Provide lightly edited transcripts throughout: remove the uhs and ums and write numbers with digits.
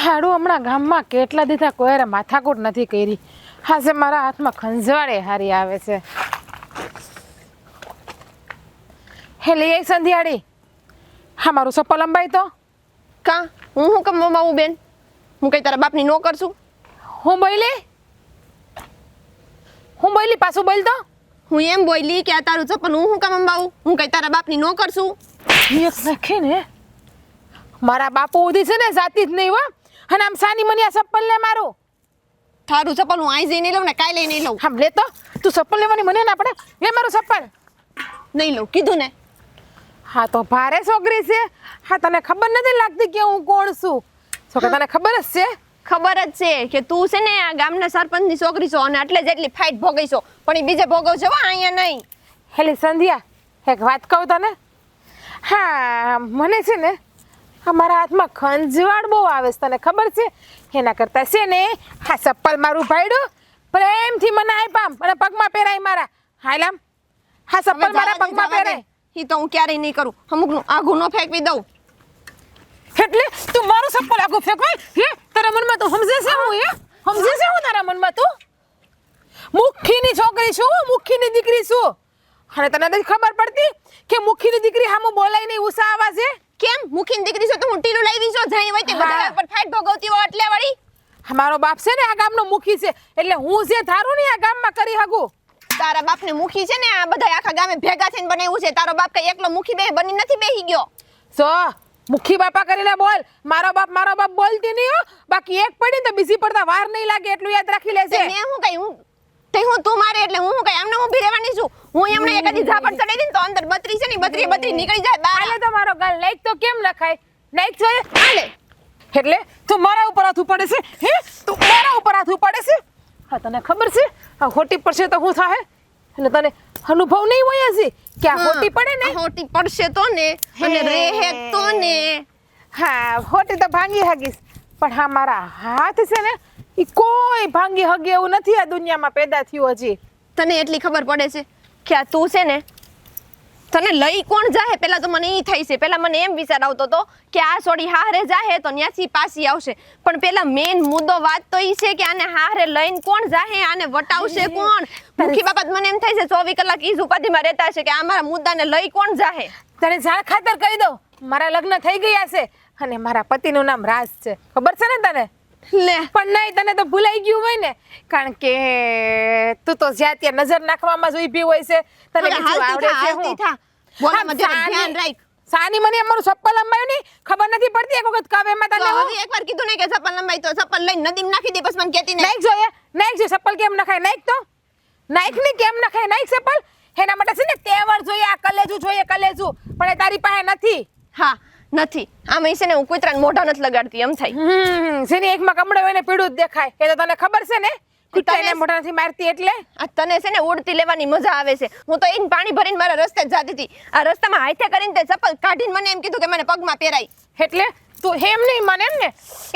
હાડું હમણાં ગામમાં કેટલા દીધા કોયરે માથાકૂટ નથી કરી. હાજે મારા હાથમાં ખંજવાળે હારી આવે છે. હે લઈ આઈ સંધ્યાળી. હા મારું સપ્પલ અંબાઈ તો કા હું કમ મમાવું બેન? હું કઈ તારા બાપની નો કરશું? હું બોલી પાછું બોલ તો. હું એમ બોલી કે આ તારું ચપ્પલ હું કમ અંબાવું? હું કઈ તારા બાપની નો કરશું? એક નાખે ને મારા બાપુ ઉધી છે ને જાતી જ નહીં હો. અને આમ સાની મની આ સપ્પલ ને મારું. તારું ચપ્પલ હું આઈ જઈને લઉં ને કાઈ લઈ નહીં લઉં. આમ લે તો તું સપ્પલ લેવાની મને ના પડે. લે મારું સપ્પલ. નહીં લઉં કીધું ને. હા તો ભારે છોકરી છે. હા તને ખબર નથી લાગતી કે હું કોણ છું? છોકરા તને ખબર જ છે. ખબર જ છે કે તું છે ને આ ગામના સરપંચની છોકરી છો અને એટલે જ એટલી ફાઇટ ભોગવીશો, પણ એ બીજે ભોગવજો હો, અહીંયા નહીં. હેલી સંધ્યા એક વાત કહું તને. હા મને છે ને મારા હાથમાં ખંજવાળ બહુ આવે છે, તને ખબર છે? એના કરતા છે ને હા ચપ્પલ મારું ભાઈડું પ્રેમથી મને આપ્યા અને પગમાં પહેરાય મારા. હાલામ હા ચપ્પલ મારા પગમાં પહેરાય. ઈ તો હું ક્યારેય નહીં કરું. અમુકનું આઘું ન ફેંકવી દઉં. એટલે તું મારું ચપ્પલ આગળ ફેંકવાય હે? તારા મનમાં તું સમજે છે હું હે? સમજે છે હું તારા મનમાં તું? મુખીની છોકરી છું, મુખીની દીકરી છું. અને તને નથી ખબર પડતી કે મુખીની દીકરી હામું બોલાય નહીં ઉષા આવાજે? કેમ મુખીની દીકરી છો તો હું ટીલું લાવી છો જઈ હોય તે બધા પર ફાઇટ ભોગવતી હો એટલે વળી. મારો બાપ છે ને આ ગામનો મુખી છે, એટલે હું જે ધારું ને આ ગામમાં કરી હગું. તારા બાપને મુખી છે ને આ બધા આખા ગામે ભેગા થઈને બનાવ્યું છે. તારો બાપ કઈ એકલો મુખી બે બની નથી બેહી ગયો. સો મુખી બાપા કરીને બોલ. મારો બાપ બોલતી નહીં હો. બાકી એક પડી તો બીજી પડતા વાર નહીં લાગે એટલું યાદ રાખી લેજે. મેં હું કઈ હું તે હું તું મારે એટલે હું કઈ આમને ઊભી રહેવાની છું? હું એમને એકાદી ઝાપટ ચડાઈ દઈને તો અંદર બત્રી છે ને બત્રી નીકળી જાય બહાર. હાલે તો મારો ગાલ લાઈક તો કેમ લખાય? લાઈક જોઈએ હાલે. એટલે તું મારા ઉપર હાથ પડે છે હે? તું મારા ઉપર હાથ પડે છે? હા તને ખબર છે આ હોટી પડશે તો હું થાય? અને તને અનુભવ નહીં હોય હજી કે આ હોટી પડે ને? હોટી પડશે તો ને અને રહે તો ને. હા હોટી તો ભાંગી હગીશ, પણ હા મારા હાથ છે ને ઈ કોઈ ભાંગી હગે એવું નથી આ દુનિયામાં પેદા થયું હજી. તને એટલી ખબર પડે છે કે આ તું છે ને તને લઈ કોણ જાહે? પેલા તો મને ઈ થઈ છે. પેલા મને એમ વિચાર આવતો તો કે આ છોડી હારે જાહે તો ન્યાથી પાછી આવશે, પણ પેલા મેન મુદ્દો વાત તો ઈ છે કે આને હારે લઈને કોણ જાહે? આને વટાવશે કોણ? મુખી બાપા મને એમ થાય છે 24 કલાક ઈ જ ઉપાધિમાં રહેતા છે કે આ મારા મુદ્દાને લઈ કોણ જાહે? તને જાણ ખાતર કહી દઉં, મારા લગ્ન થઈ ગયા છે અને મારા પતિનું નામ રાજ છે. ખબર છે ને તને? લે પણ નહીં તને તો ભૂલાઈ ગયું હોય ને, કારણ કે તું તો જ્યાં ત્યાં નજર નાખવામાં જ ઊભી હોય છે. તને બીજું આવડે છે હું? બોલામાં જરા ધ્યાન રાખ. સાની મને અમારું ચપ્પલ અંબાયું નહીં ખબર નથી પડતી. એક વખત કાવ્યમાં તને હવે એકવાર કીધું ને કે ચપ્પલ લંબાઈ તો ચપ્પલ લઈને નદીમાં નાખી દે. બસ મને કહેતી નહીં. નાખ જોઈએ, નાખ જો ચપ્પલ કેમ નખાય? નાખ તો નાખ ને કેમ નખાય? નાખ ચપ્પલ. એના માટે છે ને તેવર જોઈએ, આ કલેજું જોઈએ, કલેજું. પણ એ તારી પાસે નથી. હા નથી. આમ છે ને હું કૂતરાને મોઢા નથી લગાડતી એમ થાય. જેની એકમાં કમળે હોય ને પીળું જ દેખાય. એ તો તને ખબર છે ને? કૂતરાને મોઢા નથી મારતી એટલે. આ તને છે ને ઉડતી લેવાની મજા આવે છે. હું તો ઈન પાણી ભરીને મારા રસ્તે જ જતી હતી. આ રસ્તામાં હાથે કરીને તે ચપ્પલ કાઢીને મને એમ કીધું કે મને પગમાં પહેરાય. એટલે તું એમ નહીં માને ને?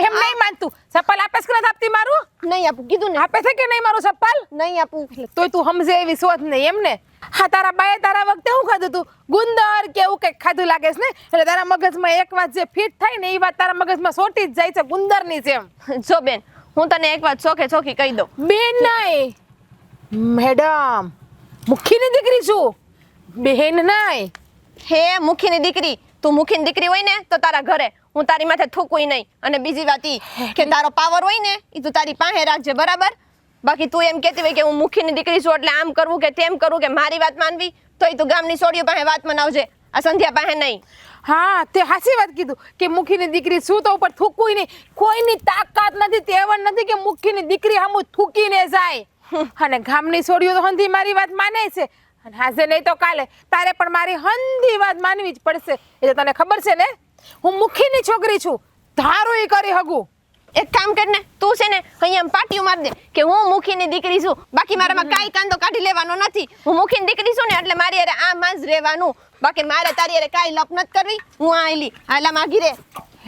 એમ નહીં માનતું? ચપ્પલ આપે કે નથી આપતી મારું? નહીં આપું કીધું ને. આપે છે કે નહીં મારું ચપ્પલ? નહીં આપું. તોય તું સમજે એવી સોચ નહીં એમ ને? હા તારા બાએ તારા વખતે શું ખાધું તું? ગુંદર કે એવું કંઈક ખાધું લાગે છે ને, એટલે તારા મગજમાં એક વાત જે ફિટ થાય ને એ વાત તારા મગજમાં સોટી જ જાય છે ગુંદરની જેમ. જો બેન હું તને એક વાત ચોખી કહી દઉં. બેન નહીં મેડમ, મુખીની દીકરી છું, બેન નહીં. હે મુખીની દીકરી? તું મુખીની દીકરી હોય ને તો તારા ઘરે હું તારી માથે થૂકું નહીં. અને બીજી વાત ઈ કે તારો પાવર હોય ને એ તું તારી પાસે રાખજે બરાબર. બાકી તું એમ કહેતી હોય કે હું મુખીની દીકરી છું એટલે આમ કરવું કે તેમ કરવું કે મારી વાત માનવી તો એ તું ગામની છોડીઓ પાસે વાત મનાવજે, આ સંધ્યા પાસે નહીં. હા તે હાચી વાત કીધું કે મુખીની દીકરી શું તો ઉપર થૂકુય નહીં. કોઈની તાકાત નથી, તેવડ નથી કે મુખીની દીકરી હામું થૂકીને જાય. અને ગામની છોડીઓ તો હંધી મારી વાત માને છે, અને આજે નહીં તો કાલે તારે પણ મારી હંધી વાત માનવી જ પડશે. એ તો તને ખબર છે ને હું મુખીની છોકરી છું, ધારું ઈ કરી હગું. એક કામ કર ને તું છે ને અહીંયા પાટિયું માર દે કે હું મુખીની દીકરી છું. બાકી મારામાં કાંઈ કાંદો કાઢી લેવાનો નથી. હું મુખીની દીકરી છું ને એટલે મારી અરે આમાં જ રહેવાનું. બાકી મારે તારી અરે કાંઈ લપ નથી કરવી. હું આયલી આલા માગી રે.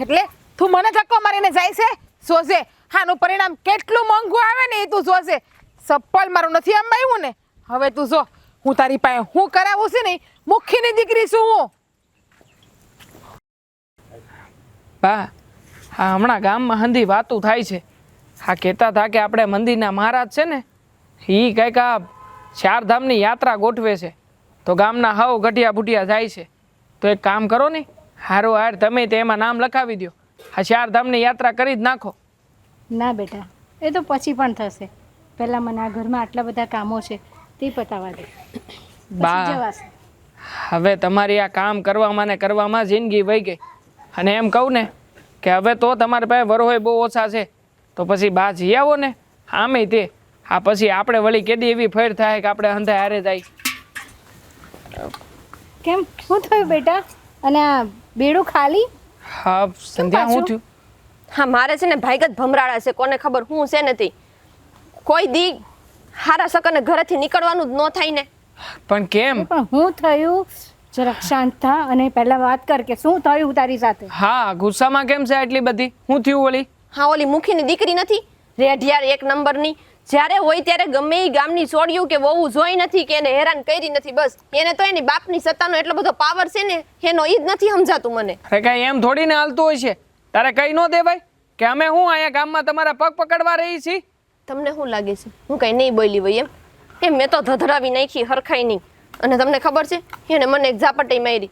એટલે તું મને ધક્કો મારીને જાય છે? જોજે હાનું પરિણામ કેટલું મોંઘું આવે ને એ તું જોજે. ચપ્પલ મારું નથી અંબાયું ને, હવે તું જો હું તારી પાસે હું કરાવું છે ને મુખીની દીકરી છું હું. બા હા હમણાં ગામમાં હંધી વાતું થાય છે. હા કહેતા હતા કે આપણે મંદિરના મહારાજ છે ને એ કંઈક આ ચારધામની યાત્રા ગોઠવે છે. તો ગામના હાવ ગઢિયા બુઢિયા જાય છે. તો એક કામ કરો ને, હારો હાર તમે તે એમાં નામ લખાવી દો. આ ચારધામની યાત્રા કરી જ નાખો. ના બેટા, એ તો પછી પણ થશે. પહેલાં મને આ ઘરમાં આટલા બધા કામો છે તે પતાવવા દે, પછી બા જવાશે. હવે તમારી આ કામ કરવામાં ને કરવામાં જિંદગી વહી ગઈ. અને એમ કહું ને કે હવે તો તમારી પાસે વરોય બહુ ઓછા છે. તો પછી બા જઈ આવો ને. આમે તે આ પછી આપણે વળી કેદી એવી ફેર થાય કે આપણે હંધા હારે જાય. કેમ, શું થયું બેટા? અને આ બેડું ખાલી? હા સંધ્યા શું થયું? હા મારે છે ને ભાઈગત ભમરાળા છે, કોને ખબર હું છે નથી. કોઈ દી હારા સકને ઘરેથી નીકળવાનું જ ન થાય ને. પણ કેમ? પણ હું થયું? જરાક શાંત થા અને પહેલા વાત કર કે શું થયું તારી સાથે. હા ગુસ્સામાં કેમ છે આટલી બધી? શું થયું વળી? હા ઓલી મુખીની દીકરી નથી રેઢિયાર એક નંબરની, જ્યારે હોય ત્યારે ગમે એ ગામની છોડ્યું કે વહુ જોઈ નથી કે એને હેરાન કરી નથી. બસ એને તો એની બાપની સત્તાનો એટલો બધો પાવર છે ને, એનો ઈ જ નથી સમજાતું મને. અરે કઈ એમ થોડી ને હાલતું હોય છે. તારે કઈ ન દેવાય કે અમે હું અહીંયા ગામમાં તમારા પગ પકડવા રહી છીએ? તમને શું લાગે છે હું કઈ નહીં બોલી હોય એમ મેં તો ધધરાવી નાખી હરખાઈ નહીં. અને તમને ખબર છે એને મને એક ઝાપટી મારી,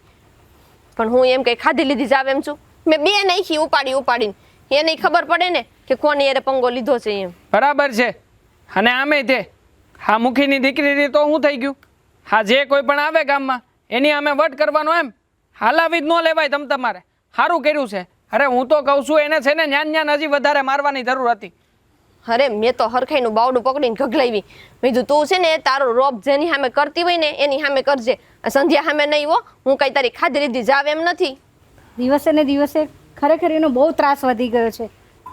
પણ હું એમ કઈ ખાધી લીધી જાવ એમ છું. મેં બે નાખી ઉપાડીને. એને ખબર પડે ને કે કોની એને પંગો લીધો છે એમ. બરાબર છે. અને આમે તે હા મુખીની દીકરી તો શું થઈ ગયું? હા જે કોઈ પણ આવે ગામમાં એની અમે વટ કરવાનો એમ હાલાવી જ ન લેવાય. તમારે સારું કર્યું છે. અરે હું તો કહું છું એને છે ને ન્યાન હજી વધારે મારવાની જરૂર હતી. અરે મેં તો હરખાઈનું બાવડું પકડીને ગગલાવી. મેં કીધું તું છે ને તારો રોપ જેની સામે કરતી હોય ને એની સામે કરજે, સંધ્યા સામે નહીં હો. હું કઈ તારી ખાધી લીધી જાવ એમ નથી. દિવસે ને દિવસે ખરેખર એનો બહુ ત્રાસ વધી ગયો છે.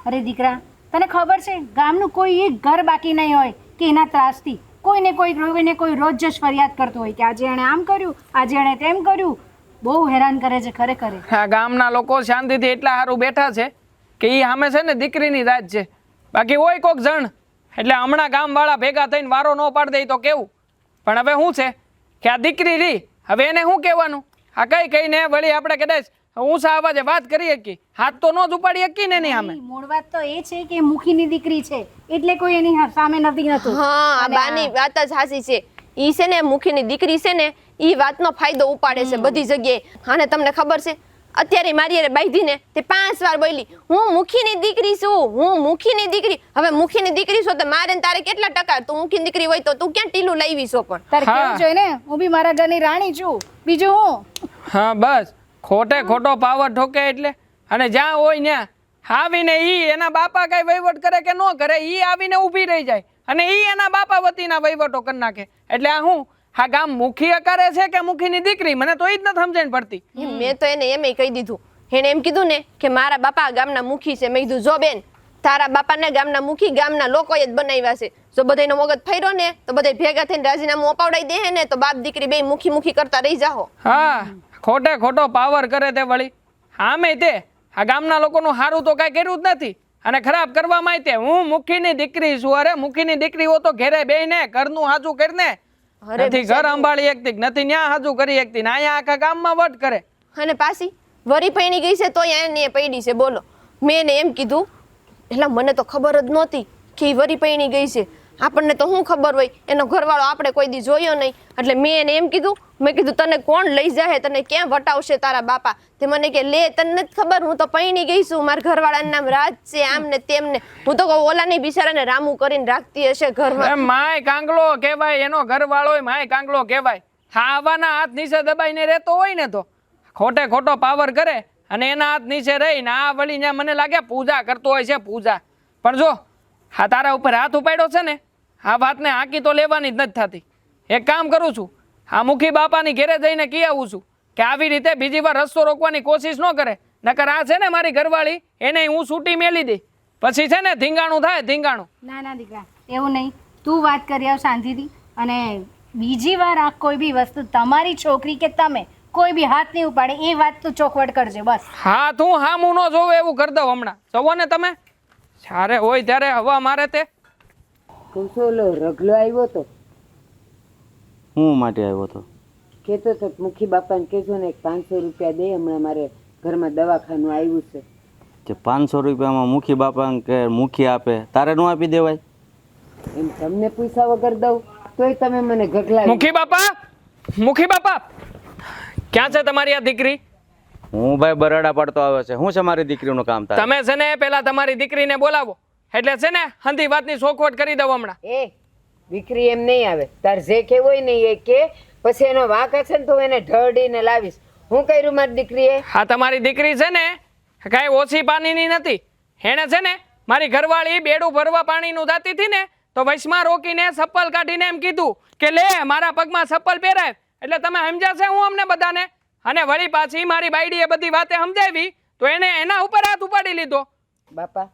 અરે દીકરા, તને ખબર છે ગામનું કોઈ એક ઘર બાકી નહીં હોય કે એના ત્રાસથી કોઈને કોઈ રોજ જ ફરિયાદ કરતું હોય કે આજે એણે આમ કર્યું, આજે એણે તેમ કર્યું. બહુ હેરાન કરે છે ખરેખર. હા ગામના લોકો શાંતિથી એટલા સારું બેઠા છે કે એ સામે છે ને દીકરીની રાજ છે. બાકી હોય કોક જણ એટલે હમણાં ગામવાળા ભેગા થઈને વારો ન પાડી દે તો કેવું. પણ હવે શું છે કે આ દીકરી રહી, હવે એને શું કહેવાનું? આ કહીને વળી આપણે કદાચ ઊંચા અવાજે વાત કરી શકીએ, હાથ તો ન જ ઉપાડી શકીએ ને એની સામે. મૂળ વાત તો એ છે કે મુખીની દીકરી છે એટલે કોઈ એની સામે નથી નતું. હા બાની વાત જ હાસી છે. ઈ છે ને મુખીની દીકરી છે ને ઈ વાતનો ફાયદો ઉપાડે છે બધી જગ્યાએ. અને તમને ખબર છે અત્યારે મારી અરે બાંધીને તે 5 વાર બોલી હું મુખીની દીકરી છું, હું મુખીની દીકરી. હવે મુખીની દીકરી છો તો મારે તારે કેટલા ટકા? તું મુખીની દીકરી હોય તો તું ક્યાં ટીલું લાવી છો? પણ તારે કેવું જોઈએ ને, હું બી મારા ઘરની રાણી છું, બીજું હું. હા બસ ખોટે ખોટો પાવર ઠોકે એટલે. અને જ્યાં હોય ત્યાં આવીને ઈ એના બાપા કઈ વહીવટ કરે કે ન કરે, ઈ આવીને ઊભી રહી જાય અને ઈ એના બાપા વતીના વહીવટો કરી નાખે. એટલે આ હું હા ગામ મુખી કરે છે કે મુખીની દીકરી? મને તો ઈ જ નથી સમજણ પડતી. મેં તો એને એમ કહી દીધું. એને એમ કીધું ને કે મારા બાપા ગામના મુખી છે. મેં કીધું જો બેન તારા બાપાને ગામના મુખી ગામના લોકોએ જ બનાવ્યા છે. જો બધાનો મગજ ફર્યો ને તો બધા ભેગા થઈને રાજીનામું અપાવડાઈ દે ને તો બાપ દીકરી બે મુખી કરતા રહી જાઓ. હા ખોટે ખોટો પાવર કરે તે વળી. આમે તે આ ગામના લોકોનું સારું તો કઈ કર્યું જ નથી અને ખરાબ કરવામાં તે હું મુખીની દીકરી છું. અરે મુખીની દીકરી હો તો ઘેરે બેહીને ઘરનું હાજુ કરીને નથી ઘર સંભાળી એકતી, નથી ન્યા હાજુ કરી એકતી, અહીંયા આખા ગામમાં વટ કરે. અને પાછી વરી પૈણી ગઈ છે તો એને પૈડી છે. બોલો મેં એને એમ કીધું એટલે મને તો ખબર જ નહોતી કે એ વરી પૈણી ગઈ છે. આપણને તો શું ખબર હોય, એનો ઘરવાળો આપણે કોઈ દી જોયો નહીં. એટલે મેં એને એમ કીધું, મેં કીધું તને કોણ લઈ જાય, તને ક્યાં વટાવશે તારા બાપા? તે મને કે લે તને નથી ખબર, હું તો પૈણી ગઈ છું, મારા ઘરવાળાનું નામ રાજ છે, આમ ને તેમ ને. હું તો ઓલા નહીં બિચારાને રામું કરીને રાખતી હશે ઘરમાં. માય કાંગલો કહેવાય, એનો ઘરવાળો માય કાંગલો કહેવાય. હા આવાના હાથ નીચે દબાઈને રહેતો હોય ને તો ખોટે ખોટો પાવર કરે અને એના હાથ નીચે રહીને આ વળી ત્યાં મને લાગે પૂજા કરતો હોય છે, પૂજા. પણ જો હા તારા ઉપર હાથ ઉપાડ્યો છે ને, આ વાતને હાંકી તો લેવાની જ નથી થતી. એક કામ કરું છું, આ મુખી બાપાની ઘેરે જઈને કહી આવું છું કે આવી રીતે બીજી વાર રસ્તો રોકવાની કોશિશ ન કરે. નકર આ છે ને મારી ઘરવાળી એને હું છૂટી મેલી દઈ, પછી છે ને ધીંગાણું થાય ધીંગાણું. ના ના દીકરા એવું નહીં, તું વાત કરી આવ શાંતિથી. અને બીજી વાર આ કોઈ બી વસ્તુ તમારી છોકરી કે તમે કોઈ બી હાથ નહીં ઉપાડે એ વાત તું ચોખવટ કરજે બસ. હા તું હા હું ન જોવે એવું કરી દઉં હમણાં. જવો ને તમે જ્યારે હોય ત્યારે હવા મારે તે ઓલો રગલો આવ્યો તો હું માટે આવ્યો હતો? કહેતો તો મુખી બાપાને કહેજો ને 500 રૂપિયા દે, હમણાં મારે ઘરમાં દવાખાનું આવ્યું છે. કે 500 રૂપિયામાં મુખી બાપા કે મુખી આપે તારે ન આપી દેવાય? એમ તમને પૈસા વગર દઉં તોય તમે મને ગગલાવી. મુખી બાપા ક્યાં છે તમારી આ દીકરી? હું ભાઈ બરાડા પડતો આવે છે. શું છે મારી દીકરીનું કામ તારે? તમે છે ને પેલા તમારી દીકરીને બોલાવો, એટલે છે ને હંધી વાતની સોખવટ કરી દઉં હમણાં. એ દીકરી એમ નહીં આવે. તાર જે કેવું હોય ને એ કે, પછી એનો વાંક હશે ને તો એને ઢળીને લાવીશ. હું કર્યું મારી દીકરીએ? આ તમારી દીકરી છે ને કાંઈ ઓછી પાણીની નથી. એણે છે ને મારી ઘરવાળી બેડું ભરવા પાણીનું જાતી હતી ને તો વૈશમાં રોકીને ચપ્પલ કાઢીને એમ કીધું કે લે મારા પગમાં ચપ્પલ પહેરાય. એટલે તમે સમજાશે હું અમને બધાને? અને વળી પાછી મારી બાયડીએ બધી વાતે સમજાવી તો એને એના ઉપર હાથ ઉપાડી લીધો. બાપા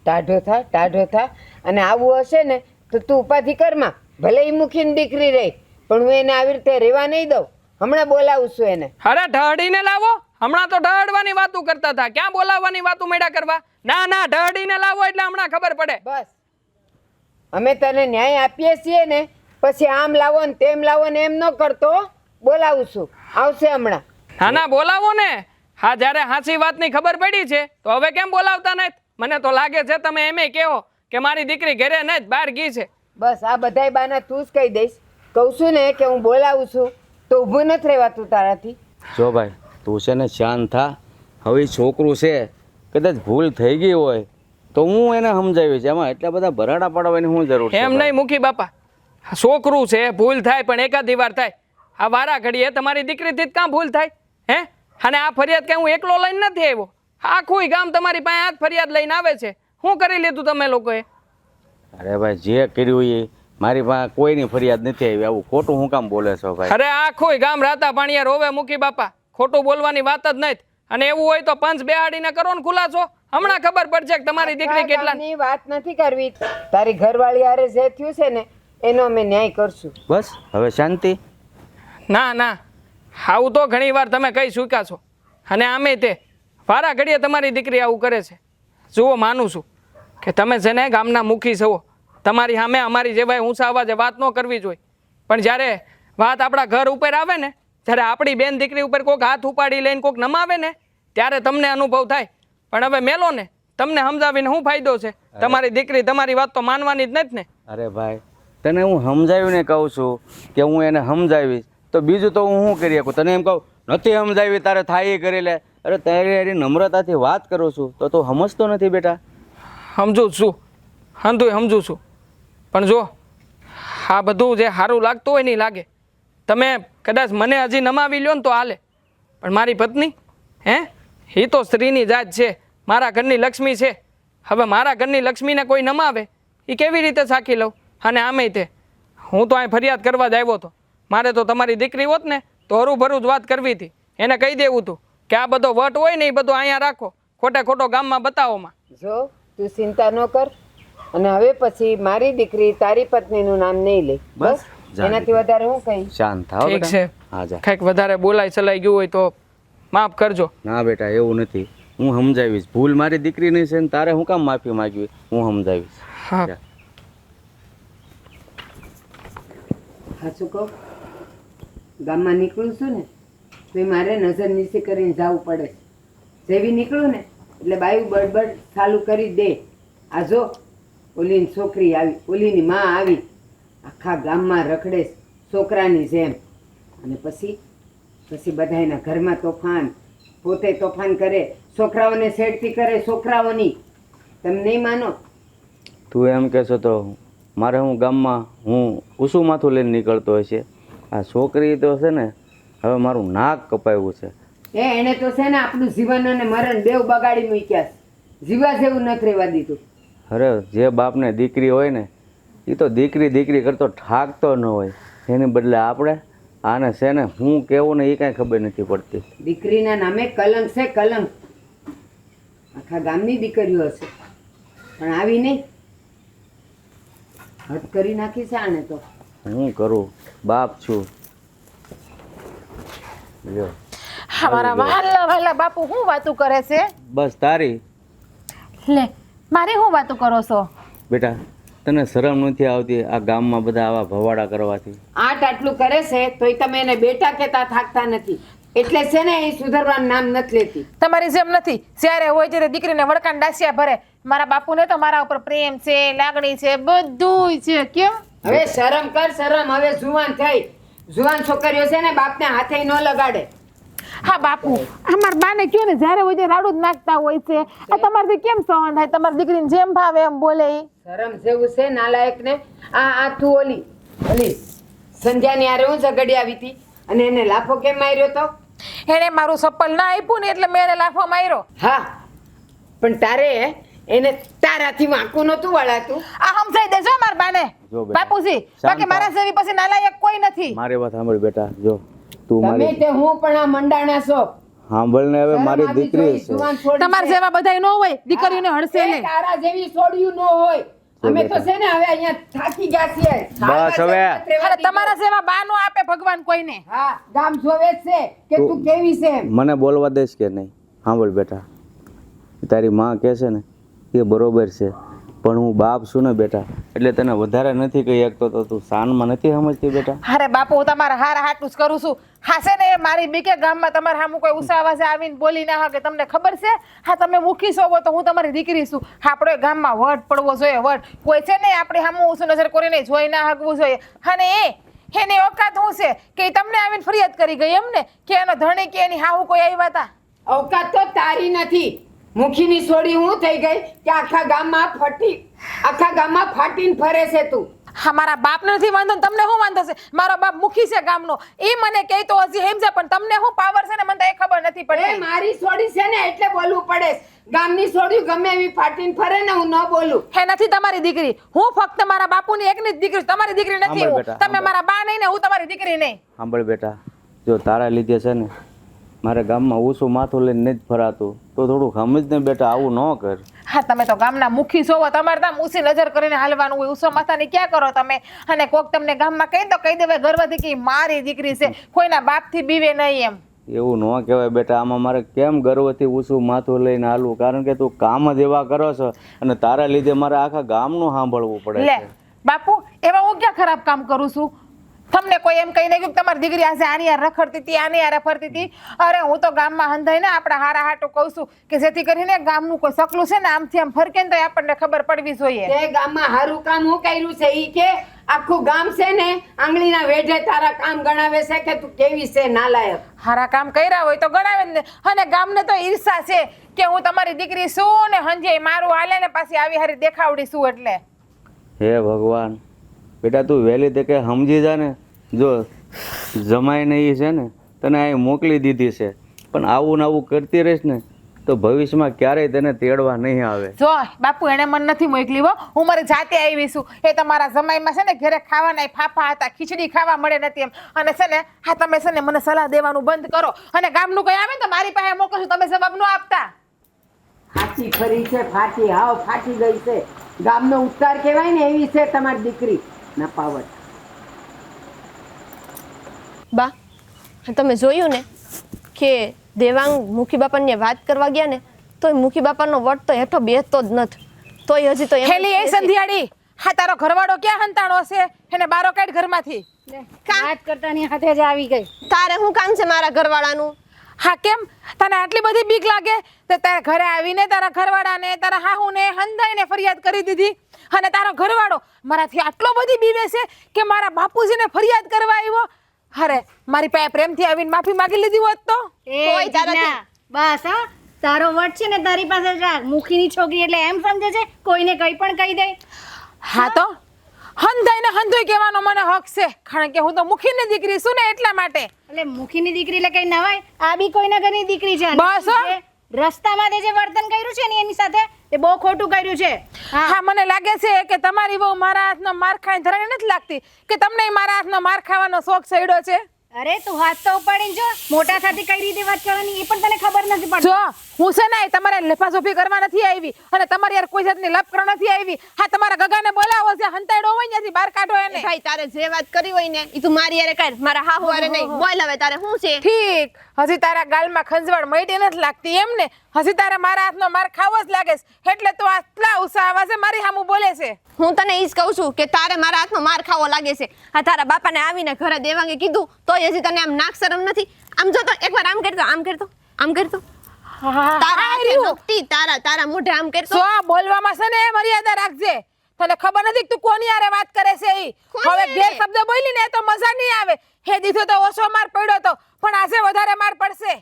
ટાઢો થા અને આવું હશે ને તો તું ઉપાધિ કરમાં. ભલે ઈ મુખીની દીકરી રહી પણ હું એને આવી રીતે રહેવા નહીં દઉં. હમણાં બોલાવું છું એને. અરે ઢળીને લાવો. હમણાં તો ઢળવાની વાતું કરતા હતા, ક્યાં બોલાવવાની વાતું મેળા કરવા? ના ના, ઢળીને લાવો એટલે હમણાં ખબર પડે. બસ અમે તને ન્યાય આપીએ છીએ ને, પછી આમ લાવો ને તેમ લાવો ને એમ ન કરતો. બોલાવું છું, આવશે હમણાં. ના ના, બોલાવો ને. હા, જ્યારે હાચી વાતની ખબર પડી છે તો હવે કેમ બોલાવતા નથી? મને તો લાગે છે તમે એમે કહો કે મારી દીકરી ઘરે ન જ બહાર ગઈ છે. બસ આ બધાય બાના તું જ કહી દઈશ. કહું છું ને કે હું બોલાવું છું તો ઊભું નથી રહેવાતું તારાથી. જો ભાઈ તું છે ને શાંત થા. હવે છોકરું છે, કદાચ ભૂલ થઈ ગઈ હોય તો હું એને સમજાવીશ. એમાં એટલા બધા ભરાડા પાડવાની શું જરૂર છે? એમ નહીં મુખી બાપા, છોકરું છે, ભૂલ થાય પણ એકાદી વાર થાય. આ વારા ઘડીએ તમારી દીકરીથી જ કાં ભૂલ થાય? હે? અને આ ફરિયાદ કઈ હું એકલો લઈને નથી આવ્યો. આખું ગામ તમારી પાસે આ ફરિયાદ લઈને આવે છે. શું કરી લીધું તમે લોકોએ? અરે ભાઈ જે કર્યું એ મારી પાસે કોઈની ફરિયાદ નથી આવી. આવું ખોટું હું કામ બોલે છો ભાઈ? અરે આખું ગામ રાતા પાણીયા રોવે મુખી બાપા. ખોટું બોલવાની વાત જ નથી. અને એવું હોય તો પંચ બેહાડીને કરો ને ખુલાસો. હમણાં ખબર પડશે કે તમારી દીકરી કેટલા. ની વાત નથી કરવી. તારી ઘરવાળી હારે જે થયું છે ને એનો અમે ન્યાય કરશું. બસ હવે શાંતિ. ના ના, આવું તો ઘણી વાર તમે કહી ચૂક્યા છો. અને આમે તે વારા ઘડીએ તમારી દીકરી આવું કરે છે. જુઓ, માનું છું કે તમે છે ને ગામના મુખી છો. તમારી સામે અમારી જેવાય ઊંચા અવાજે વાત ન કરવી જોઈએ. પણ જ્યારે વાત આપણા ઘર ઉપર આવે ને, જ્યારે આપણી બેન દીકરી ઉપર કોઈક હાથ ઉપાડી લઈને કોઈક નમાવે ને ત્યારે તમને અનુભવ થાય. પણ હવે મેલો ને, તમને સમજાવીને શું ફાયદો છે? તમારી દીકરી તમારી વાત તો માનવાની જ નથી ને. અરે ભાઈ તને હું સમજાવીને કહું છું કે હું એને સમજાવીશ તો બીજું તો હું શું કરી શકું? તને એમ કહું નથી સમજાવી તારે થાય એ કરી લે. અરે તારી એની નમ્રતાથી વાત કરું છું તો તું સમજતો નથી બેટા. સમજુ છું, સમજુ છું. પણ જો આ બધું જે સારું લાગતું હોય નહીં લાગે. તમે કદાચ મને હજી નમાવી લ્યો ને તો હાલે, પણ મારી પત્ની એ તો સ્ત્રીની જાત છે, મારા ઘરની લક્ષ્મી છે. હવે મારા ઘરની લક્ષ્મીને કોઈ નમાવે એ કેવી રીતે સાખી લઉં? અને આમે તે હું તો અહીં ફરિયાદ કરવા જ આવ્યો હતો. મારે તો તમારી દીકરી હોત ને તો હરુભરું જ વાત કરવી હતી. એને કહી દેવું હતું કે આ બધો વટ હોય ને એ બધો અહીંયા રાખો, ખોટે ખોટો ગામમાં બતાવોમાં. જો તું ચિંતા ન કર. અને હવે પછી મારી દીકરી તારી પત્નીનું નામ નહીં લે. બસ એનાથી વધારે હું કહીશ. શાંત થાવ ઠીક છે. હા જા. કંઈક વધારે બોલાય ચલાઈ ગયું હોય તો માફ કરજો. ના બેટા એવું નથી, હું સમજાવીશ. ભૂલ મારી દીકરીની છે ને તારે હું કામ માફી માંગવી? હું સમજાવીશ. હા. જા. સાચું કહું, ગામમાં નીકળું છું ને તો એ મારે નજર નીચે કરીને જવું પડે. જેવી નીકળું ને એટલે બાયું બડબડ ચાલુ કરી દે. આ જો ઓલીની છોકરી આવી, ઓલીની માં આવી, આખા ગામમાં રખડે છોકરાની જેમ. અને પછી બધાયના ઘરમાં તોફાન, પોતે તોફાન કરે, છોકરાઓને છેડતી કરે, છોકરાઓની. તમે નહીં માનો. તું એમ કહેશો તો મારે હું ગામમાં હું કુસુમ માથું લઈને નીકળતો હોય છે. આ છોકરી તો છે ને હવે મારું નાક કપાયું છે. એને તો છે ને આપણું જીવન અને મરણ બેવ બગાડી મૂક્યા છે. જીવા જેવું નથી રહેવા દીધું. અરે જે બાપને દીકરી હોય ને એ તો દીકરી કરતો ઠાકતો ન હોય. એની બદલે આપણે આને છે ને હું કેવું ને એ કાંઈ ખબર નથી પડતી. દીકરીના નામે કલંક છે, કલંક. આખા ગામની દીકરીઓ હશે પણ આવી નહીં. હદ કરી નાખી છે આને તો. હું કરું, બાપ છું. લ્યો મારા વહાલા વહાલા બાપુ શું વાતું કરે છે? બસ તારી. લે મારી શું વાતો કરો છો? બેટા તને શરમ નથી આવતી આ ગામમાં બધા આવા ભવાડા કરવાથી? આટલું કરે છે તોય તમે એને બેટા કહેતા થાકતા નથી. એટલે છે ને એ સુધારવાનું નામ નથી લેતી. તમારી જેમ નથી જ્યારે હોય ત્યારે દીકરીને વળકાન ડાસિયા ભરે. મારા બાપુને તો મારા ઉપર પ્રેમ છે, લાગણી છે, બધું છે. કેમ હવે શરમ કર, શરમ. હવે જુવાન થઈ. જુવાન છોકરીઓ છે ને બાપને હાથે ન લગાડે. હા બાપુ, અમાર બાને કયો ને જ્યારે હોય ત્યારે રાડું જ નાખતા હોય છે. આ તમારથી કેમ સહન થાય? તમારી દીકરીને જેમ ભાવે એમ બોલે ઈ. શરમ જેવું છે નાલાયક ને. આ તું ઓલી સંધ્યાની હારે હું ઝઘડી આવી હતી અને એને લાફો કેમ માર્યો તો? એને મારું ચપ્પલ ના આપ્યું ને એટલે મેં એને લાફો માર્યો. હા, પણ તારે એને તારાથી વાંકું નહોતું વળાતું. આ સમજાઈ દેજો માર બાને જો બેટા, બાપુજી. શાંત બાકી મારા થાવ. જેવી પછી નાલાયક કોઈ નથી. મારી વાત સાંભળ બેટા. જો તું તમે મારી તે હું પણ આ મંડાણા છો. સાંભળ ને. હવે શરમ મારી આવી દીકરી જોઈએ, છે. જુવાન છોડી તમાર છે. જેવા બધાય ન હોય, દીકરીઓને હડશે એ ને. તારા જેવી છોડ્યું ન હોય. જો અમે તો બેટા. છે ને હવે અહીંયા થાકી ગયા છીએ. બસ હવે. અરે તમારા જેવા બા નો આપે ભગવાન કોઈને. હા, ગામ જોવે જ છે કે તું- તું કેવી છે એમ. મને બોલવા દઈશ કે નહીં? સાંભળ બેટા, તારી માં કહે છે ને એ બરોબર છે, પણ હું બાપ છું ને બેટા, એટલે તને વધારે નથી કહી શકતો. તો તું શાનમાં નથી સમજતી બેટા? અરે બાપુ, હું તમારા હારા હાટું જ કરું છું. હા છે ને, એ મારી બીકે ગામમાં તમારા સામું કોઈ ઉસાવાસે આવીને બોલી ના કે તમને ખબર છે? હા, તમે મુખી છો તો હું તમારી દીકરી છું. આપણો ગામમાં વટ પડવો જોઈએ, વટ. કોઈ છે ને આપણે સામું ઊંચું નજર કરીને જોઈ ના હકવું જોઈએ. અને એની ઓકાત શું છે કે ઈ તમને આવીને ફરિયાદ કરી ગઈ એમને કે એનો ધણી કે એની હાહુ કોઈ આવ્યા હતા? અવકાત તો તારી નથી. મુખીની છોડી હું થઈ ગઈ કે આખા ગામમાં ફાટીને ફરે છે તું. હા, મારા બાપને નથી વાંધો ને તમને શું વાંધો છે? મારો બાપ મુખી છે ગામનો. એ મને કહે તો હજી સમજે, પણ તમને શું પાવર છે ને મને તો એ ખબર નથી એ પડતી. મારી છોડી છે ને એટલે બોલવું પડે. ગામની છોડી ગમે એવી ફાટીને ફરે ને હું ન બોલું. હે નથી તમારી દીકરી. હું ફક્ત મારા બાપુની એકની જ દીકરી છું. તમારી દીકરી નથી સાંભળ હું. બેટા, તમે સાંભળ. મારા બા નહીં ને હું તમારી દીકરી નહીં. સાંભળ બેટા, જો તારા લીધે છે ને મારે ગામમાં ઊંચું માથું લઈને નથી ફરાતું, તો થોડુંક સમજ ને બેટા, આવું ન કર. હા, તમે તો ગામના મુખી છો. તમારે તો આમ ઊંચી નજર કરીને હાલવાનું હોય. ઊંચો માથાની ક્યાં કરો તમે? અને કોક તમને ગામમાં કહી દો, કહી દેવાય ગર્વથી કે ઈ મારી દીકરી છે, કોઈના બાપથી બીવે નહીં એમ. એવું ન કહેવાય બેટા. આમાં મારે કેમ ગર્વથી ઊંચું માથું લઈને હાલવું? કારણ કે તું કામ જ એવા કરો છો અને તારા લીધે મારે આખા ગામનું સાંભળવું પડે લે છે. બાપુ, એવા હું ક્યાં ખરાબ કામ કરું છું? તમને કોઈ એમ કહી ગયું કે તમારી દીકરી આજે આની યાર રખડતી હતી, આની યાર ફરતી હતી? અરે હું તો ગામમાં હંધાઈને આપણા હારા હાટું કહું છું કે જેથી કરીને ગામનું કોઈ સકલું છે ને આમથી આમ ફરકે ને તો આપણને ખબર પડવી જોઈએ. તે ગામમાં હારું કામ હું કર્યું છે ઈ કે આખું ગામ છે ને આંગળીના વેઢે તારા કામ ગણાવે છે કે તું કેવી છે નાલાયક. હારા કામ કર્યા હોય તો ગણાવે જ ને. અને ગામને તો ઈર્ષા છે કે હું તમારી દીકરી છું ને હંજે મારું હાલે ને પાછી આવી હારી દેખાવડી છું. એટલે હે ભગવાન, બેટા તું વહેલી તકે સમજી જા ને. જો જમાઈને એ છે ને તને અહીં મોકલી દીધી છે, પણ આવું ને આવું કરતી રહીશ ને તો ભવિષ્યમાં ક્યારેય તને તેડવા નહીં આવે. જો બાપુ, એને મને નથી મોકલી હો. હું મારી જાતે આવી છું. એ તમારા જમાઈમાં છે ને ઘરે ખાવાના ફાફા હતા, ખીચડી ખાવા મળે નથી એમ. અને છે ને હા, તમે છે ને મને સલાહ દેવાનું બંધ કરો. અને ગામનું કઈ આવે ને તો મારી પાસે મોકલો છું. તમે જવાબ ન આપતા. ફાટી ફરી છે, ફાટી હાવ ફાટી ગઈ છે. ગામનો ઉત્તાર કહેવાય ને એવી છે તમારી દીકરી. નપાવત. બા, તમે જોયું ને કે દેવાંગ મુખી બાપાને વાત કરવા ગયા ને તોય મુખી બાપાનો વટ તો હેઠો બેસતો જ નથી. તોય હજી તો એમ જ હેલી એ કહે છે. સંધિયાડી, હા તારો ઘરવાળો ક્યાં હંતાણો છે? એને બારો કાઢ ઘરમાંથી. વાત કરતાની હાથે જ આવી ગઈ. તારે શું કામ છે મારા ઘરવાળાનું? હા કેમ? તને આટલી બધી બીક લાગે તે તારા ઘરે આવીને તારા ઘરવાળાને તારા હાહુને હંધાઈને ફરિયાદ કરી દીધી? અને તારો ઘરવાળો મારાથી આટલો બધી બીવે છે કે મારા બાપુજીને ફરિયાદ કરવા આવ્યો? અરે મારી પાસે પ્રેમથી આવીને માફી માંગી લીધી હોત તો? કોઈ તારાથી- જીજ્ઞા, બસ હા, તારો વટ છે ને તારી પાસે જ રાખ. મુખીની છોકરી એટલે એમ સમજે છે કોઈને કઈ પણ કહી દે. હા તો હંધાઈને હંધોય કહેવાનો મને હક છે, કારણ કે હું તો મુખીની દીકરી છું ને એટલા માટે. એટલે મુખીની દીકરી એટલે કઈ નવાય? આ બી કોઈના ઘરની દીકરી છે. અને બસ હો. જે રસ્તામાં તે જે વર્તન કર્યું છે ને એની સાથે એ બહુ ખોટું કર્યું છે. હા, મને લાગે છે કે તમારી બહુ મારા હાથનો માર ખાઈને ધરાને નથી લાગતી કે તમને મારા હાથનો માર ખાવાનો શોખ ચડ્યો છે. અરે તું હાથ તો ઉપાડીને જો, મોટા સાથે કઈ રીતે વાત કરવાની એ પણ તને ખબર નથી પડતી. જો હું છે ને તમારે લફાસોફી કરવા નથી આવી અને તમારી યાર કોઈ જાતની લપ કરવા નથી આવી. હા, તમારા ગગાને બોલાવો છે, હંતાડો હોય ત્યાંથી બહાર કાઢો એને. ભાઈ તારે જે વાત કરી હોય ને ઈ તું મારી હારે કર, મારા હાહુ હારે નહીં. બોલ હવે તારે શું છે? ઠીક, હજી તારા ગાલમાં ખંજવાળ મળી નથી લાગતી એમ ને? હજી તારે મારા હાથનો માર ખાવો જ લાગે છે એટલે તું આટલા ઉષા આવાજે મારી સામું બોલે છે. હું તને ઈ જ કહું છું કે તારે મારા હાથનો માર ખાવો લાગે છે. આ તારા બાપાને આવીને ઘરે દેવાંગે કીધું તોય હજી તને આમ નાક શરમ નથી? આમ જો તો એકવાર આમ કરતો આમ કરતો આમ કરતો હા, તારા હાથે રહ્યું. નકટી તારા મોઢે આમ કરતો સો બોલવામાં છે ને મર્યાદા રાખજે. તને ખબર નથી કે તું કોની હારે વાત કરે છે ઈ? કોની હવે હારે? ગેર શબ્દ બોલી ને તો મજા નહીં આવે. હે દીધો તો ઓછો માર પડ્યો તો, પણ આજે વધારે માર પડશે.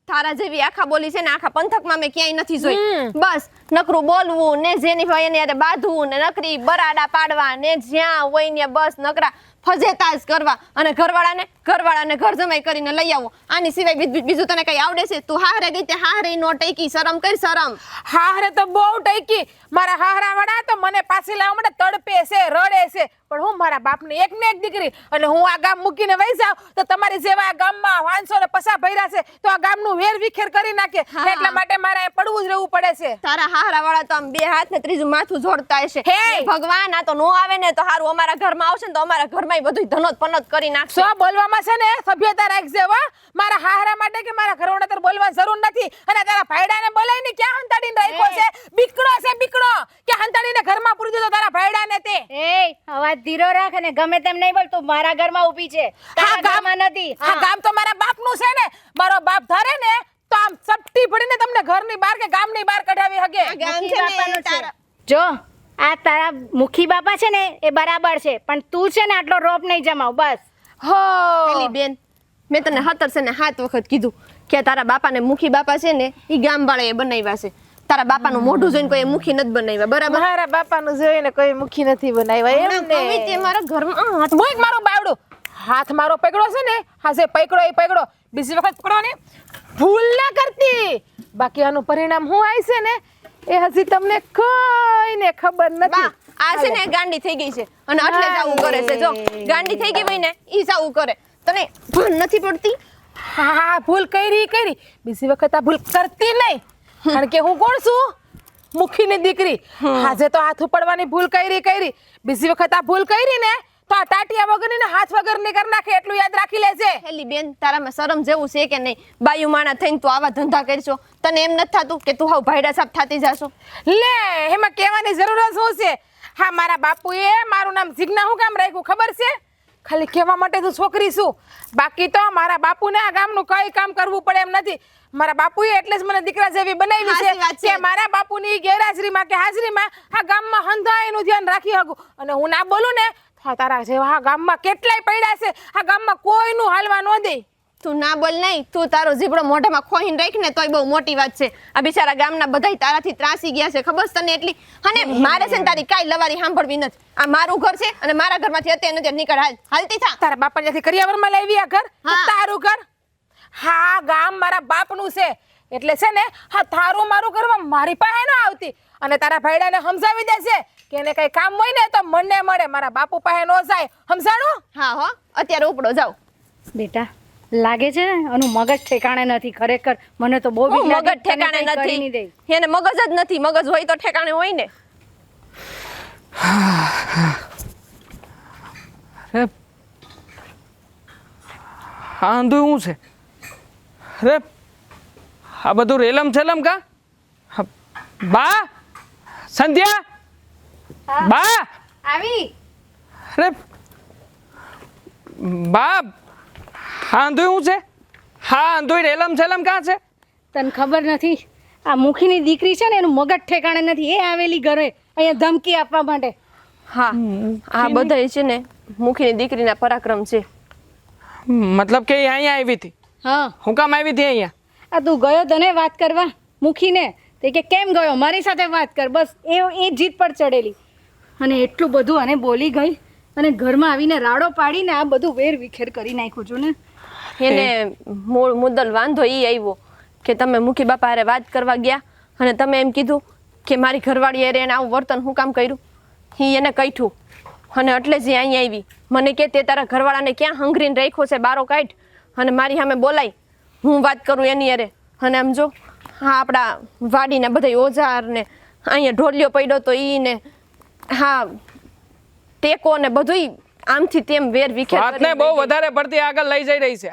તારા જેવી આખા બોલી છે ને આખા પંથકમાં મેં ક્યાંય નથી જોઈ. હમ. બસ નકરું બોલવું ને જેની ભાઈ એને હારે બાંધવું ને નકરી બરાડા પાડવા ને જ્યાં હોય ને બસ નકરા ફજેતા જ કરવા અને ઘરવાળાને ઘર જમાઈ કરીને લઈ આવો. આની સિવાય બીજું તને કઈ આવડે છે? તું હારે ગઈ તે હારે નો ટેકી શરમ કર શરમ. હાહરે તો બહુ ટઈકી. મારા હાહરા વડા તો મને પાછી લાવવા માટે તડપે છે, રડે છે. પણ હું મારા બાપની એક ને એક દીકરી, અને હું આ ગામ મૂકીને વહી જાઉં તો તમારી જેવા આ ગામમાં વાંસો ને પસા ભર્યા છે તો આ ગામનું વેર વિખેર કરી નાખે. હા. એટલા માટે મારે અહીં પડવું જ રહેવું પડે છે. તારા હારા વાળા તો આમ બે હાથ ને ત્રીજું માથું જોડતા હશે. હે! હે ભગવાન, આ તો નો આવે ને તો હારું અમારા ઘરમાં આવશે ને તો અમારા ઘરમાં બધું ધનોત પનોત કરી નાખશે. સો બોલવામાં છે ને સભ્યતા રાખજે હો. મારા હાહરા માટે કે મારા ઘરવાળા તાર બોલવાની જરૂર નથી. અને તારા ભાઈડાને બોલાવીને ક્યાં હંતાડીને રાખ્યો છે? બીકડો છે બીકડો, કે હંતાડીને ઘરમાં પૂરી દીધો તારા ભાઈડાને તે. એ અવાજ ધીરો રાખ અને ગમે તેમ નહીં બોલ. તું મારા ઘરમાં ઊભી છે, તારા ઘરમાં નથી. આ ગામ તો મારા બાપનું છે ને. મારો બાપ ધારે ને તો આમ ચપટી પડીને તમને ઘરની બહાર કે ગામની બહાર કઢાવી આ હગે. ગામ મુખી છે ને બાપાનું છે. તારા જો આ તારા મુખી બાપા છે ને એ બરાબર છે, પણ તું છે ને આટલો રોપ નહીં જમાવ બસ. હો પેલી બેન, મેં તને 17 છે ને 7 વખત કીધું કે તારા બાપાને મુખી બાપા છે ને ઈ ગામવાળાએ બનાવ્યા છે. તારા બાપાનું મોઢું જોઈને કોઈ મુખી નથી બનાવ્યા, બરાબર? મારા બાપાનું જોઈને કોઈ મુખી નથી બનાવ્યા એમ હમણાં કવિ તે ને. મારા ઘરમાં હાથ મોય મારો બાવડું હાથ મારો પકડો છે ને, હાસે પકડો એ પકડો, બીજી વખત પકડો ને ભૂલ ના કરતી. બાકી આનું પરિણામ શું આવી છે ને એ હજી તમને કોઈને ખબર નથી. બા, આ છે ને ગાંડી થઈ ગઈ છે અને એટલે જ આવું કરે છે. જો ગાંડી થઈ ગઈ હોય ને ઈ જ આવું કરે. તને ભૂલ નથી પડતી? હા ભૂલ કરી બીજી વખત આ ભૂલ કરતી નહીં. કારણ કે હું કોણ છું? મુખીની દીકરી. આજે તો હાથ ઉપાડવાની ભૂલ કરી બીજી વખત આ ભૂલ કરી ને તો આ ટાટિયા વગરની ને હાથ વગરની કરી નાખે. એટલું યાદ રાખી લેજે. હેલી બેન, તારામાં શરમ જેવું છે કે નહીં? બાયુ માણા થઈને તું આવા ધંધા કરશો? તને એમ નથી થતું કે તું હાવ ભાઈડા સાપ થાતી જાશો? લે એમાં કહેવાની જરૂર જ શું છે? હા મારા બાપુએ મારું નામ જીજ્ઞા હું કામ રાખ્યું ખબર છે? ખાલી કહેવા માટે તું છોકરી છું. બાકી તો મારા બાપુને આ ગામનું કઈ કામ કરવું પડે એમ નથી. મારા બાપુએ એટલે જ મને દીકરા જેવી બનાવી સાચી વાત છે છે. કે મારા બાપુની ગેરહાજરીમાં કે હાજરીમાં આ ગામમાં હંધાયનું ધ્યાન રાખી શકું. અને હું ના બોલું ને તો તારા જેવા આ ગામમાં કેટલાય પડ્યા છે. આ ગામમાં કોઈનું હાલવા ન દે. તું ના બોલ નહીં. તું તારો જીબડો મોઢામાં ખોહીને રાખ ને તોય બહુ મોટી વાત છે. આ બિચારા ગામના બધાય તારાથી ત્રાસી ગયા છે, ખબર છે તને એટલી? અને મારે છે ને તારી કાંઈ લવારી સાંભળવી નથી. આ મારું ઘર છે અને મારા ઘરમાંથી અત્યારે નીકળ. હાલતી થા. તારા બાપા ત્યાંથી કરિયાવરમાં લાવી આ ઘર? તો હા. તારું ઘર? હા ગામ મારા બાપનું છે એટલે છે ને હા તારું મારું કરવા મારી પાસે ન આવતી. અને તારા ભાઈડાને સમજાવી દેશે કે એને કઈ કામ હોય ને તો મને મળે, મારા બાપુ પાસે ન જાય. સમજાણું? હા હો, અત્યારે ઉપડો જાવ. બેટા લાગે છે ને આનું મગજ ઠેકાણે નથી ખરેખર. મને તો બહુ બીક હું લાગે મગજ તને ઠેકાણે કંઈ કરી નહીં નથી. દે. એને મગજ જ નથી. મગજ હોય તો ઠેકાણે હોય ને. અરે હા આંધું શું છે? અરે આ બધું રેલમ છેલમ કા? હા, બા સંધ્યા, બા આવી અરે બા આંધું શું છે? હા આંધું રેલમ છેલમ કાં છે? તને ખબર નથી આ મુખીની દીકરી છે ને એનું મગજ ઠેકાણે નથી. એ આવેલી ઘરે અહીંયા ધમકી આપવા માટે. હા, આ બધાય છે ને મુખીની દીકરીના પરાક્રમ છે. મતલબ કે એ અહીંયા આવી હતી? હા હું કામ આવી હતી અહીંયા? આ તું ગયો તને વાત કરવા મુખીને તે કે કેમ ગયો મારી સાથે વાત કર. બસ એ જીત પર ચડેલી અને એટલું બધું અને બોલી ગઈ અને ઘરમાં આવીને રાડો પાડીને આ બધું વેર વિખેર કરી નાખ્યું છું ને. એને મૂળ મુદ્દલ વાંધો ઈ આવ્યો કે તમે મુખી બાપા હારે વાત કરવા ગયા અને તમે એમ કીધું કે મારી ઘરવાળી હારે એને આવું વર્તન હું કામ કર્યું. એને કહીઠું અને એટલે જ અહીંયા આવી. મને કે તે તારા ઘરવાળાને ક્યાં હંગરીને રાખ્યો છે, બારો કાઢ અને મારી સામે બોલાય, હું વાત કરું એની હારે. અને આમ જો હા આપણા વાડીના બધા ઓજાર ને અહીંયા ઢોલિયો પડ્યો તો ઈ ને હા ટેકો ને બધું આમથી તેમ વેર વિખેર વાતને કરીને બહુ બેઠી. વધારે પડતી આગળ લઈ જઈ રહી છે.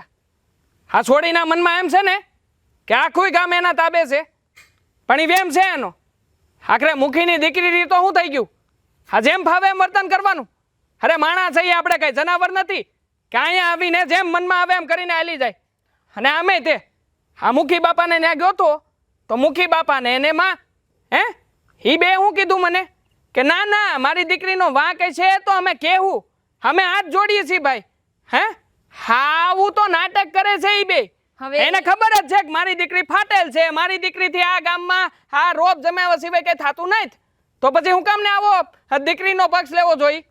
આ છોડીના મનમાં એમ છે ને કે આખું ગામ એના તાબે છે, પણ એ વેમ છે એનો. આખરે મુખીની દીકરી રહી તો શું થઈ ગયું? આ જેમ ફાવે એમ વર્તન કરવાનું. અરે માણસ છીએ આપણે, કઈ જનાવર નથી કે અહીંયા આવીને જેમ મનમાં આવે એમ કરીને હાલી જાય. અને આમે તે આ મુખી બાપાને ત્યાં ગયો તો મુખી બાપાને એને માં હે ઈ બે શું કીધું મને કે ના ના મારી દીકરીનો વાંક છે તો અમે કહેવું અમે હાથ જોડીએ છીએ ભાઈ હે હા આવું તો નાટક કરે છે ઈ બે હવે એને ખબર જ છે કે મારી દીકરી ફાટેલ છે મારી દીકરીથી આ ગામમાં આ રોપ જમાવવા સિવાય કઈ થતું નહીં તો પછી હું કામ ને આવો દીકરીનો પક્ષ લેવો જોઈએ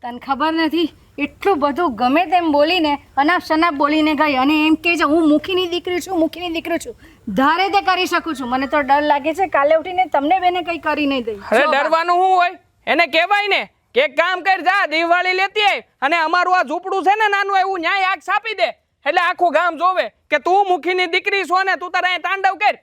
તને ખબર નથી એટલું બધું ગમે તેમ બોલીને અનાપ શનાપ બોલીને ગઈ અને એમ કહે છે હું મુખીની દીકરી છું ધારે તે કરી શકું છું મને તો ડર લાગે છે કાલે ઉઠીને તમને બેને કંઈ કરી નહીં દઈ અરે ડરવાનું શું હોય એને કહેવાય ને કે એક કામ કર જા દિવાળી લેતી આય અને અમારું આ ઝૂંપડું છે ને નાનું એવું ન્યાય આગ સાપી દે એટલે આખું ગામ જોવે કે તું મુખીની દીકરી છો ને તું તારા અહીં તાંડવ કર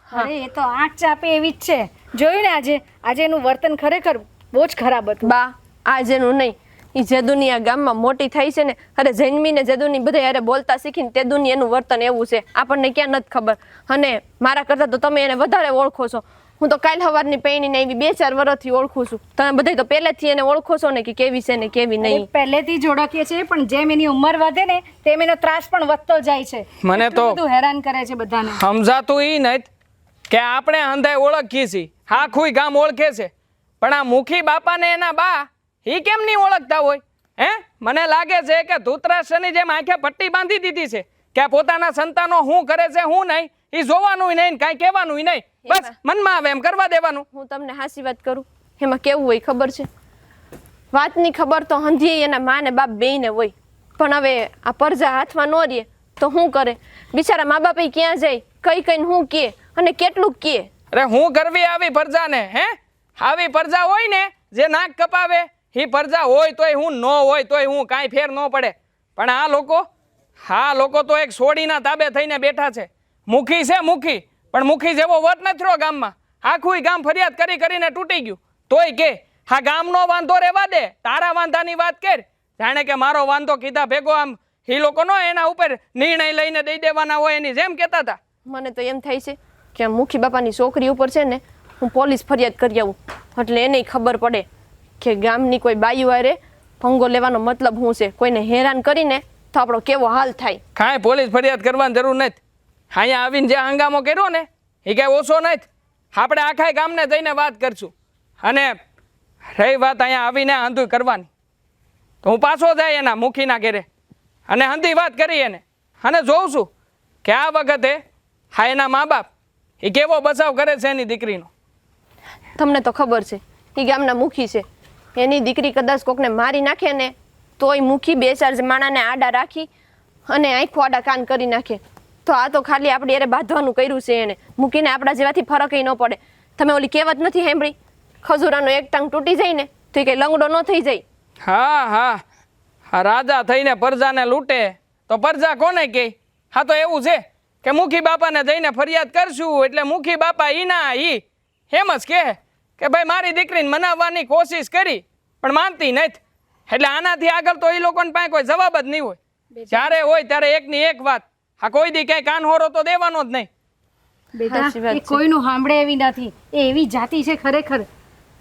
અરે એ તો આંખ ચાપે એવી જ છે જોયું ને આજે એનું વર્તન ખરેખર બહુ જ ખરાબ હતું બા આજેનું નહીં એ જેદુની આ ગામમાં મોટી થઈ છે ને અરે જન્મીને જેદુની બધા યારે બોલતા શીખીને તેદુની એનું વર્તન એવું છે આપણને ક્યાં નથી ખબર અને મારા કરતાં તો તમે એને વધારે ઓળખો છો હું તો કાલ સવારની પૈણીને એવી 2-4 વર્ષથી ઓળખું છું તમે બધા તો પહેલેથી એને ઓળખો છો ને કે કેવી છે ને કેવી નહીં પહેલેથી જ ઓળખીએ છીએ પણ જેમ એની ઉંમર વધે ને તેમ એનો ત્રાસ પણ વધતો જાય છે મને તો એટલું બધું હેરાન કરે છે બધાને સમજાતું ઈ નહીં કે આપણે અંધાય ઓળખીએ છીએ આખું ગામ ઓળખે છે પણ આ મુખી બાપાને એના બા ઈ કેમ નહીં ઓળખતા હોય હે મને લાગે છે કે ધૂતરાષ્ટ્રની જેમ આંખે પટ્ટી બાંધી દીધી છે કે આ પોતાના સંતાનો શું કરે છે શું નહીં ઈ જોવાનું નહીં કાંઈ કહેવાનું નહીં બસ મનમાં આવે એમ કરવા દેવાનું હું તમને હાસી વાત કરું એમાં કેવું હોય ખબર છે વાતની ખબર તો હંધી એના મા ને બાપ બેયને હોય પણ હવે આ પરજા હાથમાં ન રહે તો શું કરે બિચારા મા બાપ ક્યાં જાય કઈ કઈને શું કહે અને કેટલું કહે અરે હું કરવી આવી પરજાને હે આવી પરજા હોય ને જે નાક કપાવે એ પરજા હોય તોય હું ન હોય તોય હું કાંઈ ફેર ન પડે પણ આ લોકો તો એક સોડીના તાબે થઈને બેઠા છે મુખી છે મુખી પણ મુખી જેવો વટ નથી રહ્યો ગામમાં આખું ગામ ફરિયાદ કરીને તૂટી ગયું તોય કે હા ગામનો વાંધો રહેવા દે તારા વાંધાની વાત કર જાણે કે મારો વાંધો કીધા ભેગો આમ એ લોકોનો એના ઉપર નિર્ણય લઈને દઈ દેવાના હોય એની જેમ કહેતા હતા મને તો એમ થાય છે કે આ મુખી બાપાની છોકરી ઉપર છે ને હું પોલીસ ફરિયાદ કરી આવું એટલે એને ખબર પડે કે ગામની કોઈ બાયું હારે ભંગો લેવાનો મતલબ શું છે કોઈને હેરાન કરીને તો આપણો કેવો હાલ થાય કાંઈ પોલીસ ફરિયાદ કરવાની જરૂર નથી અહીંયા આવીને જે હંગામો કર્યો ને એ કાંઈ ઓછો નથી આપણે આખા ગામને જઈને વાત કરશું અને રહી વાત અહીંયા આવીને હંધું કરવાની તો હું પાછો જાય એના મુખીના ઘેરે અને હંધી વાત કરી એને અને જોઉં છું કે આ વખતે હા એના મા બાપ એ કેવો બચાવ કરે છે એની દીકરીનો તમને તો ખબર છે એ ગામના મુખી છે એની દીકરી કદાચ કોકને મારી નાખે ને તોય મુખી 2-4 માણાને આડા રાખી અને આંખો આડા કાન કરી નાખે તો આ તો ખાલી આપણે એને બાંધવાનું કર્યું છે એને મૂકીને આપણા જેવાથી ફરક ન પડે તમે ઓલી કહેવત નથી સાંભળી ખજૂરાનો એક ટાંગ તૂટી જાય ને તો એ કંઈ લંગડો ન થઈ જાય હા રાજા થઈને પ્રજાને લૂંટે તો પ્રજા કોને કહે હા તો એવું છે કે મુખી બાપાને જઈને ફરિયાદ કરશું એટલે મુખી બાપા ઈ એમ જ કહે કે ભાઈ મારી દીકરીને મનાવવાની કોશિશ કરી પણ માનતી નથી એટલે આનાથી આગળ તો એ લોકોને પાસે કોઈ જવાબ જ નહીં હોય જ્યારે હોય ત્યારે એકની એક વાત આ કોઈ દી ક્યાંય કાન હોરો તો દેવાનો જ નહીં બેટા એ કોઈનું સાંભળે એવી નથી એ એવી જાતિ છે ખરેખર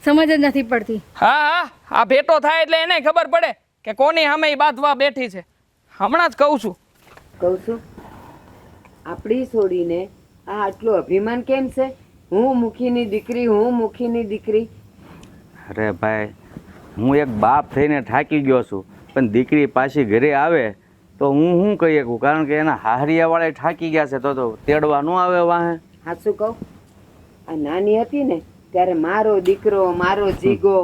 સમજ જ નથી પડતી હા આ ભેટો થાય એટલે એને ખબર પડે કે કોની સામે ઈ બાંધવા બેઠી છે હમણાં જ કહું છું આપણી છોડીને આ આટલું અભિમાન કેમ છે હું મુખીની દીકરી અરે ભાઈ હું એક બાપ થઈને થાકી ગયો છું પણ દીકરી પાછી ઘરે આવે તો હું શું કહી શકું કારણ કે એના હાહરિયાવાળા થાકી ગયા છે તો તેડવા ન આવે વાહે સાચું કહું આ નાની હતી ને ત્યારે મારો દીકરો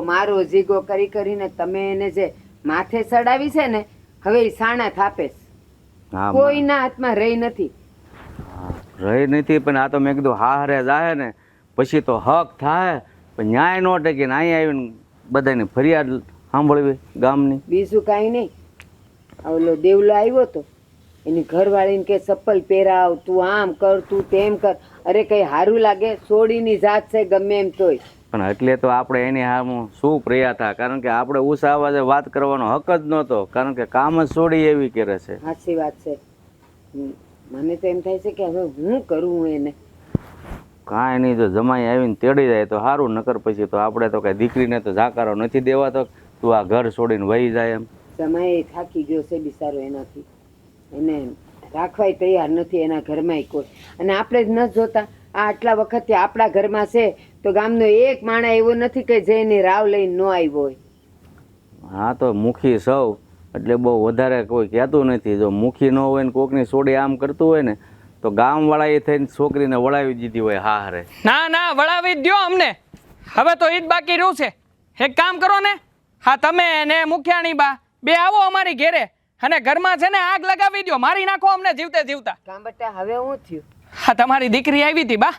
મારો જીગો કરીને તમે એને જે માથે ચડાવી છે ને હવે એ સાણા થાપે કોઈના હાથમાં રહી નથી પણ આ તો મેં કીધું હારે જાય ને પછી તો હક થાય પણ ન્યાય ન ટકે ને અહીંયા આવીને બધાની ફરિયાદ સાંભળવી ગામની બીજું કાંઈ નહીં ઓલો દેવલો આવ્યો તો એની ઘરવાળીને કે ચપ્પલ પહેરાવ તું આમ કર તું તેમ કર અરે કઈ સારું લાગે સોડીની જાત છે ગમે એમ તોય પણ એટલે તો આપણે એની હામું શું પ્રયા હતા કારણ કે આપણે ઊંચા અવાજે વાત કરવાનો હક જ નહોતો કારણ કે કામ જ છોડી એવી કરે છે સાચી વાત છે મને તો એમ થાય છે કે હવે હું કરું એને કાંઈ નહીં જો જમાઈ આવીને તેડી જાય તો સારું નકર પછી તો આપણે તો કઈ દીકરીને તો જાકારો નથી દેવાતો તું આ ઘર છોડીને વહી જાય એમ જમાઈ થાકી ગયો છે બિચારો એનાથી એને રાખવાય તૈયાર નથી એના ઘરમાંય કોઈ. અને આપણે જ ન જોતા આ આટલા વખતથી આપણા ઘરમાં છે તો ગામનો એક માણસ એવો નથી કે જે એની રાવ લઈને ન આવ્યો હોય. હા તો મુખી સૌ એટલે બહુ વધારે કોઈ કહેતું નથી. જો મુખી ન હોય ને કોકની સોડી આમ કરતું હોય ને તો ગામવાળાએ થઈને છોકરીને વળાવી દીધી હોય હારે. ના ના વળાવી જ દ્યો અમને. હવે તો ઈ જ બાકી રહ્યું છે. એક કામ કરો ને, હા તમે ને મુખિયાણી બા બે આવો અમારી ઘેરે અને ઘરમાં છે ને આગ લગાવી દ્યો, મારી નાખો અમને જીવતે જીવતા. કાં બેટા હવે શું થયું? હા તમારી દીકરી આવી હતી બા.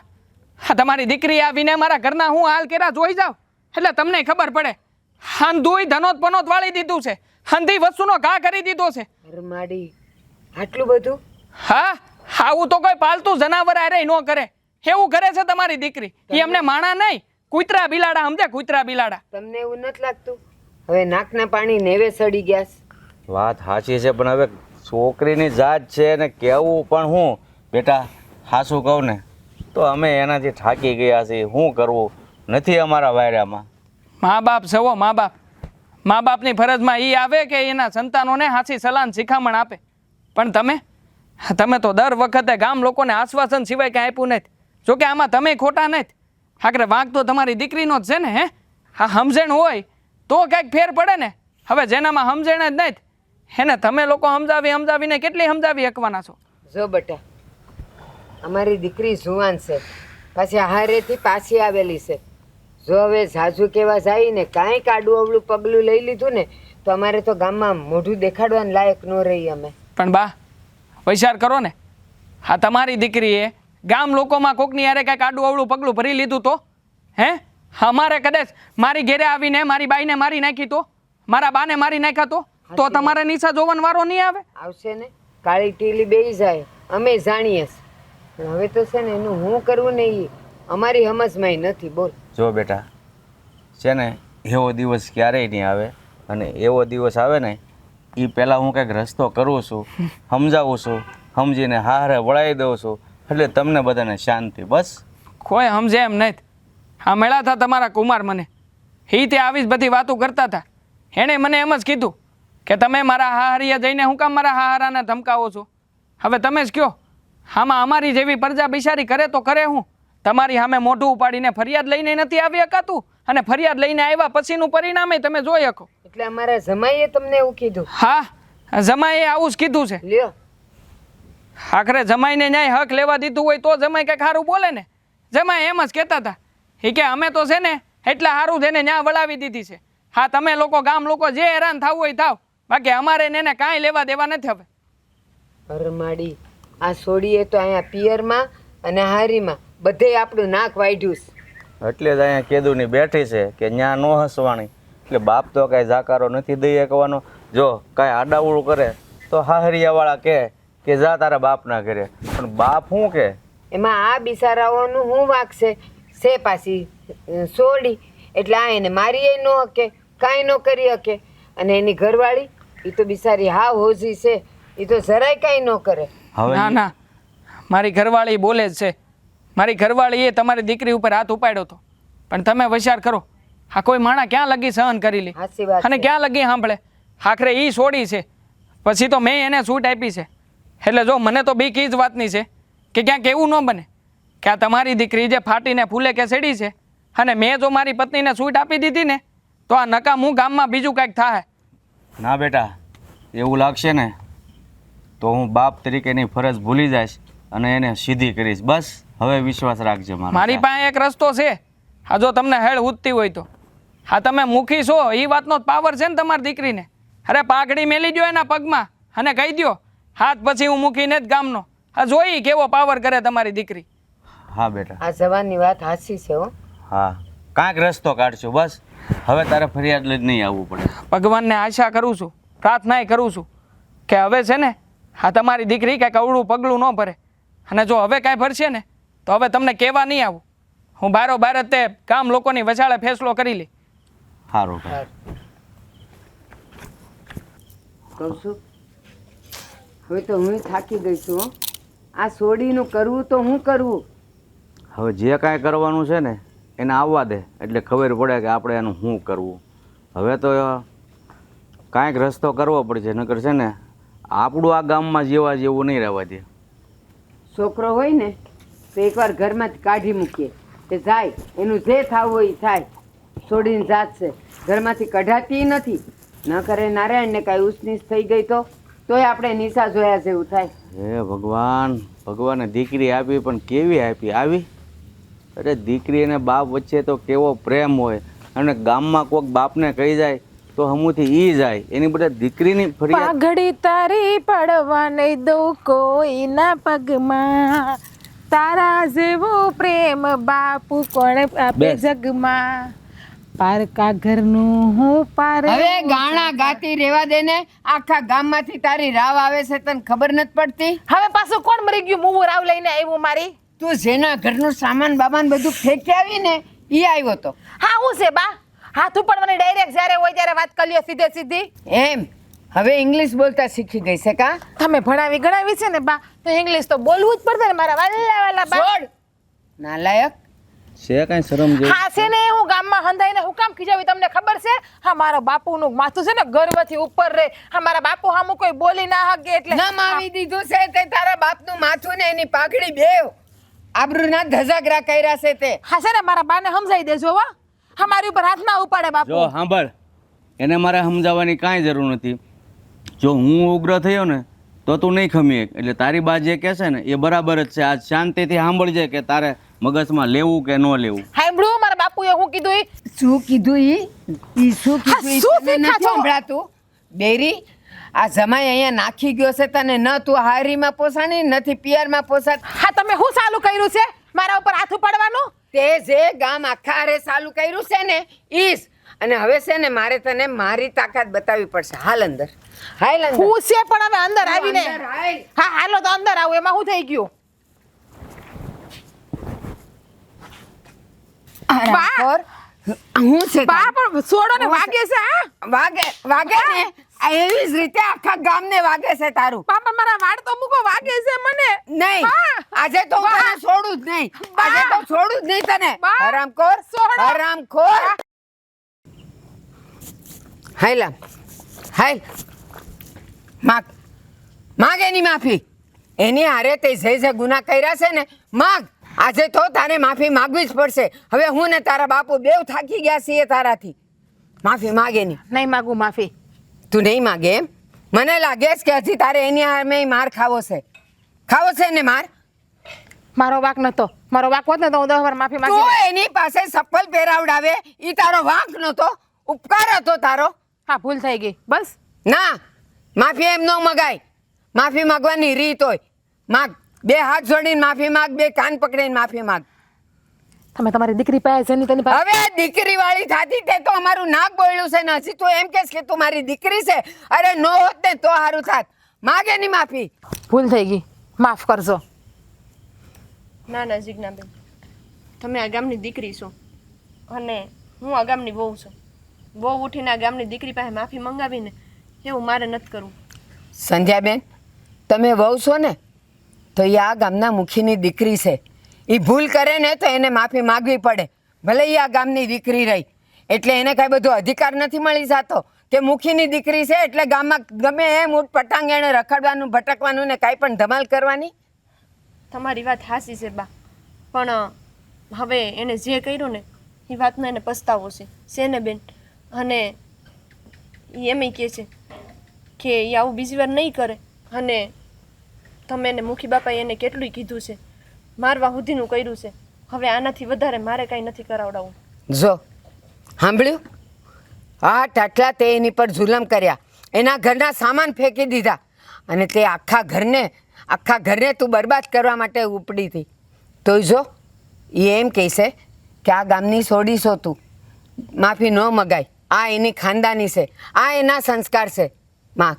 હા તમારી દીકરી આવીને મારા ઘરના હું હાલ કેરા જોઈ જાવ એટલે તમને ખબર પડે. હંધુય ધનોત પનોત વાળી દીધું છે, હંધી વસ્તુનો ઘા કરી દીધો છે. માડી આટલું બધું? હા આવું તો કોઈ પાલતું જનાવર આરે ન કરે, એવું કરે છે તમારી દીકરી. એ અમને માણા નહીં, કૂતરા બિલાડા સમજે, કૂતરા બિલાડા. તમને એવું નથી લાગતું હવે નાકના પાણી નેવે સડી ગયા છે? વાત સાચી છે પણ હવે છોકરીની જાત છે ને કેવું પણ હું બેટા હાસું કહું ને તો અમે એનાથી થાકી ગયા છીએ. શું કરવું નથી અમારા વાયરામાં. મા બાપ સવો મા બાપ, મા બાપની ફરજમાં એ આવે કે એના સંતાનોને હાચી સલાહ શિખામણ આપે. પણ તમે તો દર વખતે ગામ લોકોને આશ્વાસન સિવાય કાંઈ આપ્યું નથી. જોકે આમાં તમે ખોટા નથી, આખરે વાંક તો તમારી દીકરીનો જ છે ને. હા સમજણ હોય તો કંઈક ફેર પડે ને. હવે જેનામાં સમજણ જ નથી એને તમે લોકો સમજાવીને કેટલી સમજાવી શકવાના છો? જો બેટા અમારી દીકરી જુવાન છે, પાછી હારેથી પાછી આવેલી છે. જો હવે ઝાઝુ કેવા જાય ને કાંઈક આડું અવળું પગલું લઈ લીધું ને તો અમારે તો ગામમાં મોઢું દેખાડવાનું લાયક ન રહી અમે. પણ બા વિચાર કરો ને, હા તમારી દીકરીએ ગામ લોકોમાં કોકની યારે કાંઈક આડું અવળું પગલું ભરી લીધું તો હે અમારે કદાચ મારી ઘેરે આવીને મારી બાઈને મારી નાખી તો, મારા બાને મારી નાખ્યા તો તમારે નીચા જોવાનો વારો નહીં આવે? આવશે ને, કાળી ટીલી બેસી જાય અમે જાણીએ છીએ. પણ હવે તો છે ને એનું હું કરવું ને એ અમારી સમજમાં નથી. બોલ. જો બેટા છે ને એવો દિવસ ક્યારેય નહીં આવે અને એવો દિવસ આવે ને એ પહેલાં હું કંઈક રસ્તો કરું છું, સમજાવું છું, સમજીને હારે વળાવી દઉં છું એટલે તમને બધાને શાંતિ. બસ કોઈ સમજે એમ નહીં. હા મળ્યા હતા તમારા કુમાર મને, તે આવી જ બધી વાતો કરતા હતા. એણે મને એમ જ કીધું કે તમે મારા હાહરિયા જઈને હું કામ મારા હાહરાને ધમકાવો છો? હવે તમે જ કહો, આમાં અમારી જેવી પ્રજા બિચારી કરે તો કરે હું? તમારી સામે મોઢું ઉપાડીને ફરિયાદ લઈને નથી આવી શકાતું અને ફરિયાદ લઈને આવ્યા પછીનું પરિણામે તમે જોઈ શકો. એટલે અમારા જમાઈએ તમને એવું કીધું? હા જમાઈએ આવું જ કીધું છે. લ્યો આખરે જમાઈને ન્યાય હક લેવા દીધું હોય તો જમાઈ કંઈક સારું બોલે ને. જમાઈ એમ જ કહેતા હતા કે અમે તો છે ને એટલા સારું થઈને ન્યા વળાવી દીધી છે. હા તમે લોકો ગામ લોકો જે હેરાન થવું હોય થાવ, બાકી અમારે એને કાંઈ લેવા દેવા નથી. હવે અરે માડી આ સોડીએ તો અહીંયા પિયરમાં અને હારીમાં બધે આપણું નાક વાઢ્યું છે. એટલે જ અહીંયા કેદુની બેઠી છે કે ન્યા ન હસવાણી. એટલે બાપ તો કાંઈ જાકારો નથી દઈ શકવાનો. જો કાંઈ આડાવડું કરે તો હાહરિયાવાળા કે જા તારા બાપના ઘરે, પણ બાપ શું કે એમાં આ બિચારાઓનું શું વાંક છે પાછી સોડી એટલે આ એને મારી ન હકે, કાંઈ ન કરી શકે. અને એની ઘરવાળી એ તો બિચારી હાવ હોજી છે, એ તો જરાય કાંઈ ન કરે. ના ના મારી ઘરવાળી બોલે જ છે. મારી ઘરવાળીએ તમારી દીકરી ઉપર હાથ ઉપાડ્યો હતો, પણ તમે વિચાર કરો આ કોઈ માણા ક્યાં લગી સહન કરી લે સાચી વાત અને છે. ક્યાં લગી સાંભળે? આખરે એ છોડી છે પછી તો મેં એને છૂટ આપી છે. એટલે જો મને તો બીક એ જ વાતની છે કે ક્યાંક એવું ન બને કે આ તમારી દીકરી જે ફાટીને ફૂલે કે સેડી છે અને મેં જો મારી પત્નીને છૂટ આપી દીધી ને તો આ નકામું ગામમાં બીજું કંઈક થાય. ના બેટા એવું લાગશે ને તો હું બાપ તરીકેની ફરજ ભૂલી જઈશ અને એને સીધી કરીશ. બસ હવે વિશ્વાસ રાખજે મારી પાસે એક રસ્તો છે. હા જો તમને હેળ ઉઠતી હોય તો, હા તમે મુખી છો એ વાતનો પાવર છે ને તમારી દીકરીને. અરે પાઘડી મેલી દો એના પગમાં અને કહી દો હાથ પછી હું મૂકીને જ ગામનો. હા જોઈ કેવો પાવર કરે તમારી દીકરી. હા બેટા આ જવાની વાત હાચી છે હો. હા કાંઈક રસ્તો કાઢશું. બસ હવે તારે ફરિયાદ લઈ જ નહીં આવવું પડે. ભગવાનને આશા કરું છું, પ્રાર્થનાય કરું છું કે હવે છે ને હા તમારી દીકરી કાંઈક અવળું પગલું ન ભરે. અને જો હવે કાંઈ ભરશે ને તો હવે તમને કહેવા નહીં આવું. હું બારોબાર જ તે ગામ લોકોની વચાળે ફેસલો કરી લે. સારું ભાઈ. કહું છું હવે તો હું થાકી ગઈ છું હો. આ સોડીનું કરવું તો હું કરવું. હવે જે કાંઈ કરવાનું છે ને એને આવવા દે એટલે ખબર પડે કે આપણે એનું શું કરવું. હવે તો કાંઈક રસ્તો કરવો પડશે, નકર છે ને આપણું આ ગામમાં જેવા જેવું નહીં રહેવા દે. છોકરો હોય ને તો એકવાર ઘરમાંથી કાઢી મૂકીએ તે જાય, એનું જે થવું હોય એ થાય, છોડીને જાત છે, ઘરમાંથી કઢાતી નથી. ન કરે નારાયણને કાંઈ ઉસનીસ થઈ ગઈ તોય આપણે નિશા જોયા જેવું થાય. હે ભગવાન, ભગવાને દીકરી આપી પણ કેવી આપી આવી. અરે દીકરી અને બાપ વચ્ચે તો કેવો પ્રેમ હોય, અને ગામમાં કોઈક બાપને કહી જાય તો હમુથી ઈ જાય, એની બધા દીકરીની ફરિયાદ. પાઘડી તારી પડવા નહીં દઉં કોઈના પગમાં, તારા જેવો પ્રેમ બાપુ કોણ આપે બેસ. જગમાં, પારકા ઘરનું હું પાર. હવે ગાણા ગાતી રેવા દે ને, આખા ગામમાંથી તારી રાવ આવે છે, તને ખબર નથી પડતી? હવે પાછું કોણ મરી ગયું મુવું રાવ લઈને આવ્યું મારી? તું જેના ઘરનું સામાન બામાન બધું ફેંકી આવી ને ઈ આવ્યો તો. હા હું છે બા, હાથ ઉપાડવાની ડાયરેક્ટ જ્યારે હોય ત્યારે વાત કરી લ્યો સીધે સીધી. એમ હવે ઇંગ્લિશ બોલતા શીખી ગઈ છે કા? તમે ભણાવી ગણાવી છે ને બા, તો ઇંગ્લિશ તો બોલવું જ પડશે ને મારા વાલા વાલા બા. છોડ નાલાયક. છે કાંઈ શરમ જેવું? હા છે ને, હું ગામમાં હંધાઈને હું કામ ખીજાવી તમને ખબર છે? હા મારા બાપુનું માથું છે ને ગર્વથી ઉપર રે. હા મારા બાપુ હામું કોઈ બોલી ના હકે એટલે નમાવી દીધું છે તે તારા બાપનું માથું ને એની પાઘડી બેવ આબરૂના ધજાગરા કર્યા છે તે. હા છે ને, મારા બાને સમજાઈ દેજો હો. હા મારી ઉપર હાથ ના ઉપાડે બાપુ. જો સાંભળ, એને મારે સમજાવવાની કાંઈ જરૂર નથી. જો હું ઉગ્ર થયો ને તો તું નહીં ખમી એક. એટલે તારી બા જે કહેશે ને એ બરાબર જ છે. આજ શાંતિથી સાંભળજે કે તારે મગજમાં લેવું કે ન લેવું. સાંભળ્યું મારા બાપુએ હું કીધું ઈ? શું કીધું ઈ શું કીધું ઈ શું તને શીખા નથી છો? સંભળાતું? બેરી આ જમાઈ અહીંયા નાખી ગયો છે તને. ન તું હારીમાં પોસાણી નથી પિયરમાં પોસાત. હા તમે શું ચાલુ કર્યું છે મારા ઉપર હાથ ઉપાડવાનું? તે જે ગામ આખા હારે ચાલુ કર્યું છે ને ઈસ. અને હવે છે ને મારે તને મારી તાકાત બતાવવી પડશે. હાલ અંદર, હાલ અંદર. હું છે પણ હવે અંદર આવીને અંદર હાલ. હા હાલો તો અંદર આવું, એમાં શું થઈ ગયું? આરામખોર. હું છે બા પણ છોડો ને, વાગે છે. હા વાગે ને આ એવી જ રીતે આખા ગામને વાગે છે તારું. બા પણ મારા વાળ તો મૂકો, વાગે છે મને. નહીં બા. આજે તો હું તને છોડું જ નહીં. આજે તો છોડું જ નહીં તને. બા. હરામખોર, છોડો. હરામખોર. હાલ આમ, હાલ માગ એની માફી. એની હારે તે જે ગુના કર્યા છે ને માગ. આજે તો તારે માફી માગવી જ પડશે. હવે હું ને તારા બાપુ બેવ થાકી ગયા છીએ તારાથી. માફી માગે એની. નહીં માગું માફી. તું નહીં માગે એમ? મને લાગે છે કે હજી તારે એની સામે માર ખાવો છે. ખાવો છે ને માર? મારો વાંક નતો. મારો વાંક હોત ને તો હું 10 વાર માફી તું માંગી. એની પાસે સફલ પહેરાવડાવે ઈ તારો વાંક નતો, ઉપકાર હતો તારો. હા ભૂલ થઈ ગઈ બસ. ના, માફી એમ ન મગાય. માફી માંગવાની રીત હોય. માગ, બે હાથ જોડીને માફી માગ, બે કાન પકડીને માફી માગ. તમે તમારી દીકરી પાસે જની તેની પાસે હવે દીકરી વાળી થાતી તે તો અમારું નાક બોલ્યું છે ને હજી તું એમ કહેશ કે તું મારી દીકરી છે. અરે નો હોત ને તો સારું થાત. માગ એની માફી. ભૂલ થઈ ગઈ, માફ કરજો. ના ના જીજ્ઞાબેન, તમે આ ગામની દીકરી છો અને હું આ ગામની વહુ છું. વહુ ઉઠીને આ ગામની દીકરી પાસે માફી મંગાવીને એવું મારે નથી કરવું. સંધ્યાબેન, તમે વહુ છો ને તો એ આ ગામના મુખીની દીકરી છે. એ ભૂલ કરે ને તો એને માફી માગવી પડે. ભલે એ આ ગામની દીકરી રહી એટલે એને કાંઈ બધો અધિકાર નથી મળી જતો કે મુખીની દીકરી છે એટલે ગામમાં ગમે એમ ઊંટ પટાંગ એને રખડવાનું ભટકવાનું ને કાંઈ પણ ધમાલ કરવાની. તમારી વાત હાસી છે બા, પણ હવે એને જે કર્યું ને એ વાતનો એને પસ્તાવો છે ને બેન. અને એ એમ કહે છે કે એ આવું બીજી વાર નહીં કરે. અને તમે એને મુખી બાપાએ એને કેટલું કીધું છે, મારવા સુધીનું કર્યું છે. હવે આનાથી વધારે મારે કાંઈ નથી કરાવડાવવું. જો સાંભળ્યું? આ ટાટલા તે એની પર જુલમ કર્યા, એના ઘરના સામાન ફેંકી દીધા અને તે આખા ઘરને તું બરબાદ કરવા માટે ઉપડી હતી. તો જો એ એમ કહેશે કે આ ગામની સોડી છો તું, માફી ન મગાય. આ એની ખાનદાની છે, આ એના સંસ્કાર છે. માગ,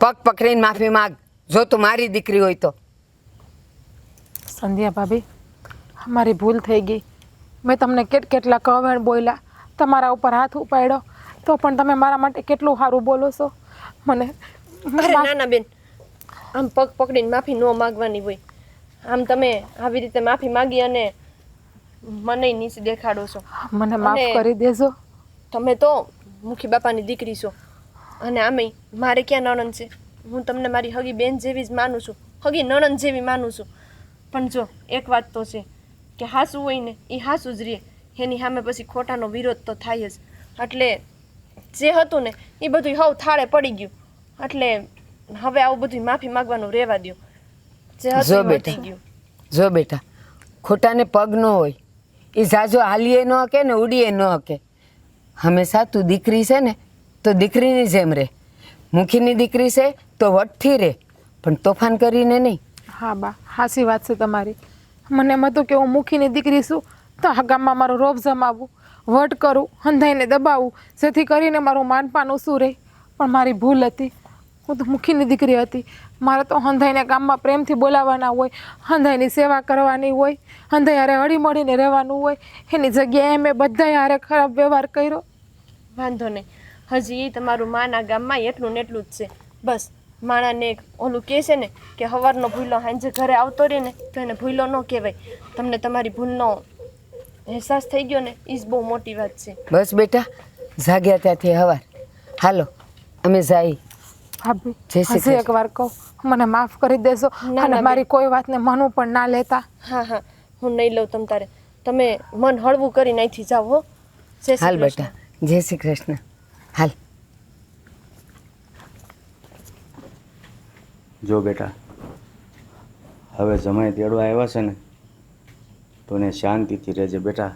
પગ પકડીને માફી માગ જો તું મારી દીકરી હોય તો. સંધ્યા ભાભી, મારી ભૂલ થઈ ગઈ. મેં તમને કેટલા કવેણ બોલ્યા, તમારા ઉપર હાથ ઉપાડ્યો તો પણ તમે મારા માટે કેટલું સારું બોલો છો. મને અરે ના ના બેન, આમ પગ પકડીને માફી ન માગવાની હોય. આમ તમે આવી રીતે માફી માગી અને મને નીચે દેખાડો છો. મને માફ અને કરી દેજો. તમે તો મુખી બાપાની દીકરી છો અને આમે મારે ક્યાં નણંદ છે? હું તમને મારી હગી બેન જેવી જ માનું છું, હગી નણંદ જેવી માનું છું. પણ જો એક વાત તો છે કે હાસું હોય ને એ હાસું જ રહે, એની સામે પછી ખોટાનો વિરોધ તો થાય જ. એટલે જે હતું ને એ બધું હવ થાળે પડી ગયું. એટલે હવે આવું બધું માફી માગવાનું રહેવા દો. જે જો હતું એ બેટા. વધી ગયું. જો બેટા, ખોટાને પગ ન હોય, એ ઝાઝો હાલીએ ન હકે ને ઉડીએ ન હકે. હંમેશા તું દીકરી છે ને તો દીકરીની જેમ રહે, મુખીની દીકરી છે તો વટથી રહે, પણ તોફાન કરીને નહીં. હા બા, હાસી વાત છે તમારી. મને એમ હતું કે હું મુખીની દીકરી છું તો આ ગામમાં મારો રોબ જમાવવું, વટ કરું, હંધાઈને દબાવું, જેથી કરીને મારું માનપાન ઊંચું રહે. પણ મારી ભૂલ હતી. હું તો મુખીની દીકરી હતી. મારે તો હંધાઈને ગામમાં પ્રેમથી બોલાવવાના હોય, હંધાઈની સેવા કરવાની હોય, હંધાઈ હારે હળીમળીને રહેવાનું હોય. એની જગ્યાએ મેં બધાય હારે ખરાબ વ્યવહાર કર્યો. વાંધો નહીં, હજી એ તમારું માના ગામમાં એટલું ને એટલું જ છે. બસ માણાને ઓલું કહે છે ને કે સવારનો ભૂલો સાંજે ઘરે આવતો રહે ને તો એને ભૂલો ન કહેવાય. તમને તમારી ભૂલનો અહેસાસ થઈ ગયો ને એ જ બહુ મોટી વાત છે. બસ બેટા, જાગ્યા ત્યાંથી હવાર. હાલો અમે જાય. ભાભી, જય શ્રી હજી એકવાર કહું, મને માફ કરી દેજો ના, અને ના, મારી કોઈ વાતને મનું પણ ના લેતા. હા હા, હું નહીં લઉં તમ તારે. તમે મન હળવું કરી નાખી જાઓ હો. જય શ્રી હાલ કૃષ્ણ. બેટા, જય શ્રી કૃષ્ણ. હાલ. જો બેટા, હવે જમાઈ તેડવા આવ્યા છે ને તો એને શાંતિથી રહેજે બેટા.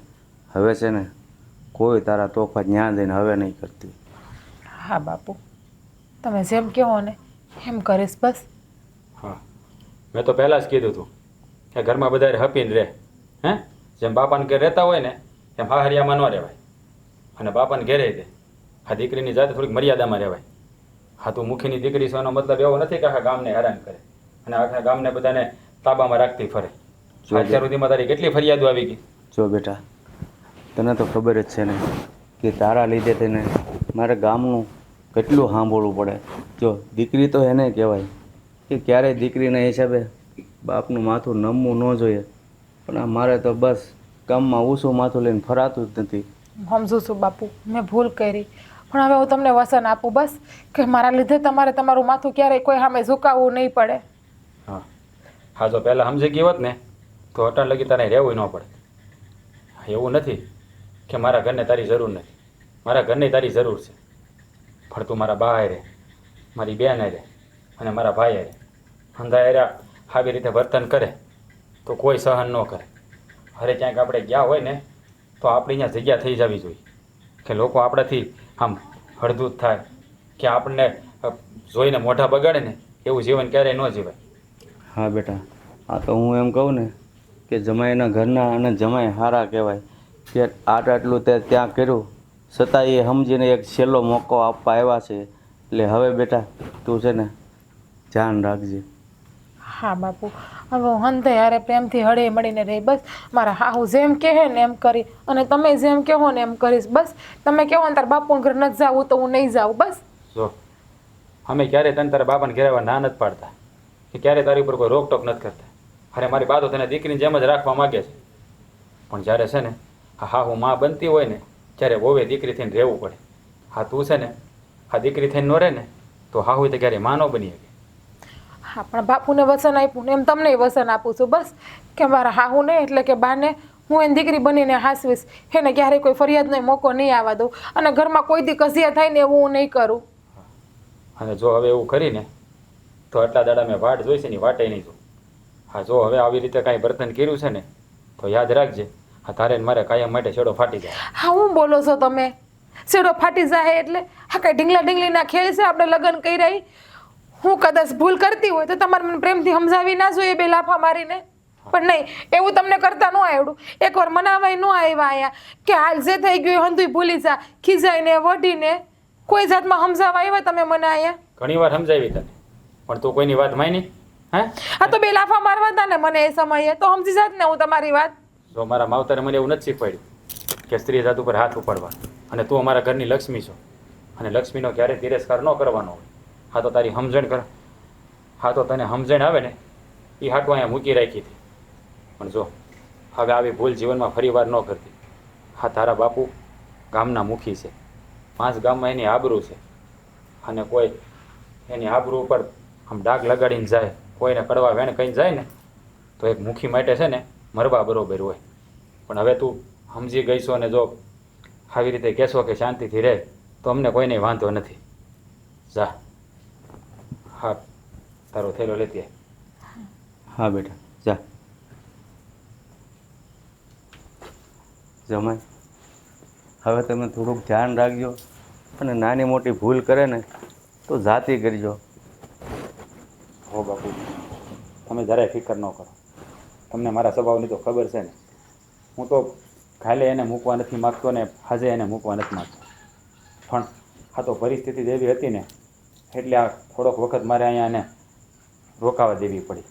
હવે છે ને કોઈ તારા તોફા ન્યા દઈને હવે નહીં કરતી. હા બાપુ, તમે જેમ કહો ને એમ કરીશ. બસ હા, મેં તો પહેલાં જ કીધું હતું કે ઘરમાં બધાએ હપીને રહે. હે, જેમ બાપાને ઘેર રહેતા હોય ને એમ હાહરિયામાં ન રહેવાય, અને બાપાને ઘેરે દે. આ દીકરીની જાતે થોડીક મર્યાદામાં રહેવાય. હા, તું મુખીની દીકરી છો એનો મતલબ એવો નથી કે આખા ગામને હેરાન કરે અને આખા ગામને બધાને તાબામાં રાખતી ફરે. અત્યાર સુધીમાં તારી કેટલી ફરિયાદો આવી ગઈ. જો બેટા, તને તો ખબર જ છે ને કે તારા લીધે તેને મારે ગામનું કેટલું સાંભળવું પડે. જો દીકરી તો એને કહેવાય કે ક્યારેય દીકરીના હિસાબે બાપનું માથું નમવું ન જોઈએ, પણ આ મારે તો બસ ગામમાં ઊંચું માથું લઈને ફરાતું જ નથી. સમજુ છું બાપુ, મેં ભૂલ કરી. પણ હવે હું તમને વસન આપું બસ, કે મારા લીધે તમારે તમારું માથું ક્યારેય કોઈ સામે ઝુકાવવું નહીં પડે. હા હા, જો પહેલાં સમજી ગઈ હોત ને તો અટાણ લગી તારે રહેવું ન પડે. એવું નથી કે મારા ઘરને તારી જરૂર નથી, મારા ઘરની તારી જરૂર છે. પણ તું મારા બા હારે, મારી બેન હારે અને મારા ભાઈ હારે હંધા હારે આવી રીતે વર્તન કરે તો કોઈ સહન ન કરે. અરે ક્યાંક આપણે ગયા હોય ને તો આપણી અહીંયા જગ્યા થઈ જવી જોઈએ કે લોકો આપણાથી આમ હળદૂત થાય, કે આપણને જોઈને મોઢા બગાડે ને એવું જીવન ક્યારેય ન જીવાય. હા બેટા, આ તો હું એમ કહું ને કે જમાઈના ઘરના અને જમાઈ હારા કહેવાય કે આટલું તે ત્યાં કર્યું છતાં એ સમજીને એક છેલ્લો મોકો આપવા આવ્યા છે. એટલે હવે બેટા તું છે ને ધ્યાન રાખજે. હા બાપુ, હવે હું હંધે હારે પ્રેમથી હળે મળીને રહી. બસ મારા હાહુ જેમ કહે ને એમ કરી, અને તમે જેમ કહો ને એમ કરીશ. બસ તમે કહો ને તાર બાપુ ઘર નથી જાવું તો હું નહીં જાઉં. બસ જો અમે ક્યારેય તને તારા બાપાને ઘેરાવા ના નથી પાડતા કે ક્યારેય તારી ઉપર કોઈ રોકટોક નથી કરતા. અરે મારી બા તો તને દીકરીની જેમ જ રાખવા માગે છે, પણ જ્યારે છે ને હા હું માં બનતી હોય ને ત્યારે વહુએ દીકરી થઈને રહેવું પડે. હા તું છે ને આ દીકરી થઈને ન રહે ને તો હા હોય તો ક્યારેય માં ન બની શકે. હા, પણ બાપુને વસન આપ્યું ને એમ તમને વસન આપું છું. બસ કે મારા હાહુ ને એટલે કે બાને હું એની દીકરી બનીને હાસવીશ. એને ક્યારેય કોઈ ફરિયાદનો મોકો નહીં આવવા દઉં, અને ઘરમાં કોઈ દી કજિયા થાય ને એવું હું નહીં કરું. અને જો હવે એવું કરીને તો આટલા દાડા મેં વાટ જોઈ છે ને વાટે નહીં જો. હા, જો હવે આવી રીતે કાંઈ વર્તન કર્યું છે ને તો યાદ રાખજે, હા તારે ને મારે કાયમ માટે છેડો ફાટી જાય. હા, હું બોલો છો તમે? શેડો ફાટી જાય એટલે હા કાંઈ ઢીંગલા ખેલ છે? આપણે લગ્ન કર્યા. હું કદાચ ભૂલ કરતી હોય તો તમારે મને પ્રેમથી સમજાવી ના જોઈએ બે લાફા મારીને. પણ નહીં, એવું તમને કરતા ન આવડ્યું. એકવાર મનાવાય ન આવ્યા અહીંયા કે હાલ જે થઈ ગયું હંધુય ભૂલી જા, ખીજાઈને વઢીને કોઈ જાતમાં સમજાવવા આવ્યા તમે મને અહીંયા? ઘણી વાર સમજાવી તને, પણ તું કોઈની વાત માની? હે, હા તો બે લાફા મારવા હતા ને મને એ સમયે તો સમજી જાત ને હું તમારી વાત. જો મારા માવતરે મને એવું નથી શીખવાડ્યું કે સ્ત્રી જાત ઉપર હાથ ઉપાડવા, અને તું અમારા ઘરની લક્ષ્મી છો અને લક્ષ્મીનો ક્યારેય તિરસ્કાર ન કરવાનો હોય. હા તો તારી સમજણ કર. હા તો તને સમજણ આવે ને એ હાટું અહીંયા મૂકી રાખી હતી. પણ જો હવે આવી ભૂલ જીવનમાં ફરી વાર ન કરતી. હા, તારા બાપુ ગામના મુખી છે, 5 ગામમાં એની આબરૂ છે, અને કોઈ એની આબરૂ ઉપર આમ ડાઘ લગાડીને જાય, કોઈને કડવા વેણ કહીને જાય ને તો એક મુખી માટે છે ને મરવા બરોબર હોય. પણ હવે તું સમજી ગઈ છો, ને જો આવી રીતે કહેશો કે શાંતિથી રહે તો અમને કોઈને વાંધો નથી. જા, હા, તારો થેલો લેતી આય. હા બેટા જા. જમાઈ, હવે તમે થોડુંક ધ્યાન રાખજો અને નાની મોટી ભૂલ કરે ને તો જાતી કરજો. હો બાપુ, તમે જરાય ફિકર ન કરો. તમને મારા સ્વભાવની તો ખબર છે ને. હું તો કાલે એને મૂકવા નથી માગતો ને આજે એને મૂકવા નથી માગતો. પણ આ તો પરિસ્થિતિ જેવી હતી ને એટલે આ થોડોક વખત મારે અહીંયા એને રોકાવા દેવી પડી.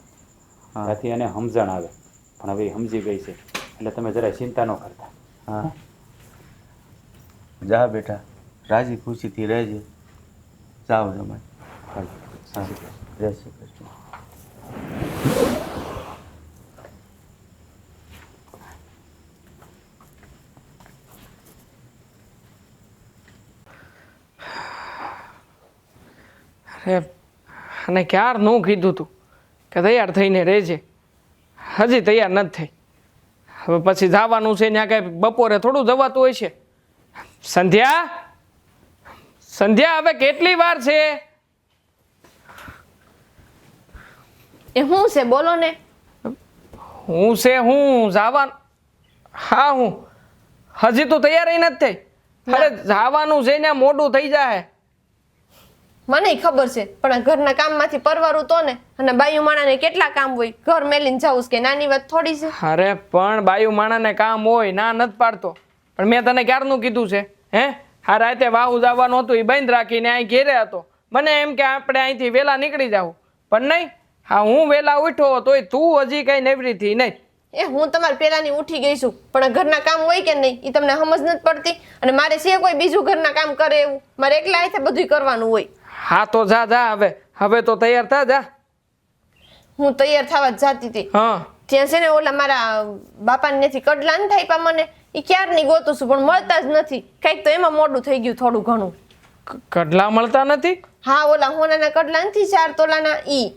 ત્યાંથી એને સમજણ આવે. પણ હવે એ સમજી ગઈ છે એટલે તમે જરાય ચિંતા ન કરતા. હા જા બેટા, રાજી ખુશીથી રહેજે. જાઓ જમાઈ. હા, હા, જય શ્રી કૃષ્ણ. અરે અને ક્યારનું કીધું તું કે તૈયાર થઈને રહેજે, હજી તૈયાર નથી થઈ. હવે પછી જવાનું છે ત્યાં કાંઈ બપોરે થોડું જવાતું હોય છે. સંધ્યા, સંધ્યા, હવે કેટલી વાર છે? એ શું છે બોલો ને. હું છે હું જવાનું. હા, હું હજી તો તૈયાર નથી થઈ. અરે જવાનું છે ને મોડું થઈ જાય. મને ખબર છે, પણ આ ઘરના કામમાંથી પરવારું તો ને. અને બાયુ માણાને કેટલા કામ હોય, ઘર મેલીને જાવું કે નાની વાત થોડી છે. અરે પણ બાયુ માણાને કામ હોય, ના નથી પાડતો. પણ મેં તને ક્યારનું કીધું છે? હે, આ રાતે વાહુ જવાનું હતું એ બંધ રાખીને અહીં ઘેરે હતો. મને એમ કે આપણે અહીંથી વહેલા નીકળી જાવ, પણ નહીં. હા, હું વહેલા ઉઠ્યો તોય તું હજી કઈ નવરી થઈ નહીં. એ હું તમારે પેલાની ઉઠી ગઈ છું, પણ આ ઘરના કામ હોય કે નહીં એ તમને સમજ નથી પડતી. અને મારે છે કોઈ બીજું ઘરના કામ કરે એવું? મારે એકલા હાથે બધું કરવાનું હોય. હા તો જા જા, હવે તો તૈયાર થા જા. હું તૈયાર થવા જ જાતી હતી. હા, ત્યાં છે ને ઓલા મારા બાપાને નથી કડલા ન થાય પણ મને એ ક્યારની ગોતું છું પણ મળતા જ નથી. કંઈક તો એમાં મોડું થઈ ગયું થોડું ઘણું. કડલા મળતા નથી? હા, ઓલા હોનાના કડલા નથી 4 તોલાના ઈ.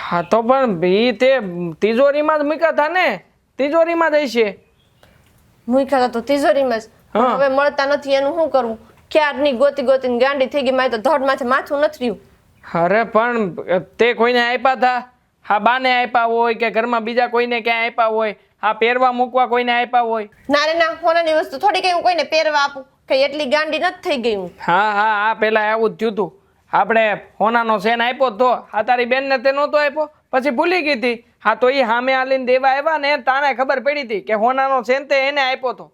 હા તો પણ ઈ તે તિજોરીમાં જ મૂક્યા હતા ને, તિજોરીમાં જ હશે. મૂક્યા તો તિજોરીમાં જ. હા. હવે મળતા નથી એનું શું કરવું? ક્યારની ગોતી ગોતીને ગાંડી થઈ ગઈ. મારે તો ધડમાંથી માથું નથી રહ્યું. અરે પણ તે કોઈને આપ્યા હતા? હા, બાને આપ્યા હોય કે ઘરમાં બીજા કોઈને ક્યાંય આપ્યા હોય? હા, પહેરવા મૂકવા કોઈને આપ્યા હોય? ના રે ના, હોનાની વસ્તુ થોડી કઈ હું કોઈને પહેરવા આપું. કઈ એટલી ગાંડી નથી થઈ ગઈ હું. હા હા હા, પેલા આવું જ થયું હતું. આપણે હોનાનો સેન આપ્યો તો આ તારી બેનને તે નહોતો આપ્યો, પછી ભૂલી ગઈ હતી. હા તો એ સામે આલીને દેવા આવ્યા ને તાને ખબર પડી હતી કે હોનાનો સેન તે એને આપ્યો તો.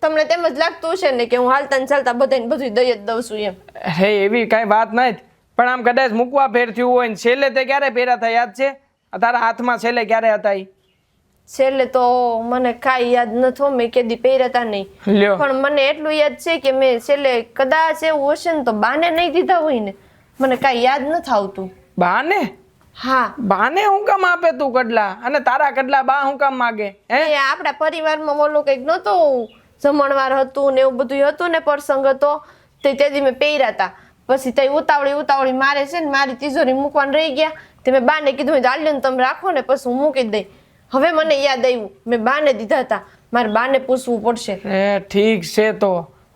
તમને તેમ જ લાગતું છે ને કે હું હાલતા ને ચાલતા બધાને બધું દઈ જ દઉં છું એમ? હે, એવી કાંઈ વાત નથી. પણ આમ કદાચ મૂકવા ફેર થયું હોય ને છેલ્લે તે ક્યારે પહેર્યા હતા યાદ છે? તારા હાથમાં છેલ્લે ક્યારે હતા ઈ? છેલ્લે તો મને કાંઈ યાદ નથી. મેં કેદી પહેર્યા હતા નહીં. લ્યો. પણ મને એટલું યાદ છે કે મેં છેલ્લે કદાચ એવું હશે ને તો બાને નહીં દીધા હોય ને. મને કાંઈ યાદ નથી આવતું. બાને? હા, બાને હું કામ આપે તું કડલા? અને તારા કડલા બા હું કામ માગે? હે, એ આપણા પરિવારમાં ઓલું કંઈક નહોતું, જમણવાર હતું ને એવું બધું હતું ને, પ્રસંગ હતો તેથી મેં પહેર્યા હતા. પછી તે ઉતાવળી મારે છે ને મારી તિજોરી મૂકવાનું રહી ગયા. તે મેં બાને કીધું આલ્યો ને તમે રાખો ને પછી હું મૂકી દઈ. હવે મને યાદ આવ્યું મેં બાને દીધા હતા. મારે બાને પૂછવું પડશે. એ ઠીક છે તો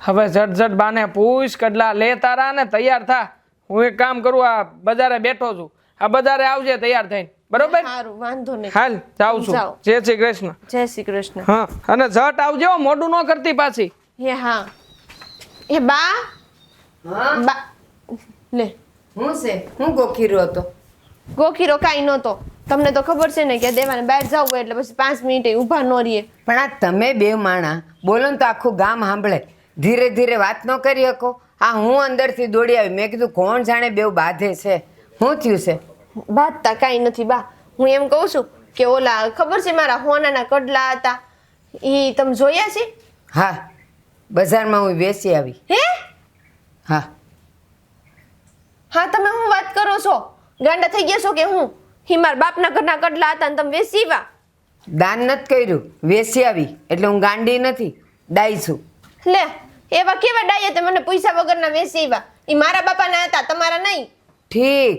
હવે ઝટ બાને પૂછ, કડલા લે તારા ને તૈયાર થા. હું એક કામ કરું, આ બજારે બેઠો છું. આ બજારે આવજે તૈયાર થઈને, બરોબર? સારું, વાંધો નહીં. હાલ જાઉં છું. જાઓ. જય શ્રી કૃષ્ણ. જય શ્રી કૃષ્ણ. હા, અને ઝટ આવજો, મોઢું ન કરતી પાછી. હે હા, એ બા હા, બા લે હું છે? હું ગોખીરો હતો. ગોખીરો કાંઈ નહોતો. તમને તો ખબર છે ને કે દેવાને બહાર જવું હોય એટલે પછી 5 મિનિટે ઊભા ન રહીએ. પણ આ તમે બે માણા બોલો ને તો આખું ગામ સાંભળે. ધીરે ધીરે વાત ન કરી શકો? આ હું અંદરથી દોડી આવી. મેં કીધું કોણ જાણે બેવ બાંધે છે. શું થયું છે? બાંધતા કાંઈ નથી બા. હું એમ કહું છું કે ઓલા ખબર છે મારા હોનાના કડલા હતા એ તમે જોયા છે? હા, બજારમાં હું વેચી આવી. હે હા. હા, તમે શું વાત કરો છો? ગાંડા થઈ ગયા છો કે હું? હિ મારા બાપના ઘરના કડલા હતા ને તમે વેચીવા? દાન નથી કર્યું, વેચી આવી. એટલે હું ગાંડી નથી, ડાઈ છું. લે, એવા કેવા ડાયા તે મને પૈસા વગરના વેચીવા? એ મારા બાપાના હતા, તમારા નહીં. ઠીક,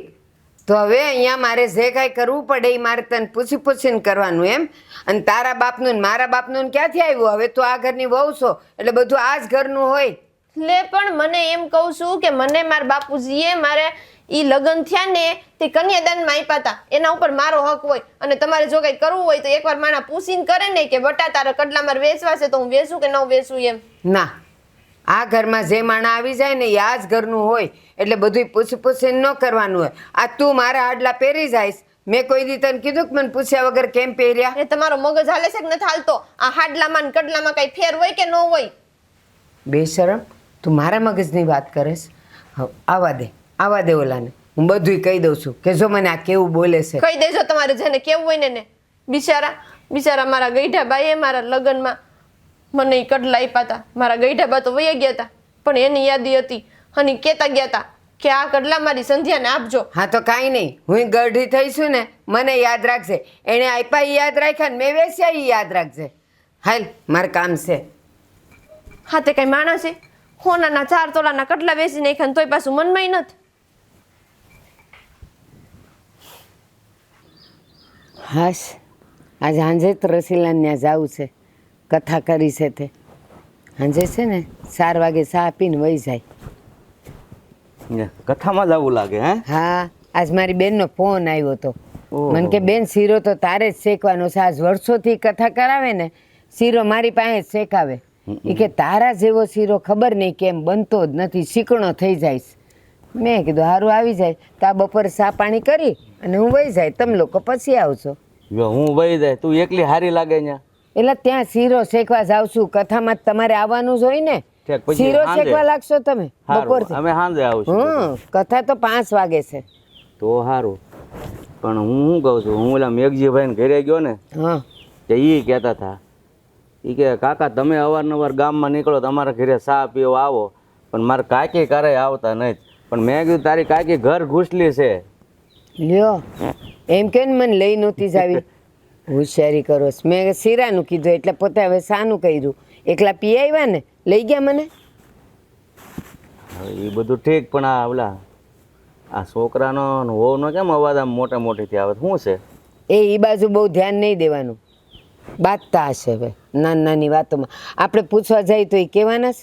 તો હવે અહીંયા મારે જે કાંઈ કરવું પડે એ મારે તને પૂછી પૂછીને કરવાનું એમ? અને તારા બાપનું ને મારા બાપનું ને ક્યાંથી આવ્યું? હવે તું આ ઘરની વહુ છો એટલે બધું આ જ ઘરનું હોય. લે પણ મને એમ કહું છું કે મને મારા બાપુજીએ મારે ઈ લગ્ન થયા ને તે કન્યાદાનમાં આપ્યા હતા, એના ઉપર મારો હક હોય. અને તમારે જો કંઈ કરવું હોય તો એકવાર માણા પૂછીને કરે ને કે બટા તારા કડલા મારે વેચવા છે તો હું વેચું કે ન વેચું એમ. ના, આ ઘરમાં જે માણા આવી જાય ને એ આ જ ઘરનું હોય એટલે બધું પૂછી પૂછીને ન કરવાનું હોય. આ તું મારા હાડલા પહેરી જાયશ, મેં કોઈ દી તને કીધું કે મને પૂછ્યા વગર કેમ પહેર્યા? એ તમારો મગજ હાલે છે કે નથી હાલતો? આ હાડલામાં ને કડલામાં કઈ ફેર હોય કે ન હોય? બેશરમ, તું મારા મગજની વાત કરેશ? હવે આવા દે ઓલાને. હું બધુંય કહી દઉં છું કે જો મને આ કેવું બોલે છે. કહી દેજો તમારે જેને કેવું હોય ને. બિચારા મારા ગઈઢા બાઈએ મારા લગ્નમાં મને ઈ કડલા આપ્યા હતા. મારા ગઈઢા બા તો વયા ગયા હતા પણ એની યાદી હતી અને ઈ કહેતા ગયા હતા કે આ કડલા મારી સંધ્યાને આપજો. હા તો કાંઈ નહીં, હું ગઢી થઈશું ને, મને યાદ રાખજે. એણે આપ્યા ઈ યાદ રાખ્યા ને મેં વેચ્યા ઈ યાદ રાખજે. હાલ, મારે કામ છે. હા તે કઈ માણસ છે? હોનાના 4 તોલાના કડલા વેચી નાખ્યા ને તોય પાછું મનમાં નથી. હાશ, આજે સાંજે જ રસીલાને ત્યાં જવું છે, કથા કરી છે તે. સાંજે છે ને 4 વાગે ચા પીને વહી જાય. કથામાં જ આવું લાગે હે? હા, આજ મારી બેનનો ફોન આવ્યો હતો. ઓહો. મને કે બેન શીરો તો તારે જ શેકવાનો છે. આજ વર્ષોથી કથા કરાવે ને, શીરો મારી પાસે જ શેકાવે. એ કે તારા જેવો શીરો ખબર નહીં કેમ બનતો જ નથી, શીકણો થઈ જાય. મેં કીધું સારું આવી જાય તો આ બપોરે ચા પાણી કરી અને હું વહી જાય, તમે લોકો પછી આવશો. જો હું વહી જાય, તું એકલી હારી લાગે અહીંયા. એટલે ત્યાં શીરો શેકવા જાવ છું, કથામાં જ તમારે આવવાનું જ હોય ને. ઠીક, પછી શીરો સાંજે? શેકવા લાગશો તમે હારું, બપોરથી? અમે સાંજે આવશું. કથા તો 5 વાગે છે. તો સારું, પણ હું શું કહું છું, હું ઓલા મેઘજીભાઈને ઘરે ગયો ને હા, કે એ કહેતા હતા, એ કે કાકા તમે અવારનવાર ગામમાં નીકળો, તમારા ઘરે ચા પીવા આવો, પણ મારા કાકી ક્યારે આવતા નહીં. પણ મેં કીધું તારી કાકી ઘર ઘૂસલી છે. લ્યો એમ કે મને લઈ નહોતી જાવી. હોશિયારી કરો છો. મેં શીરાનું કીધું એટલે પોતે હવે શાનું કર્યું? એકલા પી આવ્યા ને, લઈ ગયા મને. હવે એ બધું ઠીક, પણ આ ઓલા આ છોકરાનો ને વહુનો કેમ અવાજ આમ મોટા મોટીથી આવે? શું છે? એ બાજુ બહુ ધ્યાન નહીં દેવાનું, બાતતા હશે હવે નાની નાની વાતોમાં. આપણે પૂછવા જઈએ તો એ કહેવાના જ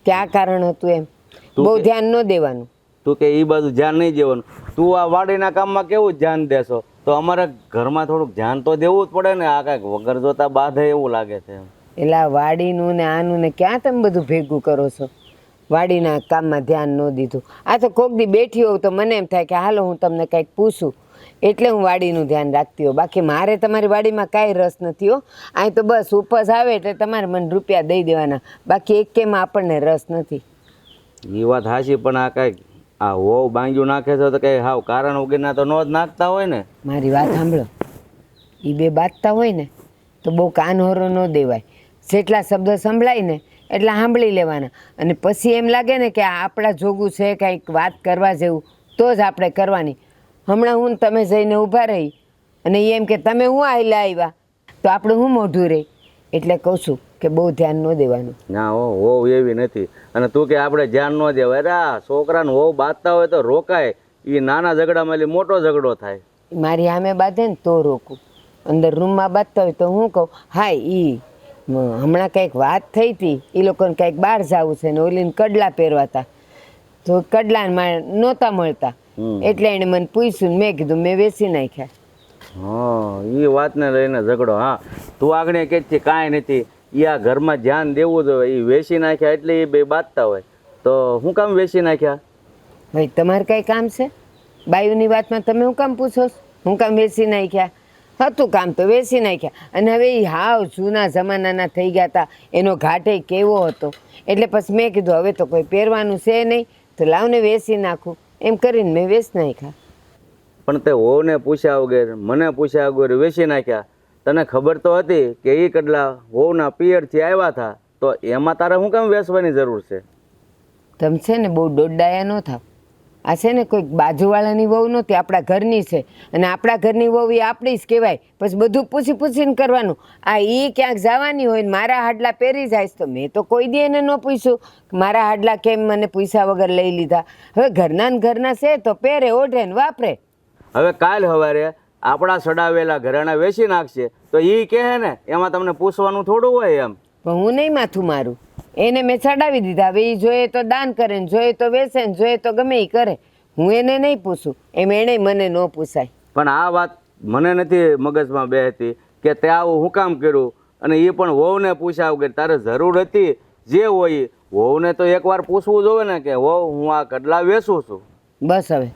કે આ કારણ હતું એમ. તું બહુ કે- ધ્યાન ન દેવાનું. તું કે એ બાજુ ધ્યાન નહીં દેવાનું. તું આ વાડીના કામમાં કેવું ધ્યાન દેશો? તો અમારે ઘરમાં થોડુંક ધ્યાન તો દેવું જ પડે ને. આ કાંઈક વગર જોતા બાધે એવું લાગે છે. એટલે આ વાડીનું ને આનું ને ક્યાં તમે બધું ભેગું કરો છો? વાડીના કામમાં ધ્યાન ન દીધું. આ તો કોક દી બેઠી હોઉં તો મને એમ થાય કે હાલો હું તમને કંઈક પૂછું, એટલે હું વાડીનું ધ્યાન રાખતી હોઉં. બાકી મારે તમારી વાડીમાં કાંઈ રસ નથી હો. અહીં તો બસ ઉપજ આવે એટલે તમારે મને રૂપિયા દઈ દેવાના, બાકી એકેમાં આપણને રસ નથી. એ વાત હાચી, પણ આ કાંઈક આ હોવ બાંગ્યું નાખે છે તો કંઈ હાવ કારણ વગરના તો ન જ નાખતા હોય ને. મારી વાત સાંભળો, એ બે બાતતા હોય ને તો બહુ કાનહોરો ન દેવાય. જેટલા શબ્દ સંભળાય ને એટલા સાંભળી લેવાના. અને પછી એમ લાગે ને કે આ આપણા જોગું છે, કંઈક વાત કરવા જેવું, તો જ આપણે કરવાની. હમણાં હું ને તમે જઈને ઊભા રહી અને એમ કે તમે હું આયલા આવ્યા તો આપણું હું મોઢું રહી. એટલે કહું છું કે બહુ ધ્યાન ન દેવાનું. ના હો, હોવ એવી નથી. અને તું કે આપણે ધ્યાન ન દેવાય. અરે આ છોકરાને હોવ બાંધતા હોય તો રોકાય. એ નાના ઝઘડામાં મોટો ઝઘડો થાય. મારી સામે બાંધે ને તો રોકું, અંદર રૂમમાં બાંધતા હોય તો હું કહું હા હમણાં કંઈક વાત થઈ હતી, એ લોકોને કંઈક બહાર જવું છે ને ઓલીને કડલા પહેરવા હતા તો કડલા નહોતા મળતા, એટલે એણે મને પૂછ્યું ને મેં કીધું મેં વેચી નાખ્યા. હા, એ વાતને લઈને ઝઘડો. હા, તું આગળ કે છે કાંઈ નથી, એ આ ઘરમાં ધ્યાન દેવું જોઈએ. એ વેચી નાખ્યા એટલે એ બે બાંધતા હોય તો હું કામ વેચી નાખ્યા? ભાઈ તમારે કાંઈ કામ છે? બાયુની વાતમાં તમે હું કામ પૂછો છો? હું કામ વેચી નાખ્યા? હતું કામ તો વેચી નાખ્યા. અને હવે એ હાવ જૂના જમાનાના થઈ ગયા હતા, એનો ઘાટે કેવો હતો. એટલે પછી મેં કીધું હવે તો કોઈ પહેરવાનું છે નહીં તો લાવને વેચી નાખું, એમ કરીને મેં વેચી નાખ્યા. પણ તે વહુને પૂછ્યા વગર, મને પૂછ્યા વગર વેચી નાખ્યા. તને ખબર તો હતી કે એ કડલા વહુના પિયરથી આવ્યા હતા, તો એમાં તારે શું કામ વેચવાની જરૂર છે? તમે છે ને બહુ દોડડાયા ન થાવ. આ છે ને કોઈક બાજુવાળાની વહુ નહોતી, આપણા ઘરની છે. અને આપણા ઘરની વહુ એ આપણી જ કહેવાય. પછી બધું પૂછી પૂછીને કરવાનું. આ એ ક્યાંક જવાની હોય ને મારા હાડલા પહેરી જાય તો મેં તો કોઈ દી એને ન પૂછ્યું મારા હાડલા કેમ મને પૈસા વગર લઈ લીધા. હવે ઘરના ને ઘરના છે તો પહેરે ઓઢે ને વાપરે. હવે કાલ સવારે આપણા સડાવેલા ઘરેણા વેચી નાખશે તો એ કહે ને એમાં તમને પૂછવાનું થોડું હોય એમ. પણ હું નહીં માથું મારું. એને મેં ચડાવી દીધા. હવે એ જોઈએ તો દાન કરે ને જોઈએ તો વેચે ને જોઈએ તો ગમે એ કરે. હું એને નહીં પૂછું એમ એને મને ન પૂછાય. પણ આ વાત મને નથી મગજમાં બેહતી કે તે આવું હું કામ કર્યું અને એ પણ વહુને પૂછ્યા વગર તારે જરૂર હતી જે હોય વહુને તો એકવાર પૂછવું જોવે ને કે વહુ હું આ કડલા વેચું છું. બસ હવે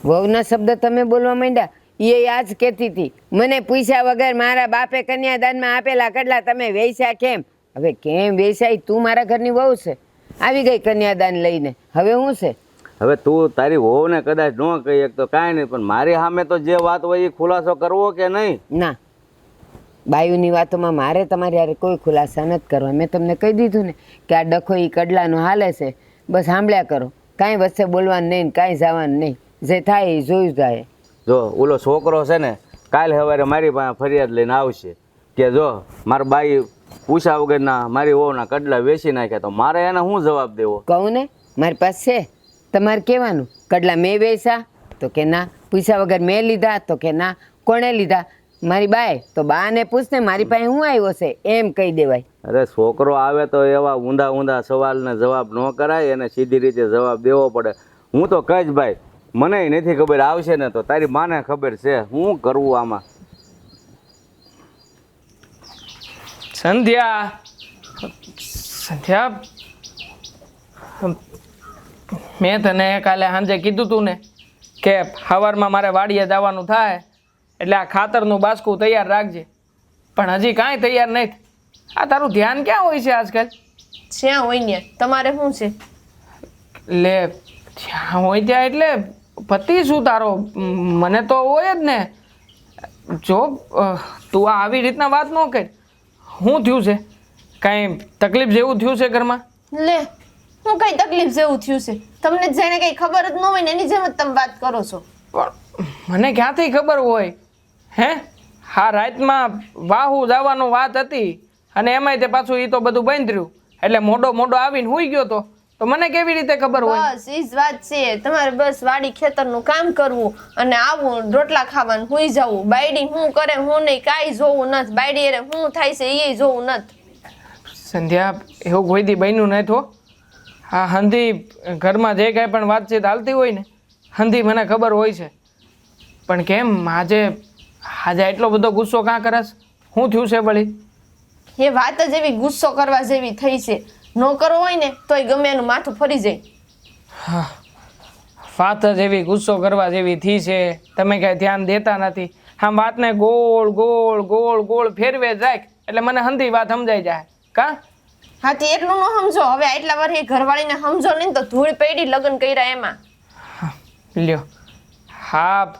વહુના શબ્દ તમે બોલવા માંડ્યા. એ આજ કહેતી હતી મને પૂછ્યા વગર મારા બાપે કન્યાદાનમાં આપેલા કડલા તમે વેચ્યા કેમ? હવે કેમ વેચાય? તું મારા ઘરની વહુ છે, આવી ગઈ કન્યાદાન લઈને, હવે હું છે? હવે તું તારી વહુને કદાચ ન કહી એક તો કાંઈ નહીં, પણ મારી સામે તો જે વાત હોય એ ખુલાસો કરવો કે નહીં? ના, બાયુની વાતોમાં મારે તમારી હારે કોઈ ખુલાસા નથી કરવા. મેં તમને કહી દીધું ને કે આ ડખો એ કડલાનો હાલે છે, બસ સાંભળ્યા કરો. કાંઈ વચ્ચે બોલવાનું નહીં ને કાંઈ જવાનું નહીં. જે થાય એ જોયું જાય. જો ઓલો છોકરો છે ને કાલે સવારે મારી પાસે ફરિયાદ લઈને આવશે કે જો મારા બાઈ પૂછ્યા વગરના મારી વહુના કડલા વેચી નાખ્યા, તો મારે એને શું જવાબ દેવો? કહું ને મારી પાસે છે. તમારે કહેવાનું કડલા મેં વેચ્યા તો કે ના, પૂછ્યા વગર મેં લીધા તો કે ના, કોણે લીધા? મારી બાએ. તો બાને પૂછને મારી પાસે શું આવ્યો છે એમ કહી દેવાય. અરે છોકરો આવે તો એવા ઊંધા ઊંધા સવાલને જવાબ ન કરાય, એને સીધી રીતે જવાબ દેવો પડે. હું તો કહીશ ભાઈ મને નથી ખબર, આવશે ને તો તારી માને ખબર છે. હું કરવું આમાં? સંધ્યા, સંધ્યા, મેં તને કાલે સાંજે કીધું તું ને કે સવારમાં મારે વાડીએ જવાનું થાય એટલે આ ખાતરનું બાસકું તૈયાર રાખજે, પણ હજી કાંઈ તૈયાર નહીં. આ તારું ધ્યાન ક્યાં હોય છે આજકાલ? જ્યાં હોય ને તમારે શું છે? લે જ્યાં હોય ત્યાં એટલે પતિ શું તારો? મને તો હોય જ ને. જો તું આવી રીતના વાત ન કર. શું થયું છે? કાંઈ તકલીફ જેવું થયું છે ઘરમાં? લે હું કઈ તકલીફ જેવું થયું છે? તમને જેને કઈ ખબર જ ન હોય ને એની જેમ જ તમે વાત કરો છો. પણ મને ક્યાંથી ખબર હોય? હે, હા રાતમાં વાહુ જવાનું વાત હતી અને એમાંય તે પાછું એ તો બધું બંધ રહ્યું એટલે મોડો આવીને હુઈ ગયો તો મને કેવી રીતે ખબર હોય? બસ ઈ જ વાત છે. તમારે બસ વાડી ખેતરનું કામ કરવું અને આવું રોટલા ખાવાનું હુઈ જવું. બાયડી શું કરે હું નહીં કાંઈ જોવું નથી. બાયડી અરે શું થાય છે એ જોવું નથી. સંધ્યા, એવું કોઈ દી બન્યું નહીં તો હા હંધી ઘરમાં જે કાંઈ પણ વાતચીત હાલતી હોય ને હંધી મને ખબર હોય છે. પણ કેમ આજે એટલો બધો ગુસ્સો કાં કરસ? શું થયું છે વળી? એ વાત જ એવી ગુસ્સો કરવા જેવી થઈ છે. ન કરવો હોય ને તોય ગમે એનું માથું ફરી જાય. હા, વાત જ એવી ગુસ્સો કરવા જેવી થઈ છે. તમે કાંઈ ધ્યાન દેતા નથી. આમ વાતને ગોળ ગોળ ગોળ ગોળ ફેરવે રાખ એટલે મને હંધી વાત સમજાઈ જાય. કાં? હાથી એટલું ન સમજો. હવે આટલા વાર એ ઘરવાળીને સમજો નહીં તો ધૂળ પડી લગ્ન કર્યા એમાં. લ્યો, હા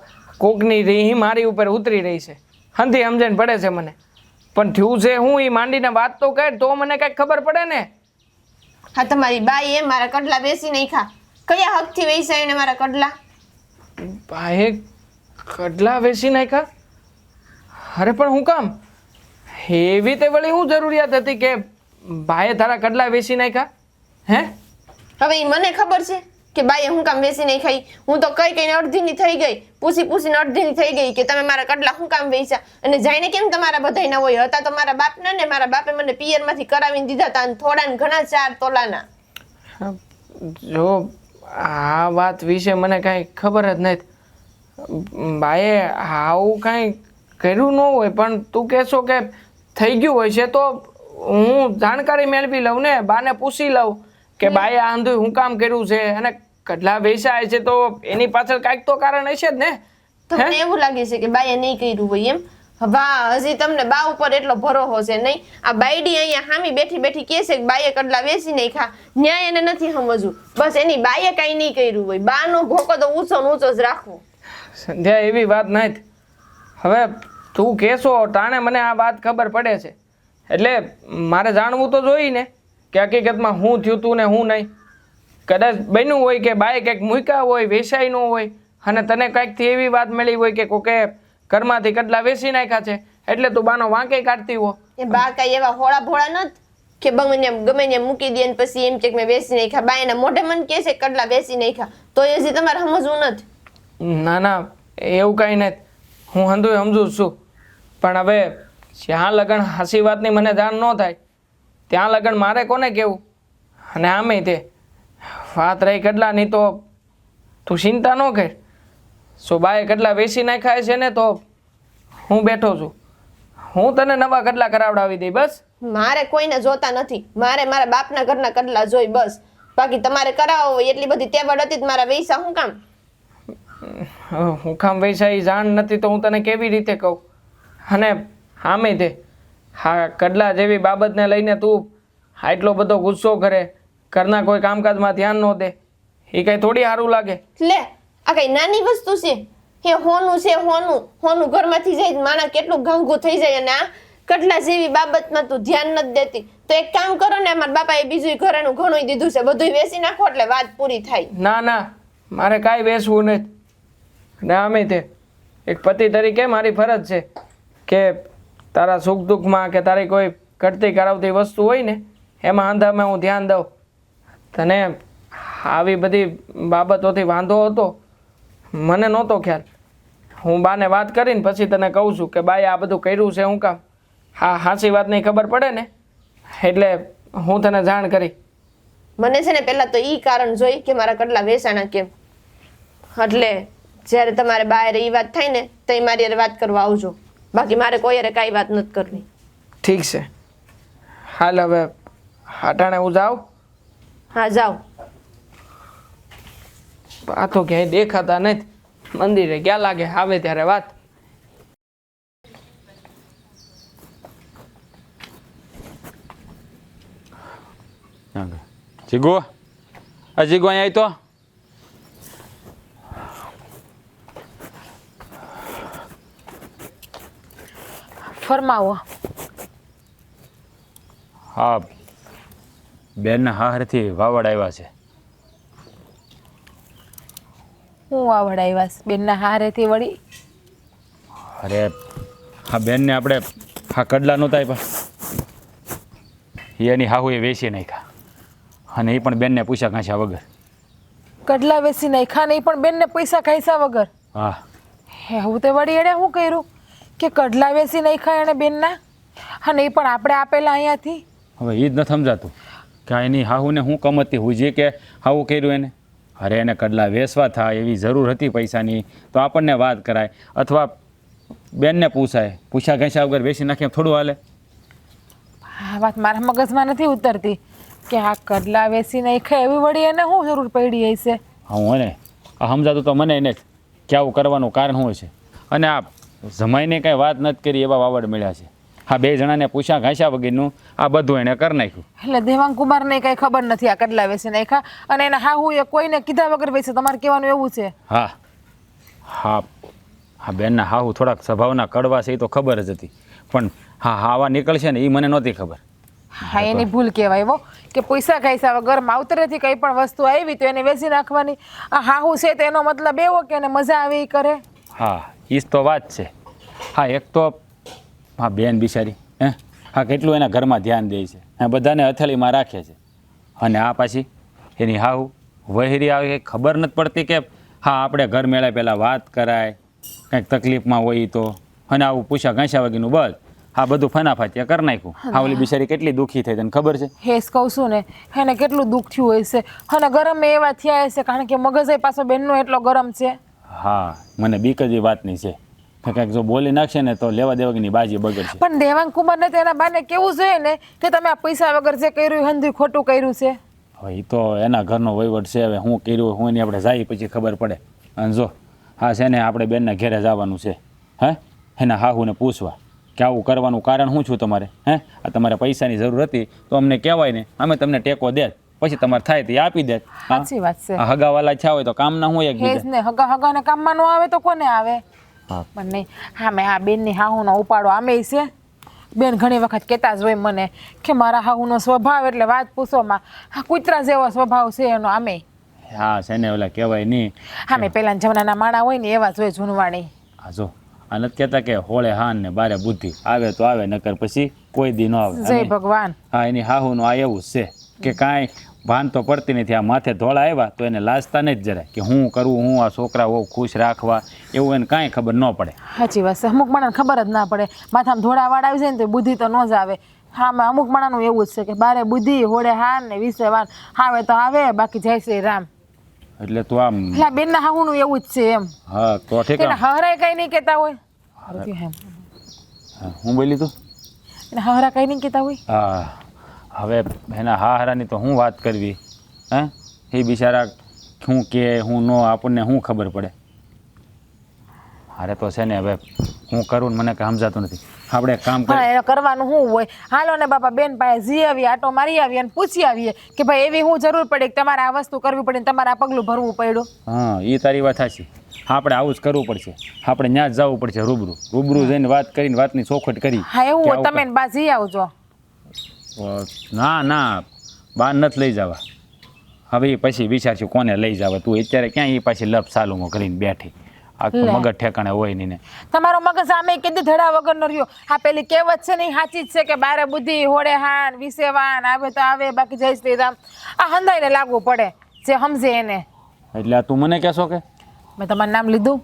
કોકની રીહ મારી ઉપર ઉતરી રહી છે. હંધી સમજણ પડે છે મને. પણ થયું છે હું એ માંડીને વાત તો કર તો મને કાંઈક ખબર પડે ને. હા તમારી બાઈ એ મારા કડલા બેસી નહીં ખા. કયા હકથી વેચાય એને મારા કડલા? બાએ કડલા વેચી નાખ્યા? અરે પણ હું કામ? એવી તે વળી હું જરૂરિયાત હતી કે બાએ તારા કડલા વેચી નાખ્યા? હે, હવે ઈ મને ખબર છે કે બાઈએ હું કામ વેચી નહીં ખાઈ. હું તો કઈ અડધીની થઈ ગઈ, પૂછીને અડધીની થઈ ગઈ કે તમે મારા કડલા શું કામ વેચ્યા? અને જાઈને કેમ તમારા બધાય ના હોય? હતા તો મારા બાપના ને મારા બાપે મને પિયરમાંથી કરાવીને દીધા હતા અને થોડા ને ઘણા 4 તોલાના. જો આ વાત વિશે મને કાંઈ ખબર જ નથી. બાએ આવું કાંઈ કર્યું ન હોય પણ તું કહેશો કે થઈ ગયું હોય છે તો હું જાણકારી મેળવી લઉં ને, બાને પૂછી લઉં કે બાએ આ આંધું હું કામ કર્યું છે અને કડલા વેચાય છે તો એની પાછળ કાંઈક તો કારણ હશે જ ને. તમને એવું લાગે છે કે બાઈએ નહીં કર્યું હોય એમ? વાહ, હજી તમને બા ઉપર એટલો ભરોસો છે નહીં? આ બાયડી અહીંયા હામી બેઠી બેઠી કહે છે કે બાઈએ કડલા વેચી નહીં ખા. ન્યાય એને નથી સમજવું. બસ એની બાઈએ કાંઈ નહીં કર્યું હોય. બાનો ભોકો તો ઊંચો ને ઊંચો જ રાખવો. સંધ્યા, એવી વાત નથી. હવે તું કહેશો તાણે મને આ વાત ખબર પડે છે એટલે મારે જાણવું તો જોઈએ ને કે હકીકતમાં શું થયું તું ને હું નહીં. કદાચ બન્યું હોય કે બાએ કંઈક મૂક્યા હોય વેચાઈ ન હોય અને તને કંઈકથી એવી વાત મળી હોય કે કોકે ઘરમાંથી કડલા વેચી નાખ્યા છે એટલે તું બાનો વાંકે કાઢતી હો. એ બા કઈ એવા હોળા ભોળા નથી કે ગમે ને મૂકી દે ને પછી એમ કે મેં વેચી નાખ્યા. બા એના મોઢે મને કહે છે કડલા વેચી નાખ્યા, તો એ હજી તમારે સમજવું નથી. ના ના એવું કાંઈ નથી, હું સમજુ છું. પણ હવે જ્યાં લગન હાસી વાતની મને જાણ ન થાય ત્યાં લગન મારે કોને કહેવું? અને આમે તે વાત રહી કડલાની તો તું ચિંતા ન કર. સો બાએ કડલા વેચી નાખ્યા છે ને તો હું બેઠો છું, હું તને નવા કડલા કરાવડાવી દઈ બસ. મારે કોઈને જોતા નથી, મારે મારા બાપના ઘરના કડલા જોઈ બસ. બાકી તમારે કરાવો હોય એટલી બધી તેવડ હતી મારા વૈસા હું કામ? હું કામ વૈસા એ જાણ નથી તો હું તને કેવી રીતે કહું? અને આમે તે હા કડલા જેવી બાબતને લઈને તું આટલો બધો ગુસ્સો કરે, ઘરના કોઈ કામકાજમાં ધ્યાન ન દે, એ કઈ થોડી સારું લાગે? લે આ કઈ નાની વસ્તુ છે? એ હોનું છે, હોનું ઘરમાંથી જાય માણા કેટલું ગાંગું થઈ જાય. અને આ કડલા જેવી બાબતમાં તું ધ્યાન નથી દેતી તો એક કામ કરો ને, મારા બાપાએ બીજું ઘરેનું ઘણું દીધું છે, બધું વેચી નાખો એટલે વાત પૂરી થાય. ના ના મારે કાંઈ વેચવું નથી. ને આમે તે એક પતિ તરીકે મારી ફરજ છે કે તારા સુખ દુઃખમાં કે તારી કોઈ ઘટતી કરાવતી વસ્તુ હોય ને એમાં આંધામાં હું ધ્યાન દઉં. તને આવી બધી બાબતોથી વાંધો હતો મને નહોતો ખ્યાલ. હું બાને વાત કરીને પછી તને કહું છું કે બાએ આ બધું કર્યું છે હું કામ. હા સાચી વાતની ખબર પડે ને એટલે હું તને જાણ કરી. મને છે ને પહેલા તો ઈ કારણ જોઈ કે મારા કડલા વેચાણા કેમ. એટલે જ્યારે તમારે બહાર ઈ વાત થાય ને તો મારી હારે વાત કરવા આવજો, બાકી મારે કોઈ હારે કાંઈ વાત નથી કરવી. ઠીક છે હાલ હવે અટાણે હું જાઉં. હા જાઓ. આ તો ક્યાંય દેખાતા નથી, મંદિરે ક્યાં લાગે, આવે ત્યારે વાત. જીગો, આ જીગો અહીંયા આવી તો. ફરમાવો. હા બેનના હારથી વાવડ આવ્યા છે. હું આવડાવ્યા બેનના હારેથી વળી? અરે હા બેનને આપણે હા કડલા નહોતા આપ્યા, એની હાહુએ વેચી નાખ્યા અને એ પણ બેનને પૂછ્યા ઘાંસ્યા વગર. કડલા વેચી નાખ્યા ને એ પણ બેનને પૈસા ખાઈસા વગર? હા એવું તે વળી એણે શું કર્યું કે કડલા વેચી નાખ્યા એણે બેનના અને એ પણ આપણે આપેલા અહીંયાથી? હવે એ જ નથી સમજાતું કે એની હાહુને હું કમતી હુજી કે હાવું કર્યું એને. અરે એને કડલા વેચવા થાય એવી જરૂર હતી પૈસાની તો આપણને વાત કરાય અથવા બેનને પૂછ્યા ઘેંસ્યા વગર વેચી નાખીએ થોડું હાલે? આ વાત મારા મગજમાં નથી ઉતરતી કે આ કડલા વેચી નાખ્યા એવી વળી એને શું જરૂર પડી હશે? હા હું ને આ સમજાતું તો મને એને જ કે આવું કરવાનું કારણ શું છે. અને આ જમાઈને કાંઈ વાત નથી કરી એવા વાવડ મળ્યા છે. હા બે જણાને પૂછ્યા ઘાંસ્યા વગરનું આ બધું એને કરી નાખ્યું. એટલે દેવાંગ કુમારને કઈ ખબર નથી આ કડલા વેચી નાખ્યા અને એના હાહુ એ કોઈને કીધા વગર વેચે? તમારે કહેવાનું એવું છે? હા હા હા બેનના હાહુ થોડાક સ્વભાવના કડવા છે એ તો ખબર જ હતી, પણ હા આવા નીકળશે ને એ મને નહોતી ખબર. હા એની ભૂલ કહેવાય હો કે પૈસા ખાઈસા વગર માવતરેથી કંઈ પણ વસ્તુ આવી તો એને વેચી નાખવાની. આ હાહુ છે તો એનો મતલબ એવો કે એને મજા આવે એ કરે? હા એ જ તો વાત છે. હા એક તો હા બેન બિચારી હા કેટલું એના ઘરમાં ધ્યાન દે છે, બધાને હથેળીમાં રાખે છે. અને આ પાછી એની હાહુ વહેરી આવે ખબર નથી પડતી કે હા આપણે ઘર મેળાય પહેલાં વાત કરાય, કંઈક તકલીફમાં હોય તો, અને આવું પૂછા ઘાંસ્યા વગીનું બસ હા બધું ફનાફાતિયા કરી નાખ્યું. હા ઓલી બિચારી કેટલી દુઃખી થઈ તને ખબર છે? હેસ કહું છું ને એને કેટલું દુઃખ થયું હોય છે અને ગરમ એવા થયા હશે કારણ કે મગજ પાછો બેનનો એટલો ગરમ છે. હા મને બીક જ એ વાતની છે કે કંઈક જો બોલી નાખશે ને તો લેવા દેવાની બાજી બગડશે. પણ દેવાંગ કુમારને તો એના બાને કેવું જોઈએ ને કે તમે આ પૈસા વગર જે કર્યું હંધું ખોટું કર્યું છે. હવે એ તો એના ઘરનો વહીવટ છે, હવે હું કર્યું હું એની આપણે જાય પછી ખબર પડે. અને જો હા છે ને આપણે બેનના ઘેરે જવાનું છે એના હાહુને પૂછવા કે આવું કરવાનું કારણ શું છું તમારે? આ તમારે પૈસાની જરૂર હતી તો અમને કહેવાય ને, અમે તમને ટેકો દે પછી તમારે થાય તો એ આપી દે. સાચી વાત છે. હગાવાલા છા હોય તો કામના હું એક હેસ ને હગાને કામમાં ન આવે તો કોને આવે? પણ નહીં હા મેં આ બેનની હાહુનો ઉપાડો આમે છે બેન ઘણી વખત કહેતા જ હોય મને કે મારા હાહુનો સ્વભાવ એટલે વાત પૂછોમાં હા કૂતરા જેવો સ્વભાવ છે એનો આમે હા છે ને ઓલા કહેવાય નહીં આમે પહેલાના જમાનાના માણા હોય ને એવા જ હોય જૂનવાણી આ જો આ નથી કહેતા કે હોળે હાન ને બારે બુદ્ધિ આવે તો આવે નકર પછી કોઈ દી ન આવે જય ભગવાન હા એની હાહુનું આ એવું જ છે કે કાંઈ ભાન તો પડતી નથી આ માથે ધોળા આવ્યા તો એને લાજતા નથી જરાય કે હું કરવું હું આ છોકરા બહુ ખુશ રાખવા એવું એને કાંઈ ખબર ન પડે સાચી વાત છે અમુક માણાને ખબર જ ના પડે માથામાં ધોળા વાળ આવી જાય ને તો બુદ્ધિ તો ન જ આવે હા અમુક માણાનું એવું જ છે કે બારે બુદ્ધિ હોળે હાન ને વિશે વાન આવે તો આવે બાકી જય શ્રી રામ એટલે તું આમ એટલે બેનના હાહુનું એવું જ છે એમ હા તો ઠીક એને હરાય કઈ નહીં કહેતા હોય હું બોલી તું એને હરા કઈ નહીં કહેતા હોય હા હવે એના હારાની તો હું વાત કરવી હે એ બિચારા શું કે હું નો આપણને શું ખબર પડે હારે તો છે ને હવે હું કરું ને મને કાંઈ સમજાતું નથી આપણે કામ પણ એને કરવાનું શું હોય હાલો ને બાપા બેન પાસે જી આવીએ આટો મારી આવીએ અને પૂછી આવીએ કે ભાઈ એવી હું જરૂર પડી કે તમારે આ વસ્તુ કરવી પડી ને તમારે આ પગલું ભરવું પડ્યું હા એ તારી વાત સાચી આપણે આવું જ કરવું પડશે આપણે ત્યાં જ જવું પડશે રૂબરૂ જઈને વાત કરીને વાતની ચોખવટ કરી હા એવું કે હોય આવું તમે બા જી આવજો ના બહાર નથી લઈ જવા હવે એ પછી વિચારશું કોને લઈ જવા તું અત્યારે ક્યાં એ પાછી લપ સાલુમાં કરીને બેઠી આખું મગજ ઠેકાણે હોય નહીં ને તમારો મગજ આમે કીધી ધડા વગર નો રહ્યો આ પેલી કહેવત છે ને એ સાચી જ છે કે બારે બુદ્ધિ હોડે હાન વિસેવાન આવે તો આવે બાકી જય શ્રી રામ આ હંધાઈને લાગવું પડે જે સમજે એને એટલે આ તું મને કહેશો કે મેં તમારું નામ લીધું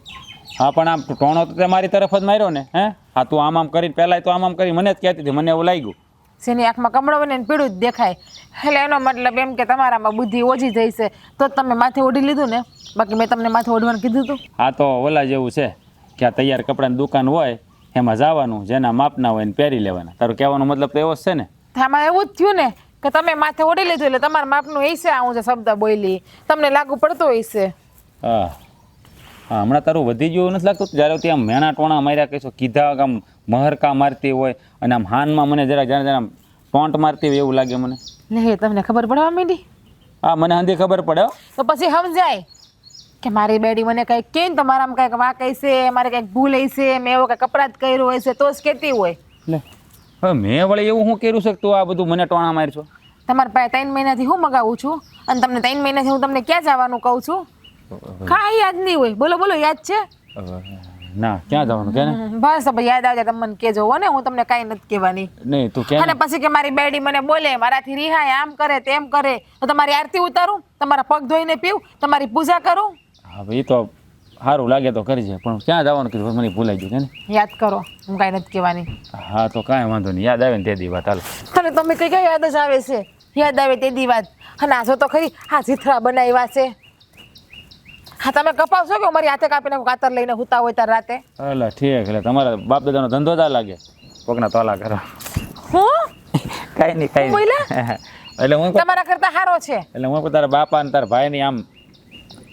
હા પણ આમ ટોણો તો તે મારી તરફ જ માર્યો ને હે હા તું આમ કરીને પહેલાં તો આમ કરી મને જ કહેતી હતી મને એવું લાગ્યું જેની આંખમાં કમળો હોય ને એને પીળું જ દેખાય એટલે એનો મતલબ એમ કે તમારામાં બુદ્ધિ ઓછી થઈ છે તો જ તમે માથે ઓઢી લીધું ને બાકી મેં તમને માથે ઓઢવાનું કીધું હતું આ તો ઓલા જેવું છે કે આ તૈયાર કપડાની દુકાન હોય એમાં જવાનું જેના માપના હોય એને પહેરી લેવાના તારો કહેવાનો મતલબ તો એવો જ છે ને આમાં એવું જ થયું ને કે તમે માથે ઓઢી લીધું એટલે તમારા માપનું એ છે હું જે શબ્દ બોલી તમને લાગુ પડતો હોય છે હા હા હમણાં તારું વધી ગયું નથી લાગતું જ્યારે ત્યાં મેણા ટોણા માર્યા કહીશું કીધા આમ મહરકા મારતી હોય અને આમ હાનમાં મને જરા ટોંટ મારતી હોય એવું લાગે મને લે તમને ખબર પડવા માંડી હા મને હંધી ખબર પડે હો. તો પછી સમજાય કે મારી બેડી મને કંઈક કહે ને તો મારામાં કંઈક વાંક હશે મારે કંઈક ભૂલ હશે મેં એવો કંઈક અપરાધ કર્યો હશે તો જ કહેતી હોય લે હવે મેં વળી એવું શું કર્યું છે કે તું આ બધું મને ટોણા મારશો તમારા પાસે 3 મહિનાથી હું મગાવું છું અને તમને 3 મહિનાથી હું તમને ક્યાં જવાનું કહું છું કાંઈ યાદ નહીં હોય બોલો બોલો યાદ છે ના ક્યાં જવાનું કે ને બસ હવે યાદ આવે તમે મને કહેજો હો ને હું તમને કાંઈ નથી કહેવાની નહીં તું કે અને પછી કે મારી બેડી મને બોલે મારાથી રિહાય આમ કરે તેમ કરે તો તમારી આરતી ઉતારું તમારા પગ ધોઈને પીવું તમારી પૂજા કરું હવે એ તો સારું લાગે તો કરજે પણ ક્યાં જવાનું કીધું મને ભૂલાઈ ગયું કે ને યાદ કરો હું કાંઈ નથી કહેવાની હા તો કાંઈ વાંધો નહીં યાદ આવે ને તે દી વાત હાલ તને તમે કઈ કઈ યાદ જ આવે છે યાદ આવે તે દી વાત અને આ જો તો ખરી આ જીથરા બનાવ્યા છે હા તમે કપાવશો કે મારી હાથે કાપીને કાતર લઈને હુતા હોય ત્યારે રાતે એટલે ઠીક એટલે તમારા બાપ દાદાનો ધંધો જ આ લાગે કોકના તોલા કરો હું કાંઈ નહીં કાંઈ બોલ્યા? નહીં એટલે હું તમારા કરતા સારો છે એટલે હું તારા બાપા અને તારા ભાઈની આમ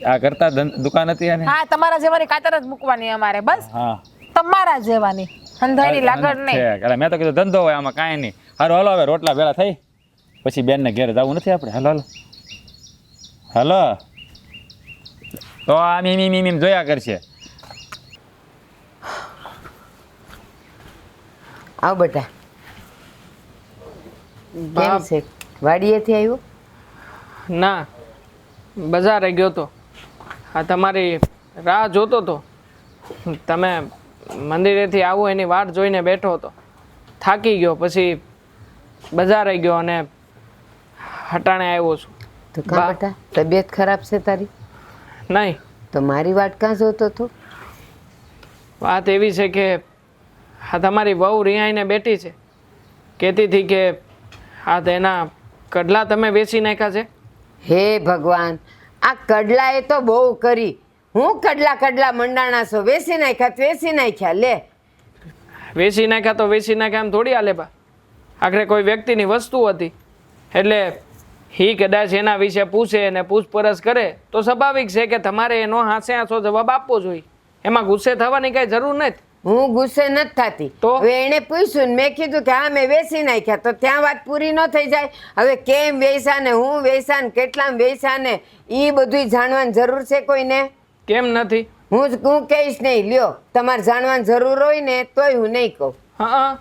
આ કરતા દુકાન હતી ને હા તમારા જેવાની કાતર જ મૂકવાની અમારે બસ હા તમારા જેવાની અંધારી લાગડ નહીં ઠીક એટલે મેં તો કીધું ધંધો હોય આમાં કાંઈ નહીં સારું હાલો હવે રોટલા ભેળા થઈ પછી બેનને ઘેર જવું નથી આપણે હાલો હાલો હાલો તો આ મીમ જોયા કરશે આવ બેટા કેમ છે વાડીએથી આવ્યો ના બજારે ગયો તો આ તમારી રાહ જોતો તો તમે મંદિરેથી આવો એની વાટ જોઈને બેઠો હતો થાકી ગયો પછી બજારે ગયો અને હટાણે આવ્યો છું તો કાં બા- બેટા તબિયત ખરાબ છે તારી નહીં તો મારી વાટ કાં જોતો હતો વાત એવી છે કે આ તમારી વહુ રિહાઈને બેઠી છે કહેતી હતી કે આ તેના કડલા તમે વેચી નાખ્યા છે હે ભગવાન આ કડલાએ તો બહુ કરી હું કડલા મંડાણા છો વેસી નાખ્યા લે વેચી નાખ્યા તો વેચી નાખ્યા એમ થોડી હાલે બા આખરે કોઈ વ્યક્તિની વસ્તુ હતી એટલે એ કદાચ એના વિશે પૂછે અને પૂછપરછ કરે તો સ્વાભાવિક છે કે તમારે એનો હાંસે હાંસો જવાબ આપવો જોઈએ એમાં ગુસ્સે થવાની કાંઈ જરૂર નથી હું ગુસ્સે નથી થતી તો? હવે એને પૂછ્યું ને મેં કીધું કે હા મેં વેચી નાખ્યા તો ત્યાં વાત પૂરી ન થઈ જાય હવે કેમ વેચા ને હું વેચા ને કેટલામાં વેચા ને એ બધું જાણવાની જરૂર છે કોઈને કેમ નથી હું કહીશ નહીં લ્યો તમારે જાણવાની જરૂર હોય ને તોય હું નહીં કહું હા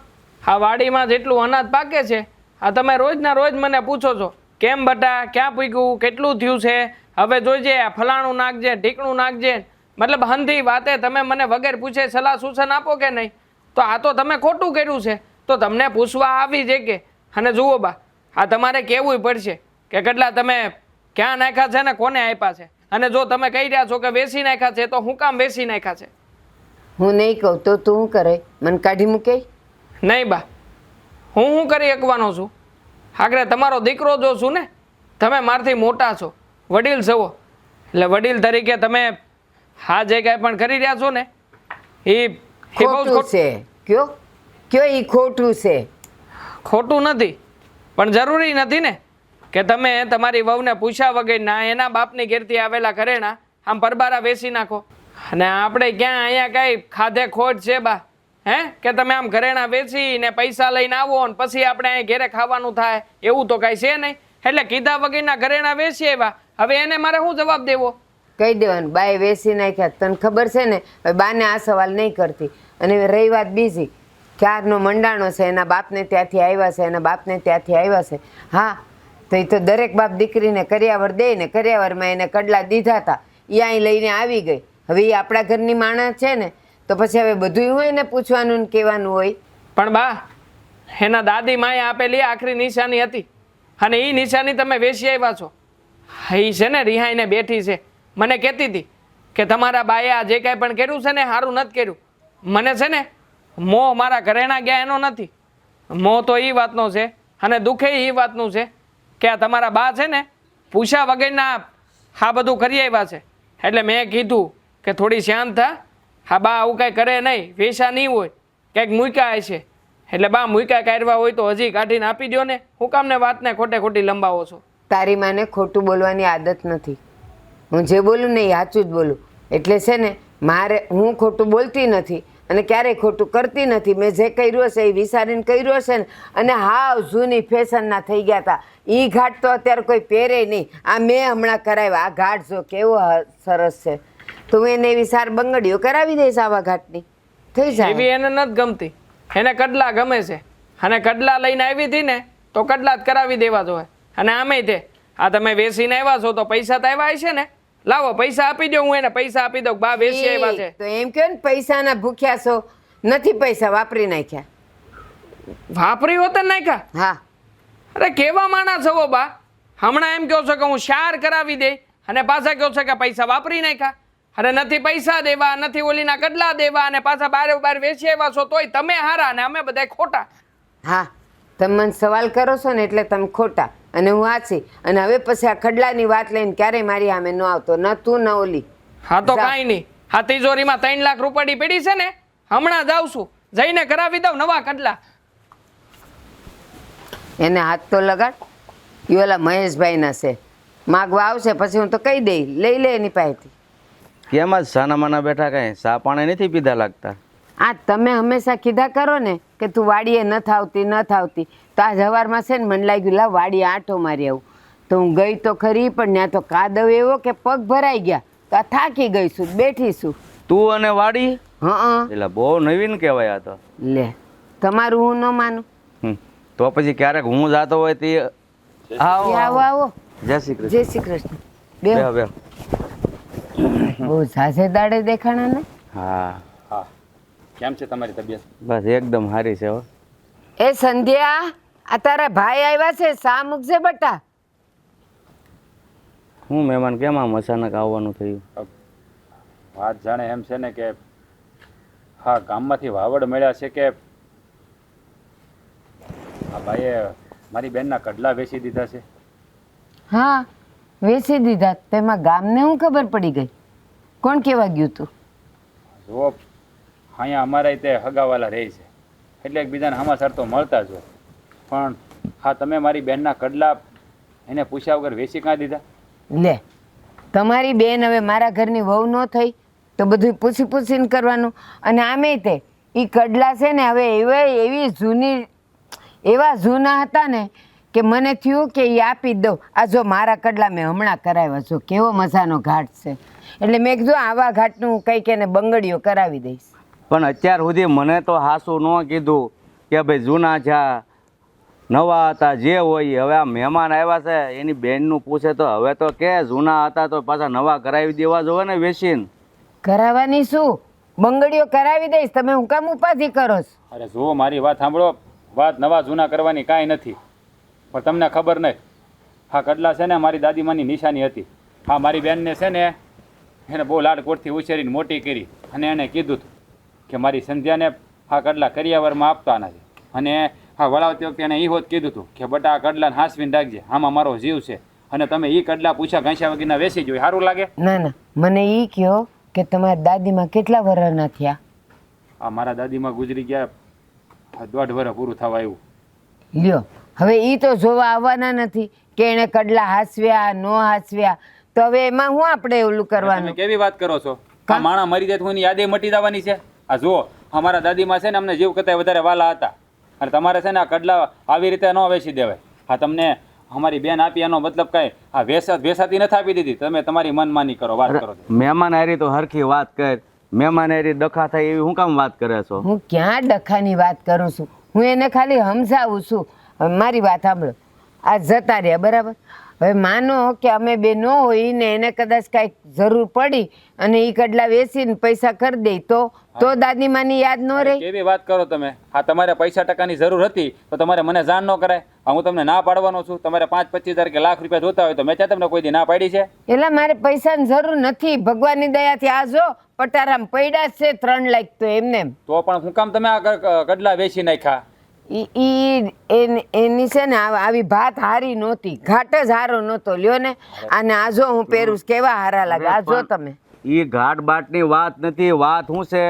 આ વાડીમાં જેટલું અનાજ પાકે છે આ તમે રોજના રોજ મને પૂછો છો કેમ બટા ક્યાં પૂગ્યું કેટલું થયું છે હવે જોઈજે આ ફલાણું નાખજે ઢીકણું નાખજે મતલબ હંધી વાતે તમે મને વગર પૂછે સલાહ સૂચન આપો કે નહીં તો આ તો તમે ખોટું કર્યું છે તો તમને પૂછવા આવી છે કે અને જુઓ બા આ તમારે કહેવું પડશે કે કેટલા તમે ક્યાં નાખ્યા છે ને કોને આપ્યા છે અને જો તમે કહી રહ્યા છો કે વેચી નાખ્યા છે તો હું કામ વેચી નાખ્યા છે હું નહીં કહું તો તું શું કરે મને કાઢી મૂકે નહીં બા હું કરી શકવાનો છું આગળ તમારો દીકરો જો છું ને તમે મારથી મોટા છો વડીલ છો એટલે વડીલ તરીકે તમે હા જે કાંઈ પણ કરી રહ્યા છો ને એ બહુ ખોટું છે કયો કયો ઈ ખોટું છે ખોટું નથી પણ જરૂરી નથી ને કે તમે તમારી વહુને પૂછ્યા વગરના એના બાપની ઘેરથી આવેલા ઘરેણા આમ પરબારા વેચી નાખો અને આપણે ક્યાં અહીંયા કાંઈ ખાધે ખોટ છે બા હે કે તમે આમ ઘરેણા વેચીને પૈસા લઈને આવો ને પછી આપણે અહીં ઘેરે ખાવાનું થાય એવું તો કાંઈ છે નહીં એટલે કીધા વગરના ઘરેણા વેચી આવ્યા હવે એને મારે શું જવાબ દેવો કહી દેવાનું બાએ વેચી નાખ્યા તને ખબર છે ને હવે બાને આ સવાલ નહીં કરતી અને રહી વાત બીજી ક્યારનો મંડાણો છે એના બાપને ત્યાંથી આવ્યા છે એના બાપને ત્યાંથી આવ્યા છે હા તો એ તો દરેક બાપ દીકરીને કરિયાવર દે ને કરિયાવરમાં એને કડલા દીધા હતા એ અહીં લઈને આવી ગઈ હવે એ આપણા ઘરની માણસ છે ને તો પછી હવે બધું હોય ને પૂછવાનું ને કહેવાનું હોય પણ બા એના દાદી માએ આપેલી આખરી નિશાની હતી અને એ નિશાની તમે વેચી આવ્યા છો એ છે ને રિહાઈને બેઠી છે મને કહેતી હતી કે તમારા બાએ આ જે કાંઈ પણ કર્યું છે ને સારું નથી કર્યું મને છે ને મોહ મારા ઘરેણા ગયા એનો નથી મોહ તો એ વાતનો છે અને દુઃખે એ વાતનું છે કે આ તમારા બા છે ને પૂછ્યા વગરના આ બધું કરી આવ્યા છે એટલે મેં કીધું કે થોડી શાંત થા હા બા આવું કાંઈ કરે નહીં વેચા નહીં હોય કંઈક મૂક્યા છે એટલે બા મૂક્યા કાઢવા હોય તો હજી કાઢીને આપી દો ને હું કામને વાતને ખોટે ખોટી લંબાવો છો તારી માને ખોટું બોલવાની આદત નથી હું જે બોલું ને એ સાચું જ બોલું એટલે છે ને મારે હું ખોટું બોલતી નથી અને ક્યારેય ખોટું કરતી નથી મેં જે કર્યું હશે એ વિચારીને કર્યું હશે ને અને હાવ જૂની ફેશનના થઈ ગયા હતા એ ઘાટ તો અત્યારે કોઈ પહેરે નહીં આ મેં હમણાં કરાવ્યા આ ઘાટ જો કેવો સરસ છે તો હું એને એવી સાર બંગડીઓ કરાવી દઈશ આવા ઘાટની થઈ એવી જાય એને નથી ગમતી એને કડલા ગમે છે અને કડલા લઈને આવી હતી ને તો કડલા જ કરાવી દેવા જોઈએ અને આમે તે આ તમે વેચીને આવ્યા છો તો પૈસા તો આવ્યા છે ને લાવો પૈસા આપી દો હું એને પૈસા આપી દઉં બા વેચી આવ્યા છે તો એમ કહો ને પૈસાના ભૂખ્યા છો નથી પૈસા વાપરી નાખ્યા વાપરી હોત ને નાખ્યા હા અરે કેવા માણસ છો બા હમણાં એમ કહો છો કે હું શાર કરાવી દે અને પાછા કહો છો કે પૈસા વાપરી નાખ્યા અરે નથી પૈસા દેવા નથી ઓલીના કડલા દેવા અને પાછા બાર વેચી આવ્યા છો તોય તમે હારા અને અમે બધા ખોટા હા તમે મને સવાલ કરો છો ને એટલે તમે ખોટા અને હું સાચી અને હવે પછી આ ખડલાની વાત લઈને ક્યારેય મારી સામે ન આવતો ન તું ન ઓલી હા તો કાંઈ નહીં હા તિજોરીમાં 3 લાખ રૂપિયાની પડી છે ને હમણાં જાઉં છું જઈને કરાવી દઉં નવા કડલા એને હાથ તો લગાડ એ ઓલા મહેશભાઈના છે માગવા આવશે પછી હું તો કહી દઈ લઈ લે એની પાસેથી કેમ આજ સાના માના બેઠા કાંઈ ચા પાણી નથી પીધા લાગતા આ તમે હંમેશા કીધા કરો ને કે તું વાડીએ નથી આવતી તો આ સવારમાં છે ને મને લાગ્યું લા વાડીએ આંટો મારી આવું તો હું ગઈ તો ખરી પણ ત્યાં તો કાદવ એવો કે પગ ભરાઈ ગયા તો આ થાકી ગઈ છું બેઠી છું તું અને વાડી હા એટલે બહુ નવીન કહેવાય આ તો લે તમારું હું ન માનું તો પછી ક્યારેક હું જાતો હોય તે આવો આવો આવો જય શ્રી કૃષ્ણ જય શ્રી કૃષ્ણ બે બેહો બેહો બહુ ઝાઝે દાડે દેખાણા ને હા હા કેમ છે તમારી તબિયત બસ એકદમ સારી છે હો એ સંધ્યા આ તારા ભાઈ આવ્યા છે સા મૂકજે બટા હું મહેમાન કેમ આમ અચાનક આવવાનું થયું વાત જાણે એમ છે ને કે હા ગામમાંથી વાવડ મળ્યા છે કે આ ભાઈએ મારી બેનના કડલા વેચી દીધા છે હા વેચી દીધા તેમાં ગામને હું ખબર પડી ગઈ કોણ કેવા ગયું તું જુઓ અહીંયા અમારા તે હગાવાલા રહે છે એટલે એકબીજાને સમાચાર તો મળતા જ હોય પણ હા તમે મારી બેનના કડલા એને પૂછ્યા વગર વેચી કાં દીધા લે તમારી બેન હવે મારા ઘરની વહુ ન થઈ તો બધું પૂછીને કરવાનું અને આમે તે એ કડલા છે ને હવે એવા જૂના હતા ને કે મને થયું કે એ આપી જ દઉં આ જો મારા કડલા મેં હમણાં કરાવ્યા છો કેવો મજાનો ઘાટ છે એટલે મેં કીધું આવા ઘાટનું કંઈક એને બંગડીઓ કરાવી દઈશ પણ અત્યાર સુધી મને તો હાસું ન કીધું કે ભાઈ જૂના થયા નવા હતા જે હોય. હવે આ મહેમાન આવ્યા છે એની બેનનું પૂછે તો હવે તો કે જૂના હતા તો પાછા નવા કરાવી દેવા જોવે ને વેચીને. કરાવવાની શું બંગડીઓ કરાવી દઈશ, તમે હું કામ ઉપાધિ કરો છો? અરે જુઓ મારી વાત સાંભળો, વાત નવા જૂના કરવાની કાંઈ નથી, પણ તમને ખબર નહીં, હા કડલા છે ને મારી દાદીમાની નિશાની હતી. હા મારી બેનને છે ને એને બહુ લાડકોટથી ઉછેરીને મોટી કરી અને એણે કીધું હતું કે મારી સંધ્યાને હા કડલા કરિયાવરમાં આપવાના છે. અને હા વળાવતી વખતે એણે એ હોત કીધું હતું કે બટા આ કડલાને હાંસવીને રાખજે, આમાં મારો જીવ છે. અને તમે એ કડલા પૂછ્યા ઘાંસ્યા વગરના વેચી જોઈએ, સારું લાગે? ના ના, મને એ કહો કે તમારા દાદીમાં કેટલા વર્ષના થયા? આ મારા દાદીમાં ગુજરી ગયા 1.5 વર્ષ પૂરું થવા આવ્યું. લ્યો, હવે એ તો જોવા આવવાના નથી કે એણે કડલા હાંસવ્યા ન હાંસવ્યા, તો હવે એમાં હું આપણે ઓલું તમે કરવાનું? કેવી વાત કરો છો? આ માણા મરી જાય તો એની યાદે મટી જવાની છે? આ જુઓ અમારા દાદીમાં છે ને અમને જીવ કરતા વધારે વાલા હતા, અને તમારે છે ને આ કડલા આવી રીતે ન વેચી દેવાય. હા તમને અમારી બેન આપી એનો મતલબ કાંઈ આ વેસાતી નથી આપી દીધી, તમે તમારી મનમાની કરો, વાત કરો છો. મહેમાન હારી તો હરખી વાત કર. મહેમાન હારી ડખા થાય એવી હું કામ વાત કરે છો? હું ક્યાં ડખાની વાત કરું છું, હું એને ખાલી સમજાવું છું. હવે મારી વાત સાંભળો, આ જતા રહ્યા બરાબર. હવે માનો કે અમે બે ન હોય ને એને કદાચ કાંઈક જરૂર પડી અને એ કડલા વેચીને પૈસા કરી દે તો દાદીમાની યાદ ન રહે? કેવી વાત કરો તમે? હા તમારે પૈસા ટકાની જરૂર હતી તો તમારે મને જાણ ન કરાય? હા હું તમને ના પાડવાનો છું, તમારે 5-25 હજાર કે લાખ રૂપિયા જોતા હોય તો મેં તમને કોઈ દી ના પાડી છે? એટલે મારે પૈસાની જરૂર નથી, ભગવાનની દયાથી આ જો પટારામ પડ્યા છે 3 લાખ તો એમને એમ. તો પણ હું કામ તમે આ કડલા વેચી નાખ્યા? એની છે ને આવી ભાત હારી નહોતી, ઘાટ જ હારો નહોતો. લ્યો ને અને આ જો હું પહેરું છું, કેવા હારા લાગે, આ જો તમે. એ ઘાટ બાટની વાત નથી, વાત શું છે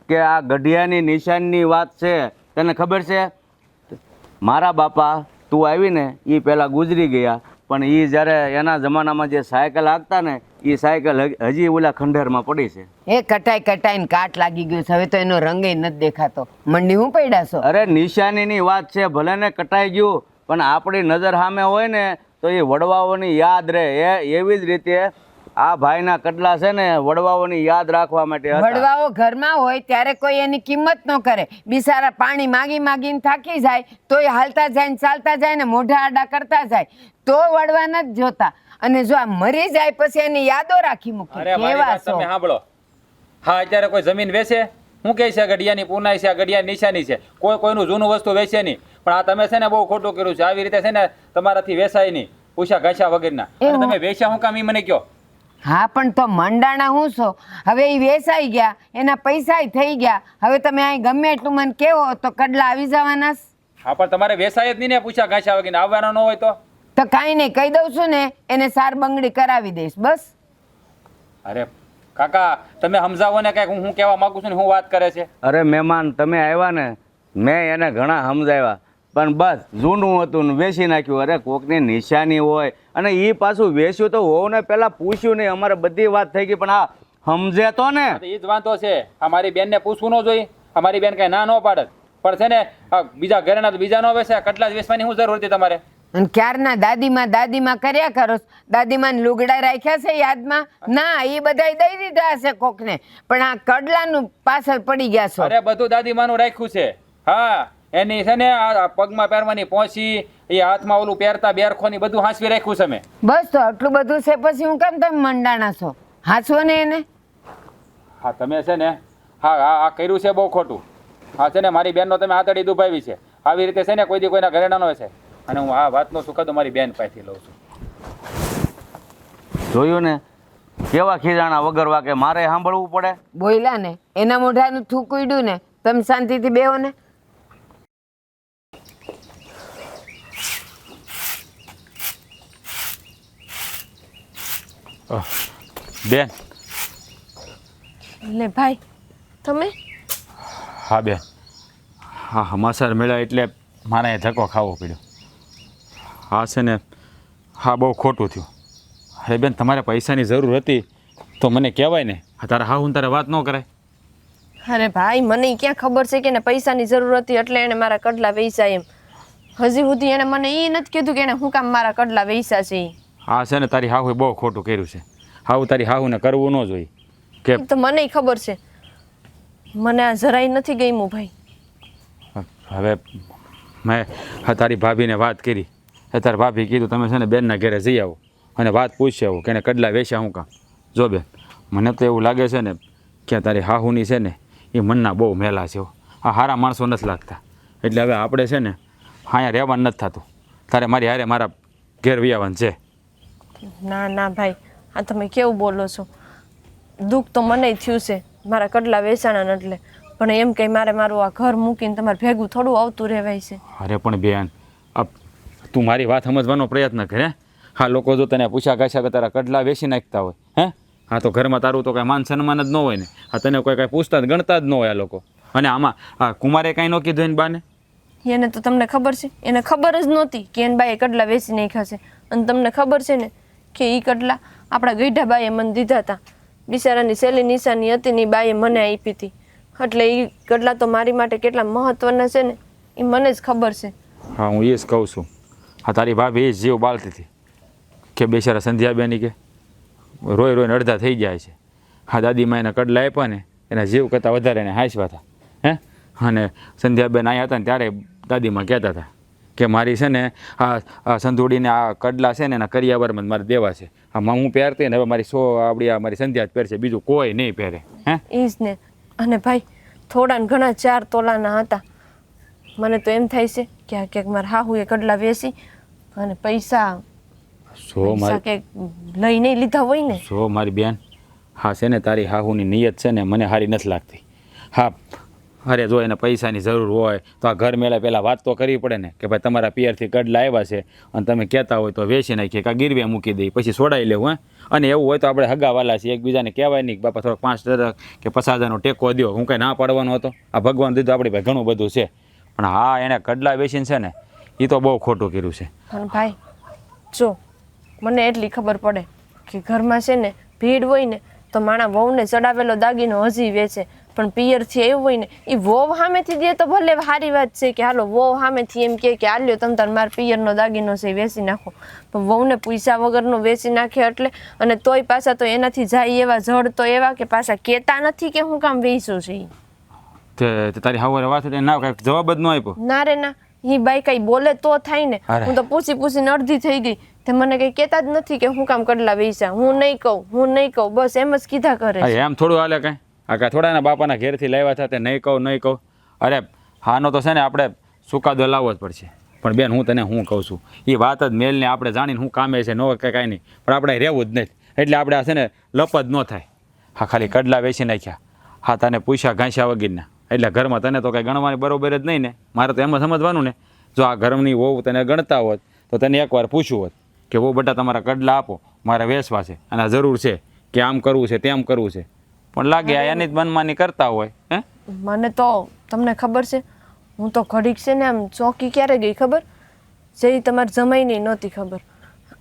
કે આ ગઢિયાની નિશાનની વાત છે. તને ખબર છે મારા બાપા તું આવી ને એ પહેલાં ગુજરી ગયા, પણ એ જ્યારે એના જમાનામાં જે સાયકલ હાંકતા ને એ સાયકલ હજી ઓલા ખંડેરમાં પડી છે. એ કટાઈને કાટ લાગી ગયું છે, હવે તો એનો રંગ નથી દેખાતો. મંડી હું પડ્યા છો? અરે નિશાનીની વાત છે, ભલે ને કટાઈ ગયું પણ આપણી નજર સામે હોય ને તો એ વડવાઓની યાદ રહે. એવી જ રીતે આ ભાઈના કડલા છે ને વડવાઓની યાદ રાખવા માટે હતા. વડવાઓ ઘરમાં હોય ત્યારે કોઈ એની કિંમત ન કરે, બિચારા પાણી માગીને થાકી જાય તોય હાલતા જાય ને ચાલતા જાય ને મોઢા આડા કરતા જાય, તો વડવા નથી જોતા. અને જો આ મરી જાય પછી એની યાદો રાખી મૂકી. અરે મારી કેવા વાત છો? તમે સાંભળો. હા અત્યારે કોઈ જમીન વેચે? શું કહે છે ગઢિયાની પુનાઈ છે, ગઢિયાની નિશાની છે, કોઈનું જૂનું વસ્તુ વેચે નહીં. પણ આ તમે છે ને બહુ ખોટું કર્યું છે. આવી રીતે છે ને તમારાથી વેચાય નહીં, પૂછા ઘાસ્યા વગરના. અને તમે વેચ્યા શું કામ એ મને કહો? હા પણ તો મંડાણા હું છો, હવે એ વેચાઈ ગયા, એના પૈસા થઈ ગયા, હવે તમે અહીં ગમે એટલું મને કેવો તો કડલા આવી જવાના? હા પણ તમારે વેચાય જ નહીં ને પૂછા ઘાસ્યા વગરના, આવવાનો ન હોય તો કાંઈ નહીં, કહી દઉં છું ને એને સાર બંગડી કરાવી દઈશ બસ. અરે કાકા તમે સમજાવો ને કાંઈક, હું કહેવા માંગુ છું ને હું વાત કરે છે. અરે મહેમાન તમે આવ્યા ને મેં એને ઘણા સમજાવ્યા પણ બસ જૂનું હતું ને વેચી નાખ્યું. અરે કોકની નિશાની હોય અને એ પાછું વેચ્યું તો હોવ ને પહેલાં પૂછ્યું નહીં. અમારે બધી વાત થઈ ગઈ પણ આ સમજે તો ને. એ જ વાંધો છે. અમારી બેનને પૂછવું ન જોઈએ? અમારી બેન કાંઈ ના ન પાડે પણ છે ને બીજા ઘરેના તો બીજા ન વેચે, કટલા જ વેચવાની શું જરૂર હતી તમારે? અને ક્યારના દાદીમાં કર્યા કરો? દાદીમાં લુગડા રાખ્યા છે યાદમાં? ના, એ બધાય દઈ દીધા હશે કોકને, પણ આ કડલાનું પાછળ પડી ગયા છો. અરે બધું દાદીમાનું રાખ્યું છે. હા એની છે ને આ પગમાં પહેરવાની પહોંચી, એ હાથમાં ઓલું પહેરતા બેરખોની બધું હાંસવી રાખ્યું છે મેં. બસ તો આટલું બધું છે પછી હું કેમ તમે મંડાણા છો? હાંચવો ને એને. હા તમે છે ને હા આ કર્યું છે બહુ ખોટું. હા છે ને મારી બેનનો તમે આતડી દુભાવી છે. આવી રીતે છે ને કોઈ દી કોઈના ઘરે ના હોય છે. અને હું આ વાતનો સુખદ મારી બેન પાસેથી લઉં છું. જોયું ને કેવા ખીજાણા વગર વાકે મારે સાંભળવું પડે? બોયલા ને એના મોઢાનું થૂકુડ્યું ને, તમે શાંતિથી બેહો ને. બેન. લે ભાઈ તમે? હા બેન, હા હમાસર મળ્યા એટલે મારે ધક્કો ખાવો પડ્યો. હા છે ને હા બહુ ખોટું થયું. અરે બેન તમારે પૈસાની જરૂર હતી તો મને કહેવાય ને. તારે હા હું તારે વાત ન કરાય? અરે ભાઈ મને ક્યાં ખબર છે કે એને પૈસાની જરૂર હતી એટલે એને મારા કડલા વેચ્યા એમ. હજી સુધી એને મને એ નથી કીધું કે એને હું કામ મારા કડલા વેચ્યા છે. હા છે ને તારી હાહુએ બહુ ખોટું કર્યું છે. હાવું તારી હાહુને કરવું ન જોઈએ. કે તો મને ખબર છે, મને આ જરાય નથી ગમ્યું ભાઈ. હવે મેં તારી ભાભીને વાત કરી. તારી ભાભી કીધું તમે છે ને બેનના ઘરે જઈ આવો અને વાત પૂછી આવો કે એને કડલા વેચ્યા હું કામ. જો બેન, મને તો એવું લાગે છે ને કે તારી હાહુની છે ને એ મનના બહુ મેલા છે. આ સારા માણસો નથી લાગતા. એટલે હવે આપણે છે ને અહીંયા રહેવાનું નથી થતું. તારે મારી હારે મારા ઘેર વિયાવાનું છે. ના ના ભાઈ, આ તમે કેવું બોલો છો? દુઃખ તો મને થયું છે મારા કડલા વેચાણા એટલે, પણ એમ કંઈ મારે મારું આ ઘર મૂકીને તમારે ભેગું થોડું આવતું રહેવાય છે. અરે પણ બેન, તું મારી વાત સમજવાનો પ્રયત્ન કરે. હા, લોકો જો તને પૂછ્યા કાછા કે તારા કડલા વેચી નાખતા હોય, હે? હા, તો ઘરમાં તારું તો કાંઈ માન સન્માન જ ન હોય ને. હા, તને કોઈ કાંઈ પૂછતા જ ગણતા જ ન હોય આ લોકો. અને આમાં આ કુમારે કાંઈ ન કીધું એને બાને? એને તો તમને ખબર છે, એને ખબર જ નહોતી કે એને બાએ કડલા વેચી નાખ્યા છે. અને તમને ખબર છે ને કે એ કડલા આપણા ગઈઢા બાએ મને દીધા હતા. બિચારાની સહેલી નિશાની હતી ને એ બાએ મને આપી હતી. એટલે એ કડલા તો મારી માટે કેટલા મહત્વના છે ને એ મને જ ખબર છે. હા, હું એ જ કહું છું. હા, તારી ભાભી એ જ જીવ બાળતી હતી કે બિચારા સંધ્યાબેની કે રોઈ રોઈને અડધા થઈ જાય છે. હા, દાદીમાં એના કડલા આપ્યા ને એના જીવ કરતાં વધારે એને હાંસવા હતા. હે? અને સંધ્યાબેન આવ્યા હતા ને ત્યારે દાદીમાં કહેતા હતા કે મારી છે ને આ સંધુડીને આ કડલા છે ને એના કરિયાવરમાં મારે દેવા છે. આમાં હું પહેરતી ને હવે મારી મારી સંધ્યા જ પહેરશે, બીજું કોઈ નહીં પહેરે. હે? એ જ ને. અને ભાઈ, થોડા ને ઘણા 4 તોલાના હતા. મને તો એમ થાય છે કે આ ક્યાંક મારા હાહુએ કડલા વેચી અને પૈસા કે લઈ નહીં લીધા હોય ને. જો મારી બેન, હા છે ને તારી હાહુની નિયત છે ને મને સારી નથી લાગતી. હા, અરે જો એને પૈસાની જરૂર હોય તો આ ઘર મેળા પહેલાં વાત તો કરવી પડે ને કે ભાઈ તમારા પિયરથી કડલા આવ્યા છે અને તમે કહેતા હોય તો વેચી નાખીએ કાં ગીરવે મૂકી દઈએ, પછી છોડાવી લેવું. હે? અને એવું હોય તો આપણે હગાવાલા છીએ, એકબીજાને કહેવાય નહીં કે બાપા થોડોક 5,000 કે 50,000નો ટેકો દો. હું કાંઈ ના પાડવાનો હતો? આ ભગવાન દીધું આપણી ભાઈ ઘણું બધું છે. પણ હા, એને કડલા વેચીને છે ને એ તો બહુ ખોટું કર્યું છે. પણ ભાઈ જો, મને એટલી ખબર પડે કે ઘરમાં છે ને ભીડ હોય ને તો માણા વહુને ચડાવેલો દાગીનો હજી વેચે, પણ પિયરથી એવું હોય ને એ વહુ સામેથી દે તો ભલે સારી વાત છે કે હાલો વહુ સામેથી એમ કે હાલ્યો તમે તાર મારા પિયરનો દાગીનો છે વેચી નાખો, પણ વહુને પૈસા વગરનો વેચી નાખે એટલે. અને તોય પાછા તો એનાથી જાય એવા જડ તો એવા કે પાછા કહેતા નથી કે હું કામ વેચ્યું છે. તે તારી હાવરે વાત હતી ના કાંઈ જવાબ જ ન આપ્યો? ના રે ના, એ બાઈ કઈ બોલે તો થાય ને. હું તો પૂછીને અડધી થઈ ગઈ. તે મને કઈ કહેતા જ નથી કે હું કામ કડલા વેચા, હું નહીં કહું, બસ એમ જ કીધા કરે. એમ થોડું હાલે કાંઈ? આ કાંઈ થોડા એના બાપાના ઘેરથી લાવ્યા હતા તે નહીં કહું. અરે હાનો તો છે ને આપણે સુકાદો લાવવો જ પડશે. પણ બેન, હું તને હું કહું છું, એ વાત જ મેલને આપણે જાણીને હું કામે છે નો કે કાંઈ નહીં, પણ આપણે રહેવું જ નથી. એટલે આપણે આ છે ને લપ જ ન થાય. હા, ખાલી કડલા વેચી નાખ્યા. હા, તને પૂછ્યા ઘાંસ્યા વગીરના, એટલે ઘરમાં તને તો કાંઈ ગણવાની બરોબર જ નહીં ને. મારે તો એમ સમજવાનું ને, જો આ ઘરની વહુ તને ગણતા હોત તો તને એકવાર પૂછવું હોત કે વહુ બેટા તમારા કડલા આપો, મારે વેચવા છે અને આ જરૂર છે કે આમ કરવું છે તેમ કરવું છે. પણ લાગે આ એની જ મનમાની કરતા હોય. હે? મને તો તમને ખબર છે, હું તો ઘડીક છે ને આમ ચોકી ક્યારે ગઈ ખબર? જે તમારે જમાઈ નહીં નહોતી ખબર,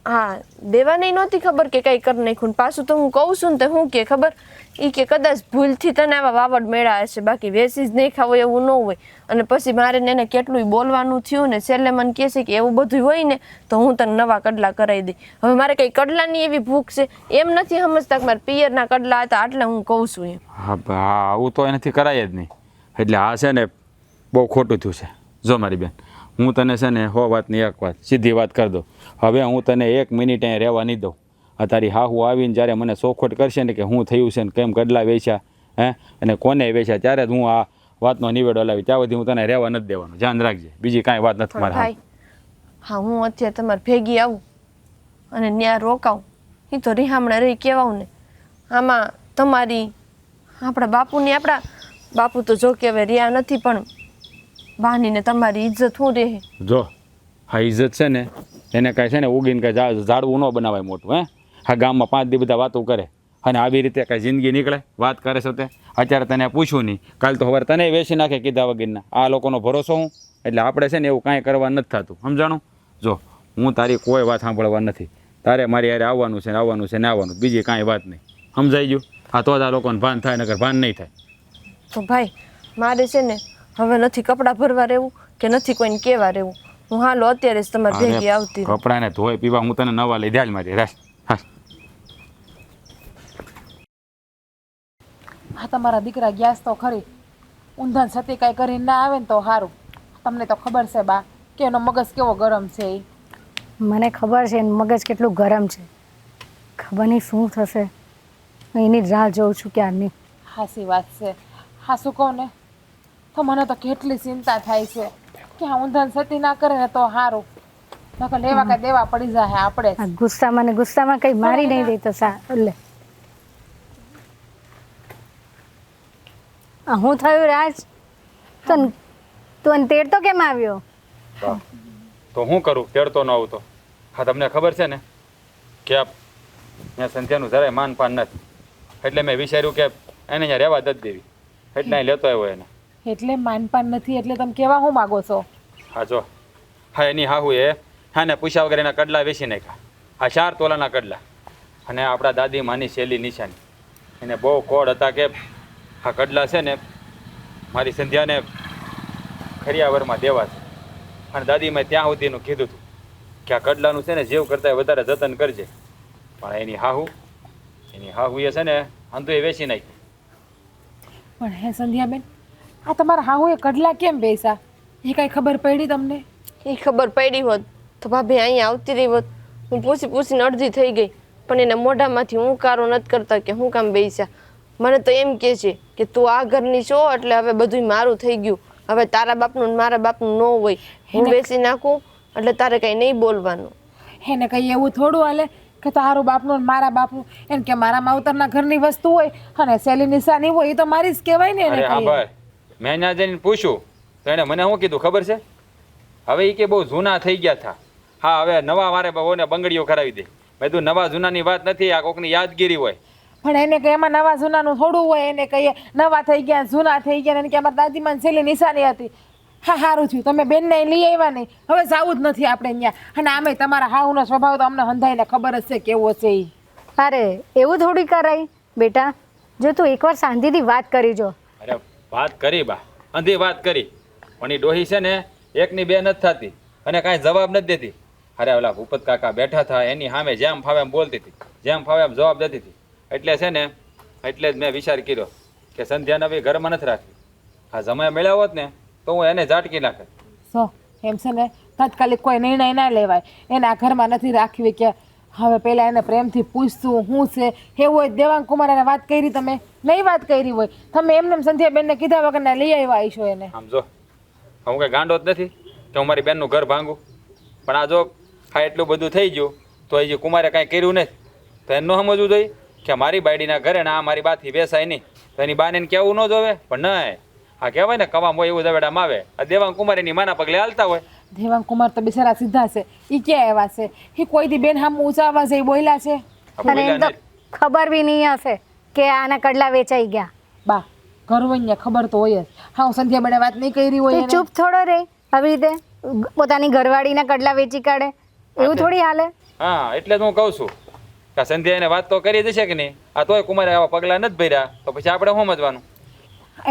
હા દેવાની નહોતી ખબર કે કંઈ કરી નાખ્યું. પાછું તો હું કહું છું ને તો હું કે ખબર એ કે કદાચ ભૂલથી તને આવા વાવડ મેળા હશે, બાકી વેચી જ નહીં ખાવ એવું ન હોય. અને પછી મારે એને કેટલું બોલવાનું થયું ને છેલ્લે મને કહે છે કે એવું બધું હોય ને તો હું તને નવા કડલા કરાવી દઈ. હવે મારે કંઈ કડલાની એવી ભૂખ છે એમ નથી સમજતા કે મારા પિયરના કડલા હતા એટલે હું કહું છું એમ. હા, આવું તો એનાથી કરાય જ નહીં. એટલે આ છે ને બહુ ખોટું થયું છે. જો મારી બેન, હું તને છે ને 100 વાતની એક વાત સીધી વાત કરી દઉં. હવે હું તને 1 મિનિટ અહીંયા રહેવા નહીં દઉં. આ તારી હાહુ આવીને જ્યારે મને સોખોટ કરશે ને કે હું થયું છે ને કેમ કડલા વેચ્યા, હે, અને કોને વેચ્યા, ત્યારે જ હું આ વાતનો નિવેડો લાવી. ત્યાં સુધી હું તને રહેવા નથી દેવાનું, ધ્યાન રાખજે. બીજી કાંઈ વાત નથી મારા. હા, હું અત્યારે તમારે ભેગી આવું અને ત્યાં રોકાવું એ તો રિહામણે રહી કહેવાવું ને. આમાં તમારી આપણા બાપુ તો જો કે હવે રહ્યા નથી, પણ બાનીને તમારી ઇજ્જત શું રહે? જો હા, ઇજ્જત છે ને એને કાંઈ છે ને ઉગીને કાંઈ ઝાડવું ન બનાવાય મોટું. હે, હા, ગામમાં 5 દી બધા વાતો કરે અને આવી રીતે કાંઈ જિંદગી નીકળે? વાત કરે છે તે અત્યારે તને પૂછ્યું નહીં, કાલ તો ખબર તને વેચી નાખે કીધા વગરના. આ લોકોનો ભરોસો હું? એટલે આપણે છે ને એવું કાંઈ કરવા નથી થતું, સમજાણું? જો હું તારી કોઈ વાત સાંભળવા નથી. તારે મારી યારે આવવાનું છે ને આવવાનું, બીજી કાંઈ વાત નહીં. સમજાઈ ગયું? હા, તો જ આ લોકોને ભાન થાય, નકર ભાન નહીં થાય. તો ભાઈ મારે છે ને હવે નથી કપડાં ભરવા રહેવું કે નથી કોઈને કહેવા રહેવું. હું હાલો અત્યારે જ તમારે ભેગી આવતી. કપડાને ધોઈ પીવા હું તને નવા લઈ દે મારી રાસ. હા, તમારા દીકરા ગેસ તો ખરી ઊંધણ સતી કાંઈ કરીને ના આવે ને તો સારું. તમને તો ખબર છે બા કે એનો મગજ કેવો ગરમ છે ઈ. મને ખબર છે એનું મગજ કેટલું ગરમ છે. ખબર નહીં શું થશે. હું એની જ રાહ જોઉં છું ક્યારની. હાસી વાત છે. હાસું કહું ને તો મને તો કેટલી ચિંતા થાય છે કે આ ઊંધણ સતી ના કરે ને તો સારું. નકર લેવા કાંઈ દેવા પડી જાય આપણે જ. આ ગુસ્સામાં ને ગુસ્સામાં કંઈ મારી નહીં દઈ તો સા એટલે આ હું થયું રાજ? તો તું તેડતો કેમ આવ્યો? તો હું કરું તેડતો ન આવું તો? હા તમને ખબર છે ને કે મેં સંધ્યાનું જરાય માનપાન નથી, એટલે મેં વિચાર્યું કે એને અહીંયા રહેવા જ દેવી, એટલે અહીં લેતો આવ્યો એને. એટલે માનપાન નથી એટલે તમે કેવા હું માગો છો? હા જો, હા એની હાહુ એ હા ને પૂછ્યા વગર એના કડલા વેચી નાખ્યા. આ 4 તોલાના કડલા. અને આપણા દાદી માની શેલી નિશાની એને બહુ કોડ હતા કે આ કડલા છે ને મારી સંધ્યાને ખરિયાવરમાં દેવા છે. અને દાદીમાં ત્યાં સુધીનું કીધું હતું કે આ કડલાનું છે ને જીવ કરતાં વધારે જતન કરજે. પણ એની હાહુ એ છે ને અંધુ એ વેચી નાખી. પણ હે સંધ્યાબેન, આ તમારા હાહુએ કડલા કેમ બેસા એ કાંઈ ખબર પડી તમને? એ ખબર પડી હોત તો ભાભી અહીંયા આવતી રહી હોત. હું પૂછીને અડધી થઈ ગઈ, પણ એના મોઢામાંથી હું કારો નથી કરતા કે હું કામ બેસ્યા. મને તો એમ કહે છે કે તું આ ઘરની છો એટલે હવે બધું મારું થઈ ગયું, હવે તારા બાપનું ને મારા બાપનું ન હોય. હું બેસી નાખું એટલે તારે કંઈ નહીં બોલવાનું. એને કંઈ એવું થોડું હાલે કે તારું બાપનું ને મારા બાપનું? એમ કે મારા માવતરના ઘરની વસ્તુ હોય અને સેલી નિશાની હોય એ તો મારી જ કહેવાય ને. એને અરે હા કહીએ. ભાઈ, મેં ત્યાં જઈને પૂછ્યું તો એને મને શું કીધું ખબર છે? હવે એ કે બહુ જૂના થઈ ગયા હતા. હા હવે નવા મારે બહુને બંગડીઓ કરાવી દે. મેં કીધું નવા જૂનાની વાત નથી, આ કોકની યાદગીરી હોય. પણ એને કે એમાં નવા જૂનાનું થોડું હોય. એને કહીએ નવા થઈ ગયા જૂના થઈ ગયા. એને કે અમારા દાદીમાં છેલ્લી નિશાની હતી. હા સારું થયું તમે બેનને લઈ આવ્યા નહીં. હવે જવું જ નથી આપણે ત્યાં. અને આમે તમારા હાઉનો સ્વભાવ તો અમને હંધાઈને ખબર જ છે કેવો છે એ. અરે એવું થોડી કરાય બેટા. જો તું એકવાર શાંતિથી વાત કરી જો. અરે વાત કરી બા, અંધી વાત કરી, પણ એ ડોહી છે ને એકની બે નથી થતી અને કાંઈ જવાબ નથી દેતી. અરે ઓલા ભૂપત કાકા બેઠા હતા એની સામે જેમ ફાવે એમ બોલતી હતી, જેમ ફાવે એમ જવાબ દેતી હતી. એટલે છે ને એટલે જ મેં વિચાર કર્યો કે સંધ્યાને હવે ઘરમાં નથી રાખવી. હા જમાય મળ્યા હોત ને તો હું એને ઝાટકી નાખત. સો એમ છે ને તાત્કાલિક કોઈ નિર્ણય ના લેવાય. એને આ ઘરમાં નથી રાખવી કે હવે પહેલાં એને પ્રેમથી પૂછતું શું છે એવું હોય. દેવાંગ કુમાર એને વાત કરી તમે નહીં વાત કરી હોય તમે એમને સંધ્યાબેનને કીધા વગરના લઈ આવ્યા આવીશો એને. આમ જો હું કંઈ ગાંડો જ નથી કે હું મારી બેનનું ઘર ભાંગું, પણ આ જો હા એટલું બધું થઈ ગયું તો હજી કુમારે કાંઈ કર્યું નથી તો એને ન સમજવું જોઈએ કે મારી બાયડીના ઘરે ને આ મારી બાથી બેસાય નહીં તો એની બાને એને કહેવું ન જોવે. પણ નહીં, આ કહેવાય ને કવામ હોય એવું દવેડામાં આવે. આ દેવાંગ કુમાર એની માના પગલે હાલતા હોય. દેવાંગ કુમાર તો બિચારા સીધા છે. એ ક્યાં એવા છે? એ કોઈ દી બેન હામ ઊંચા અવાજે ઈ બોલ્યા છે? આ અને એમ બોલ્યા તો ખબર બી નહીં હશે કે આના કડલા વેચાઈ ગયા. બા ઘરવૈયા ખબર તો હોય જ. હા હું સંધ્યાબેને વાત નહીં કરી હોય તું એને. ચૂપ થોડો રે. આવી રીતે પોતાની ઘરવાળીના કડલા વેચી કાઢે એવું થોડી હાલે. હા એટલે જ હું કહું છું કે સંધ્યા એને વાત તો કરી જશે કે નહીં. આ તોય કુમારે આવા પગલાં નથી ભર્યા તો પછી આપણે સમજવાનું.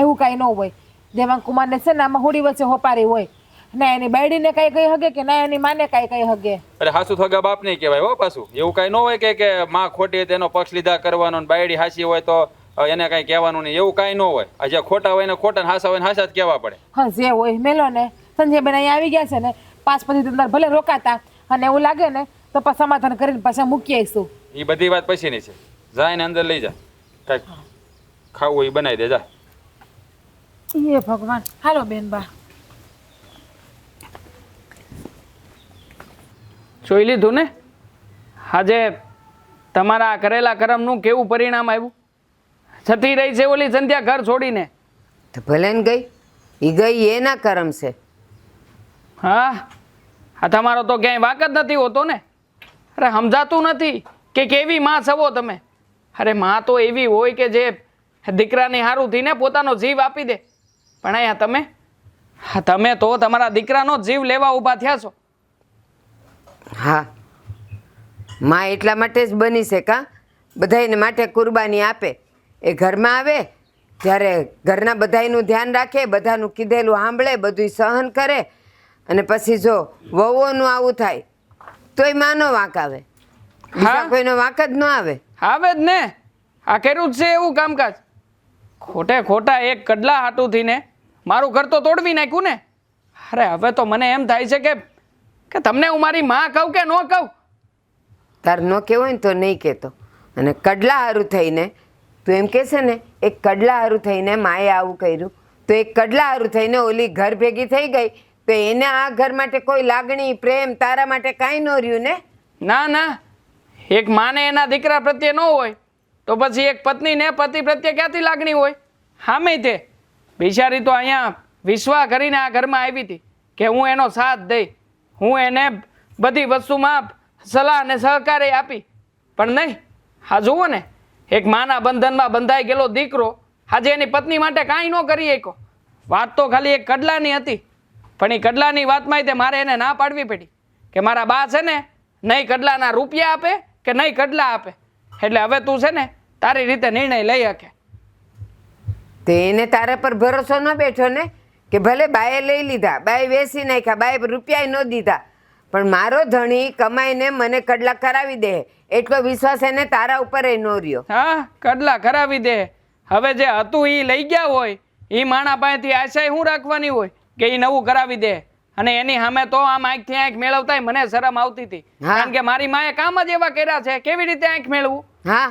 એવું કાંઈ ન હોય. દેવાંગ કુમારને છે ને આમાં હોડી વચ્ચે હોપારી હોય. ના એની બાયડીને કાંઈ કહી હગે કે ના એની માને કાંઈ કહી હગે. અરે હાસુ થગા બાપ નહીં કહેવાય હો પાછું. એવું કાંઈ ન હોય કે માં ખોટી તેનો પક્ષ લીધા કરવાનો ને બાયડી હાસી હોય તો એને કાંઈ કહેવાનું નહીં. એવું કાંઈ ન હોય. આ જે ખોટા હોય ને ખોટા ને હાસા હોય ને હાસા જ કહેવા પડે. હા જે હોય મેલો ને. સંજયબેન અહીંયા આવી ગયા છે ને 5 પછી અંદર ભલે રોકાતા અને એવું લાગે ને તો પછી સમાધાન કરીને પાછા મૂકી આવીશું. એ બધી વાત પછીની છે. જાય ને અંદર લઈ જા, કાંઈક ખાવું હોય એ બનાવી દે જા. એ ભગવાન. હાલો બેન બા. જોઈ લીધું ને આજે તમારા કરેલા કર્મનું કેવું પરિણામ આવ્યું? જતી રહી છે ઓલી સંધ્યા ઘર છોડીને. તો ભલે ને ગઈ, એ ગઈ એના કરમ છે. હા આ તમારો તો ક્યાંય વાક જ નથી હોતો ને. અરે સમજાતું નથી કે કેવી માં છવો તમે. અરે માં તો એવી હોય કે જે દીકરાની હારું થઈને પોતાનો જીવ આપી દે. પણ અહીંયા તમે તો તમારા દીકરાનો જીવ લેવા ઊભા થયા છો. હા માં એટલા માટે જ બની છે કા બધાયને માટે કુરબાની આપે. એ ઘરમાં આવે ત્યારે ઘરના બધાયનું ધ્યાન રાખે, બધાનું કીધેલું સાંભળે, બધું સહન કરે અને પછી જો વહુઓનું આવું થાય તોય માનો વાંક આવે. બીજા કોઈનો વાંક જ ન આવે. આવે જ ને. આ કર્યું જ છે એવું કામકાજ. ખોટે ખોટા એક કડલા હાટું થઈને મારું ઘર તો તોડવી નાખ્યું ને. અરે હવે તો મને એમ થાય છે કે તમને હું મારી માં કહું કે ન કહું. તાર ન કહેવું હોય ને તો નહીં કહેતો. અને કડલા હારું થઈને તું એમ કહેશે ને એક કડલા હારું થઈને માએ આવું કર્યું, તો એક કડલા હારું થઈને ઓલી ઘર ભેગી થઈ ગઈ, તો એને આ ઘર માટે કોઈ લાગણી પ્રેમ તારા માટે કાંઈ ન રહ્યું ને. ના ના, એક માને એના દીકરા પ્રત્યે ન હોય તો પછી એક પત્નીને પતિ પ્રત્યે ક્યાંથી લાગણી હોય? હામે તે બિચારી તો અહીંયા વિશ્વાસ કરીને આ ઘરમાં આવી હતી કે હું એનો સાથ દઈ, હું એને બધી વસ્તુમાં સલાહ અને સહકાર આપી. પણ નહીં, હા જુઓ ને, એક માના બંધનમાં બંધાઈ ગયેલો દીકરો આજે એની પત્ની માટે કાંઈ ન કરી શકો. વાત તો ખાલી એક કડલાની હતી, પણ એ કડલાની વાતમાં તે મારે એને ના પાડવી પડી કે મારા બા છે ને નહીં કડલાના રૂપિયા આપે કે નહીં કડલા આપે. એટલે હવે તું છે ને તારી રીતે નિર્ણય લઈ શકે. તો એને તારા પર ભરોસો ન બેઠો ને કે ભલે બાએ લઈ લીધા, બાએ વેચી નાખ્યા, બાએ રૂપિયા ન દીધા, પણ મારો ધણી કમાઈને મને કડલા કરાવી દે એટલો વિશ્વાસ એને તારા ઉપર ન રહ્યો. હા, કડલા કરાવી દે. હવે જે હતું એ લઈ ગયા હોય એ માણા પાસેથી આશા શું રાખવાની હોય કે એ નવું કરાવી દે. અને એની સામે તો આમ આંખથી આંખ મેળવતા મને શરમ આવતી હતી, કારણ કે મારી માએ કામ જ એવા કર્યા છે, કેવી રીતે આંખ મેળવું? હા,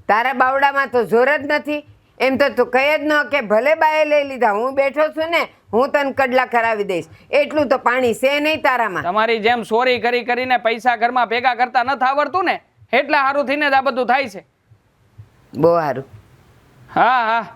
તારા બાવડામાં તો જોર જ નથી. એમ તો તું કહે જ ન કે ભલે બાએ લઈ લીધા, હું બેઠો છું ને, હું તને કડલા કરાવી દઈશ. એટલું તો પાણી છે નહીં તારામાં. તમારી જેમ ચોરી કરી કરીને પૈસા ઘરમાં ભેગા કરતા નથી આવડતું ને, એટલે સારું થઈને જ આ બધું થાય છે. બહુ સારું. હા હા,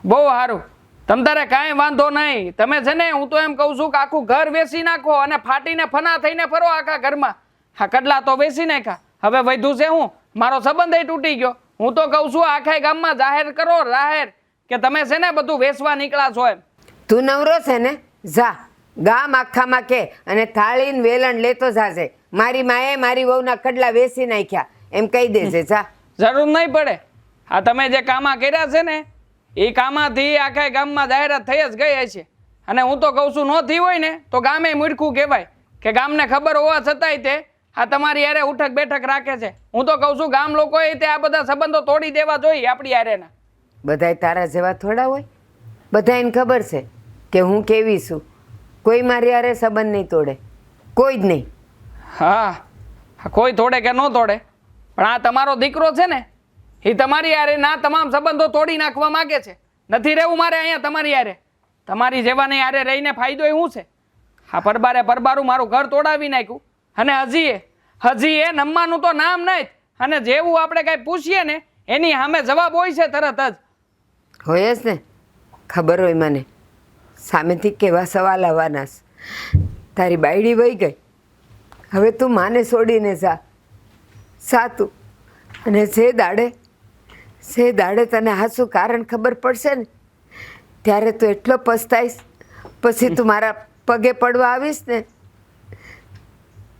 બહુ સારું. તમ તારે કાંઈ વાંધો નહીં. તમે છે ને, હું તો એમ કહું છું કે આખું ઘર વેચી નાખો અને ફાટીને ફના થઈને ફરો આખા ઘરમાં. હા, કડલા તો વેચી નાખ્યા, હવે વધ્યું છે હું? મારો સંબંધ તૂટી ગયો. હું તો કહું છું આખા ગામમાં જાહેર કરો, જાહેર કે તમે છે ને બધું વેચવા નીકળ્યા છો એમ. તું નવરો છે ને, જા ગામ આખામાં કે અને થાળીને વેલણ લેતો જાજે, મારી માએ મારી વહુના કડલા વેચી નાખ્યા એમ કહી દેજે. જા. જરૂર નહીં પડે. આ તમે જે કામા કર્યા છે ને એ કામાથી આખા ગામમાં જાહેરાત થઈ જ ગઈ છે. અને હું તો કહું છું ન થઈ હોય ને તો ગામે મૂર્ખું કહેવાય કે ગામને ખબર હોવા છતાંય તે આ તમારી યારે ઉઠક બેઠક રાખે છે. હું તો કહું છું ગામ લોકોએ તે આ બધા સંબંધો તોડી દેવા જોઈએ આપણી યારેના. બધાય તારા જેવા થોડા હોય? બધાને ખબર છે કે હું કેવી છું. કોઈ મારી યારે સંબંધ નહીં તોડે, કોઈ જ નહીં. હા, કોઈ તોડે કે ન તોડે, પણ આ તમારો દીકરો છે ને એ તમારી યારે ના તમામ સંબંધો તોડી નાખવા માંગે છે. નથી રહેવું મારે અહીંયા તમારી યારે. તમારી જેવાને યારે રહીને ફાયદો એ શું છે? હા, પરબારું મારું ઘર તોડાવી નાખ્યું અને હજી એ નમવાનું તો નામ નહીં. અને જેવું આપણે કાંઈ પૂછીએ ને એની સામે જવાબ હોય છે તરત જ. હોય જ ને, ખબર હોય મને સામેથી કેવા સવાલ આવવાના છે. તારી બાયડી વહી ગઈ, હવે તું માને છોડીને જા સાતું. અને જે દાડે તને હાસું કારણ ખબર પડશે ને ત્યારે તું એટલો પસ્તાઈશ, પછી તું મારા પગે પડવા આવીશ ને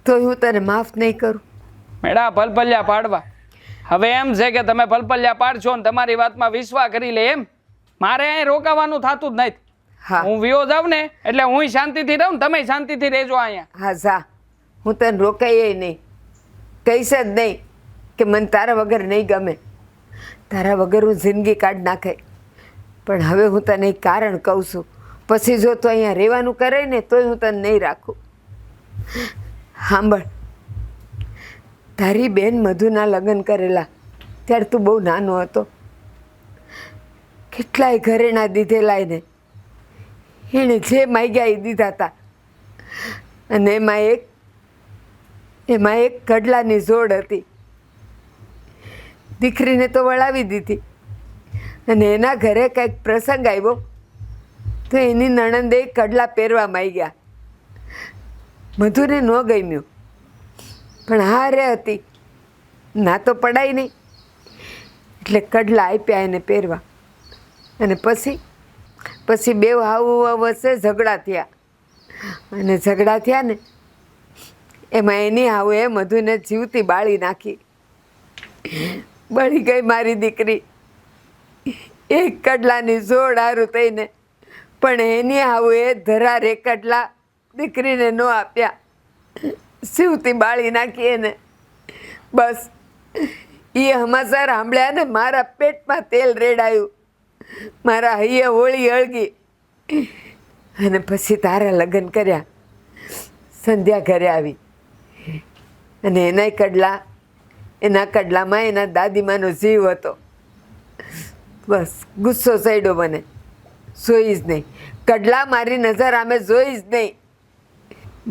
તો હું તને માફ નહીં કરું. મેળા પલપલિયા પાડવા. હવે એમ છે કે તમે પલપલિયા પાડશો ને તમારી વાતમાં વિશ્વાસ કરી લે એમ. મારે અહીં રોકાવાનું થતું જ નથી. હા, હું વિયો જાઉં ને એટલે હું શાંતિથી રહું ને તમે શાંતિથી રહેજો અહીંયા. હા જા, હું તને રોકાઈએ નહીં, કહીશ જ નહીં કે મને તારા વગર નહીં ગમે, તારા વગર હું જિંદગી કાઢ નાખે. પણ હવે હું તને એક કારણ કહું છું, પછી જો તું અહીંયા રહેવાનું કરે ને તોય હું તને નહીં રાખું. સાંભળ, તારી બેન મધુના લગ્ન કરેલા ત્યારે તું બહુ નાનો હતો. કેટલાય ઘરેણા દીધેલા એને, એણે જે માગ્યા એ દીધા હતા. અને એમાં એક કડલાની જોડ હતી. દીકરીને તો વળાવી દીધી અને એના ઘરે કંઈક પ્રસંગ આવ્યો તો એની નણંદે કડલા પહેરવા માંગ્યા. મધુને ન ગમ્યું, પણ હારે હતી, ના તો પડાય નહીં, એટલે કડલા આપ્યા એને પહેરવા. અને પછી બે હાવ વચ્ચે ઝઘડા થયા. અને ઝઘડા થયા ને એમાં એની હાવે મધુને જીવતી બાળી નાખી. બળી ગઈ મારી દીકરી એક કડલાની જોડ હારું થઈને, પણ એની હાવે ધરારે કડલા દીકરીને ન આપ્યા, જીવતી બાળી નાખી એને. બસ એ સમાચાર સાંભળ્યા ને મારા પેટમાં તેલ રેડાયું, મારા હૈયે હોળી હળગી. અને પછી તારા લગ્ન કર્યા. સંધ્યા ઘરે આવી અને એના કડલામાં એના દાદીમાનો જીવ હતો. બસ ગુસ્સો સડ્યો મને. જોઈ જ નહીં કડલા, મારી નજર આમે જોઈ જ નહીં.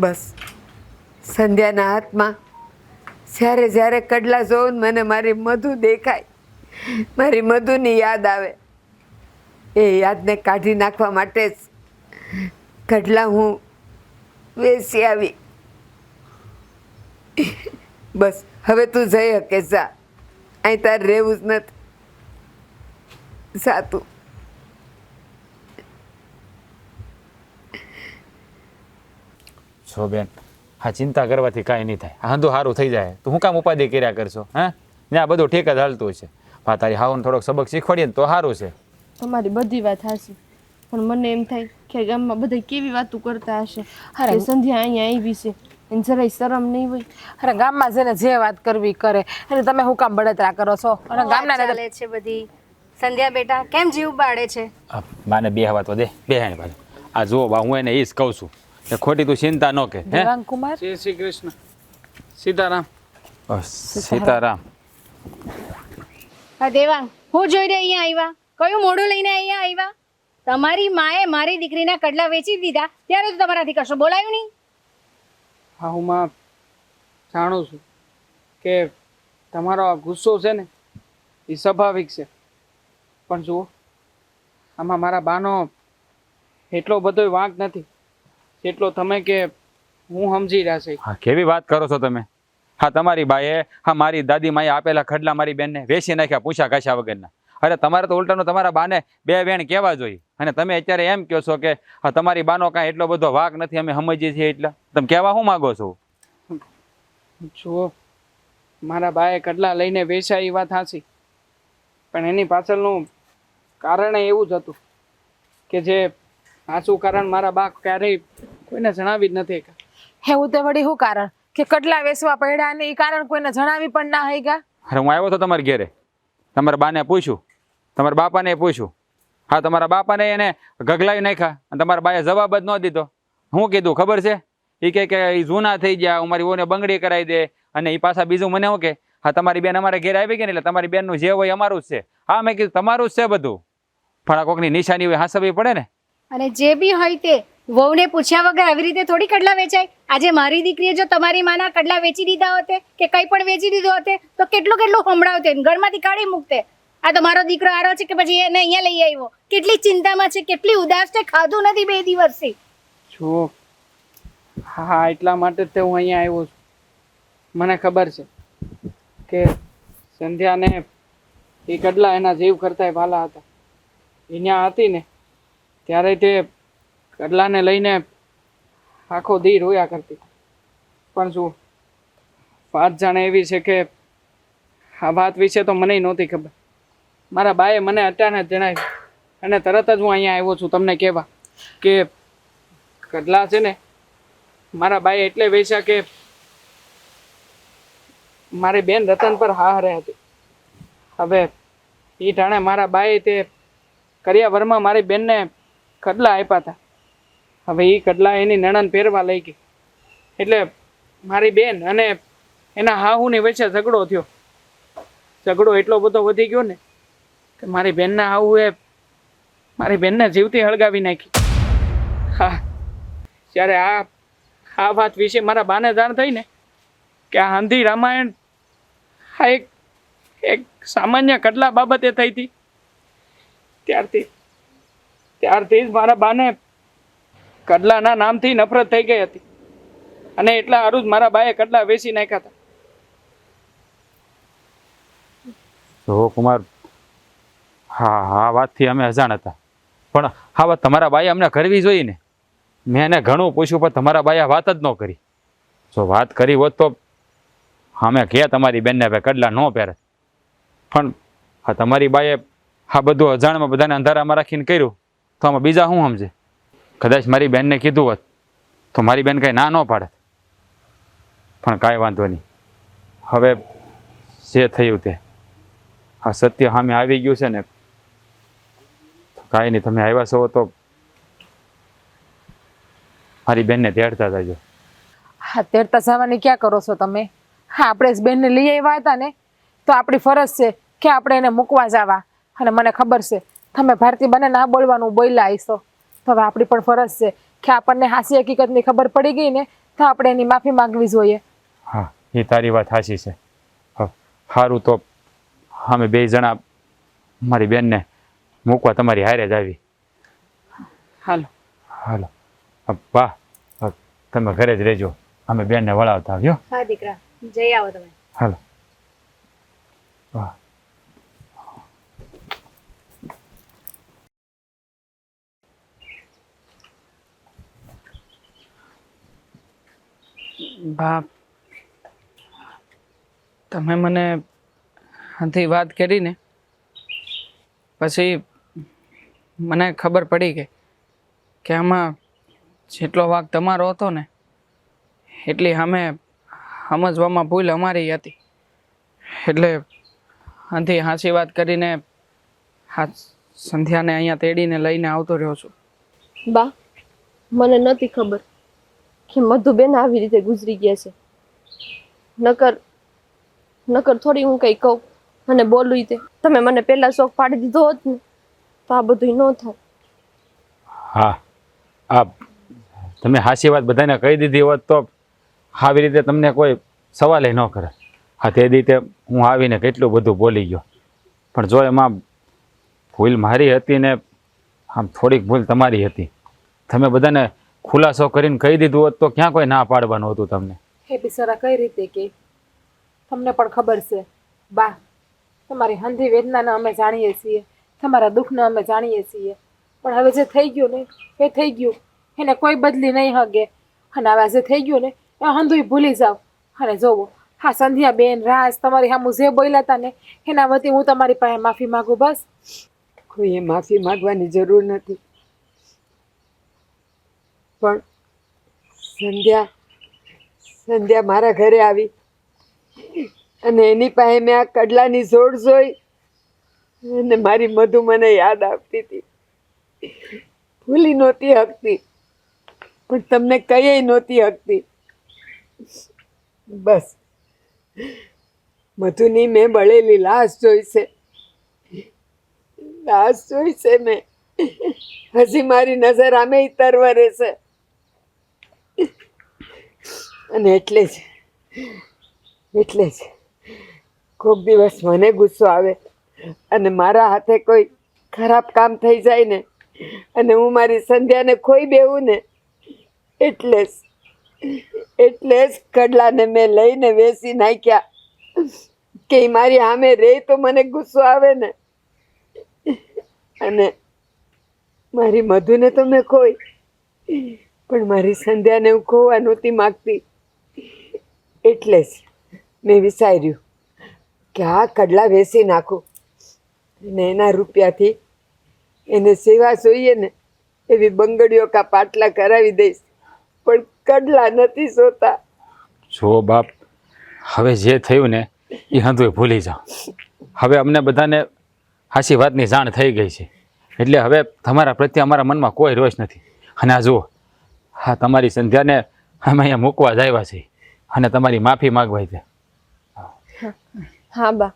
બસ સંધ્યાના હાથમાં જ્યારે કડલા જોઉં ને મને મારી મધુ દેખાય, મારી મધુની યાદ આવે. એ યાદને કાઢી નાખવા માટે જ કડલા હું વેસી આવી. બસ હવે તું જઈ શકે, જા. અહીં તારે રહેવું જ નથી. જા તું. છો બેન, હા ચિંતા કરવાથી કાંઈ નહીં થાય. હાંધું સારું થઈ જાય તો હું કામ ઉપાધિ કર્યા કરશો? હા, ને આ બધું ઠીક જ હાલતું છે. હા, તારી હાવને થોડોક સબક શીખવાડીએ ને તો સારું છે. તમારી બધી વાત હાચી, પણ મને એમ થાય કે ગામમાં બધા કેવી વાતો કરતા હશે. અરે કે સંધ્યા અહીંયા આવી છે, એને જરાય શરમ નહીં હોય. અરે ગામમાં જઈને જે વાત કરવી કરે, અને તમે હું કામ બળતરા કરો છો? અને ગામના ચાલે છે બધી. સંધ્યા બેટા કેમ જીવ બાળે છે? આ માને બે હવા તો દે, બે હાને પાછું. આ જુઓ બા, હું એને એ જ કહું છું કે ખોટી તું ચિંતા ન કે. હે દેવાંગ કુમાર, જય શ્રી કૃષ્ણ. સીતારામ. સીતારામ. હા દેવાંગ, હું જોઈને અહીંયા આવ્યા? કયું મોઢું લઈને અહીંયા આવ્યા? તમારી માએ મારી દીકરીના કડલા વેચી દીધા ત્યારે તો તમારાથી કશું બોલાયું નહીં. હા, હું માં જાણું છું કે તમારો આ ગુસ્સો છે ને એ સ્વાભાવિક છે, પણ જુઓ આમાં મારા બાનો એટલો બધો વાંક નથી જેટલો તમે કે હું સમજી રહ્યા છે. હા, કેવી વાત કરો છો તમે? હા, તમારી બાએ હા મારી દાદી માએ આપેલા ખડલા મારી બેનને વેચી નાખ્યા પૂછા કાછા વગરના. અરે તમારે તો ઉલટાનું તમારા બાને બે વેણ કહેવા જોઈએ, અને તમે અત્યારે એમ કહો છો કે હા તમારી બાનો કાંઈ એટલો બધો વાંક નથી, અમે સમજીએ છીએ. એટલે તમે કહેવા શું માગો છો? જુઓ, મારા બાએ કડલા લઈને વેચ્યા એ વાત સાચી, પણ એની પાછળનું કારણ એવું જ હતું કે જે સાચું કારણ મારા બા ક્યારેય કોઈને જણાવી જ નથી. એવું તે વળી શું કારણ કે કડલા વેચવા પડ્યા ને એ કારણ કોઈને જણાવી પણ ના હોય ગા? અરે હું આવ્યો હતો તમારા ઘેરે, તમારા બાને પૂછ્યું, તમારા બાપાને પૂછ્યું. હા, તમારા બાપાને એને ગગલાવી નાખ્યા અને તમારા બાએ જવાબ જ ન દીધો. શું કીધું ખબર છે? એ કહે કે એ જૂના થઈ ગયા, અમારી ઓને બંગડી કરાવી દે. અને એ પાછા બીજું મને શું કે હા તમારી બેન અમારા ઘેર આવી ગઈ ને એટલે તમારી બેનનું જે હોય અમારું જ છે. હા, મેં કીધું તમારું જ છે બધું, પણ આ કોકની નિશાની હોય હાંસવી પડે ને. અને જે બી હોય તે વહુને પૂછ્યા વગર આવી રીતે થોડી કડલા વેચાય. આજે મારી દીકરીએ જો તમારી માના કડલા વેચી દીધા હોતે કે કંઈ પણ વેચી દીધો હોતે તો કેટલું સંભળાવતે, ઘરમાંથી કાઢી મૂકતે. આ તો મારો દીકરો આરો છે કે પછી એને અહીંયા લઈ આવ્યો. કેટલી ચિંતામાં છે, કેટલી ઉદાસ છે, ખાધું નથી 2 દિવસથી. જુઓ, હા એટલા માટે જ તે હું અહીંયા આવ્યો છું. મને ખબર છે કે સંધ્યાને એ કડલા એના જીવ કરતા વાલા હતા. એ ત્યાં હતી ને ત્યારે તે કડલાને લઈને આખો દી રોયા કરતી. પણ જુઓ, વાત જાણે એવી છે કે આ વાત વિશે તો મને નહોતી ખબર. મારા બાએ મને અચાનક જણાવ્યું અને તરત જ હું અહીંયા આવ્યો છું તમને કહેવા કે કડલા છે ને મારા બાએ એટલે વેચ્યા કે મારી બેન રતન પર હારે હતી. હવે એ ટાણે મારા બાએ તે કરિયાવરમાં મારી બેનને કડલા આપ્યા હતા. હવે એ કડલા એની નણંદ પહેરવા લઈ ગઈ એટલે મારી બેન અને એના હાહુની વચ્ચે ઝઘડો થયો. ઝઘડો એટલો બધો વધી ગયો ને કે મારી બેનના હાહુએ મારી બેનને જીવતી હળગાવી નાખી. હા, જ્યારે આ વાત વિશે મારા બાને જાણ થઈ ને કે આ હાંધી રામાયણ આ એક સામાન્ય કડલા બાબતે થઈ હતી, ત્યારથી જ મારા બાને કડલાના નામથી નફરત થઈ ગઈ હતી અને એટલા હારું જ મારા બાએ કડલા વેચી નાખ્યા હતા. જો કુમાર, હા આ વાતથી અમે અજાણ હતા, પણ આ વાત તમારા બાએ અમને કરવી જોઈએ ને. મેં એને ઘણું પૂછ્યું પણ તમારા બાએ આ વાત જ ન કરી. જો વાત કરી હોત તો અમે કે તમારી બેનને ભાઈ કડલા ન પહેરે, પણ હા તમારી બાએ આ બધું અજાણમાં બધાને અંધારામાં રાખીને કર્યું તો આમાં બીજા શું સમજે? કદાચ મારી બેનને કીધું હોત તો મારી બેન કંઈ ના ન પાડે. પણ કાંઈ વાંધો નહીં, હવે જે થયું તે આ સત્ય સામે આવી ગયું છે ને, કાંઈ નહીં. તમે આવ્યા છો તો મારી બેનને તેડતા જજો. હા તેડતા જવાની ક્યાં કરો છો તમે? હા આપણે જ બેનને લઈ આવ્યા હતા ને, તો આપણી ફરજ છે કે આપણે એને મૂકવા જવા. અને મને ખબર છે તમે ભારતી બને ના બોલવાનું બોલ્યા હશો, તો હવે આપણી પણ ફરજ છે કે આપણને હાસી હકીકતની ખબર પડી ગઈ ને તો આપણે એની માફી માંગવી જોઈએ. હા, એ તારી વાત સાચી છે. સારું, તો અમે 2 જણા મારી બેનને મૂકવા તમારી હારે જ આવી. હાલો. હાલો. બા, તમે ઘરે જ રહેજો, અમે બેનને વળાવતા આવ્યો. હા દીકરા, જઈ આવો તમે. હાલો. વાહ. બાપ, તમે મને આથી વાત કરી ને પછી મને ખબર પડી ગઈ કે આમાં જેટલો વાંક તમારો હતો ને એટલી અમે સમજવામાં ભૂલ અમારી હતી. એટલે આથી હાચી વાત કરીને આ સંધ્યાને અહીંયા તેડીને લઈને આવતો રહ્યો છું. બા, મને નહોતી ખબર કે મધુબેન આવી રીતે ગુજરી ગયા છે. નકર થોડી હું કંઈ કહું અને બોલું તે તમે મને પહેલા શોખ પાડી દીધો હોત ને તો આ બધું ન થાય. હા, આ તમે હાચી વાત બધાને કહી દીધી હોત તો આવી રીતે તમને કોઈ સવાલે ન કરે. હા, તે રીતે હું આવીને કેટલું બધું બોલી ગયો, પણ જો એમાં ભૂલ મારી હતી ને આમ થોડીક ભૂલ તમારી હતી. તમે બધાને ખુલાસો કરીને કહી દીધું હોત તો ક્યાં કોઈ ના પાડવાનું હતું તમને. હે બિચારા કઈ રીતે કે તમને પણ ખબર છે બા, તમારી હંધી વેદનાને અમે જાણીએ છીએ, તમારા દુઃખને અમે જાણીએ છીએ, પણ હવે જે થઈ ગયું ને એ થઈ ગયું, એને કોઈ બદલી નહીં હગે. અને હવે જે થઈ ગયું ને એ હંધુય ભૂલી જાઓ. અને જોવો, હા સંધ્યા બેન, રાજ, તમારી સામું જે બોલ્યા હતા ને એના વતી હું તમારી પાસે માફી માગું. બસ કોઈએ માફી માગવાની જરૂર નથી. પણ સંધ્યા મારા ઘરે આવી અને એની પાસે મેં આ કડલાની જોડ જોઈ અને મારી મધુ મને યાદ આવતી હતી. ભૂલી નહોતી હકતી, પણ તમને કઈ નહોતી હકતી. બસ મધુની મેં બળેલી લાશ જોઈ છે, મેં. હજી મારી નજર આમે તરવરે છે. અને એટલે જ કોક દિવસ મને ગુસ્સો આવે અને મારા હાથે કોઈ ખરાબ કામ થઈ જાય ને અને હું મારી સંધ્યાને ખોઈ બેવું ને એટલે જ કડલાને મેં લઈને વેચી નાખ્યા કે ઈ મારી સામે રે તો મને ગુસ્સો આવે ને. અને મારી મધુને તો મેં ખોઈ, પણ મારી સંધ્યાને હું ખોવા નહોતી માગતી. એટલે જ મેં વિચાર્યું કે આ કડલા વેચી નાખું અને એના રૂપિયાથી એને સેવા જોઈએ ને એવી બંગડીઓ કા પાટલા કરાવી દઈશ, પણ કડલા નથી જોતા. જો બાપ, હવે જે થયું ને એ હંધુએ ભૂલી જાઓ. હવે અમને બધાને હાચી વાતની જાણ થઈ ગઈ છે, એટલે હવે તમારા પ્રત્યે અમારા મનમાં કોઈ રોષ નથી. અને આ જુઓ, હા તમારી સંધ્યાને અમે અહીંયા મૂકવા જ આવ્યા છીએ અને તમારી માફી માગવા છે. હા બા,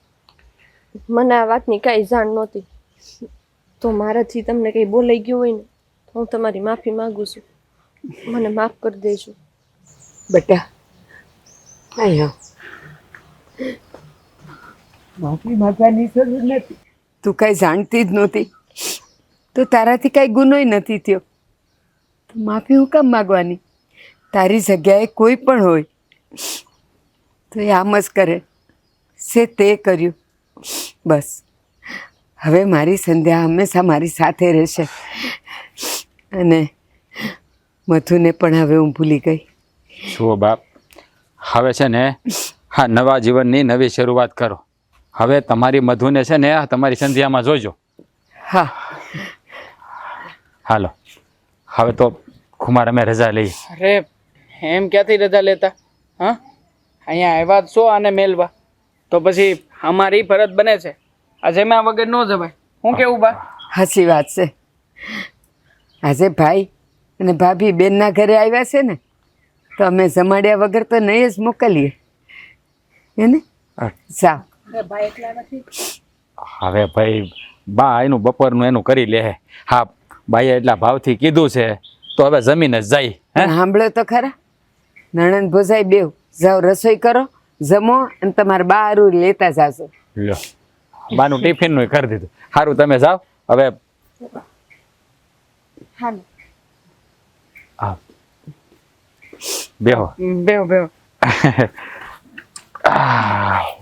મને આ વાતની કાંઈ જાણ નહોતી, તો મારાથી તમને કંઈ બોલાઈ ગયું હોય ને તો હું તમારી માફી માગું છું. મને માફ કરી દેજો. બેટા અહીંયા માફી માગવાની જરૂર નથી. તું કાંઈ જાણતી જ નહોતી તો તારાથી કાંઈ ગુનોય નથી થયો, તો માફી હું કામ માગવાની? તારી જગ્યાએ કોઈ પણ હોય તો એ આમ જ કરે છે. તે કર્યું. બસ હવે મારી સંધ્યા હંમેશા મારી સાથે રહેશે અને મધુને પણ હવે હું ભૂલી ગઈ. જુઓ બાપ, હવે છે ને હા નવા જીવનની નવી શરૂઆત કરો. હવે તમારી મધુને છે ને તમારી સંધ્યામાં જોજો. હા હાલો, હવે તો કુમાર અમે રજા લઈએ. અરે એમ ક્યાંથી રજા લેતા? હા, અહીંયા આવ્યા જ છો આને મેલવા, તો પછી અમારી ફરજ બને છે. આ જેમાં વગર ન જવાય. હું કેવું બા? સાચી વાત છે. આજે ભાઈ અને ભાભી બેનના ઘરે આવ્યા છે ને તો અમે જમાડ્યા વગર તો નહીં જ મોકલીએ એને જાઓ. હવે ભાઈ બા એનું બપોરનું એનું કરી લે. હા, બાઈએ એટલા ભાવથી કીધું છે તો હવે જમીને જ જાય. હે સાંભળો તો ખરા, નણંદ ભોજાઈ બેવ જાઓ, રસોઈ કરો, જમો અને તમારા બા હારું લેતા જાશો. લ્યો, બાનું ટિફિનનું કરી દીધું. સારું, તમે જાઓ હવે. હા, બેહો. બેવ બેવ. આહ.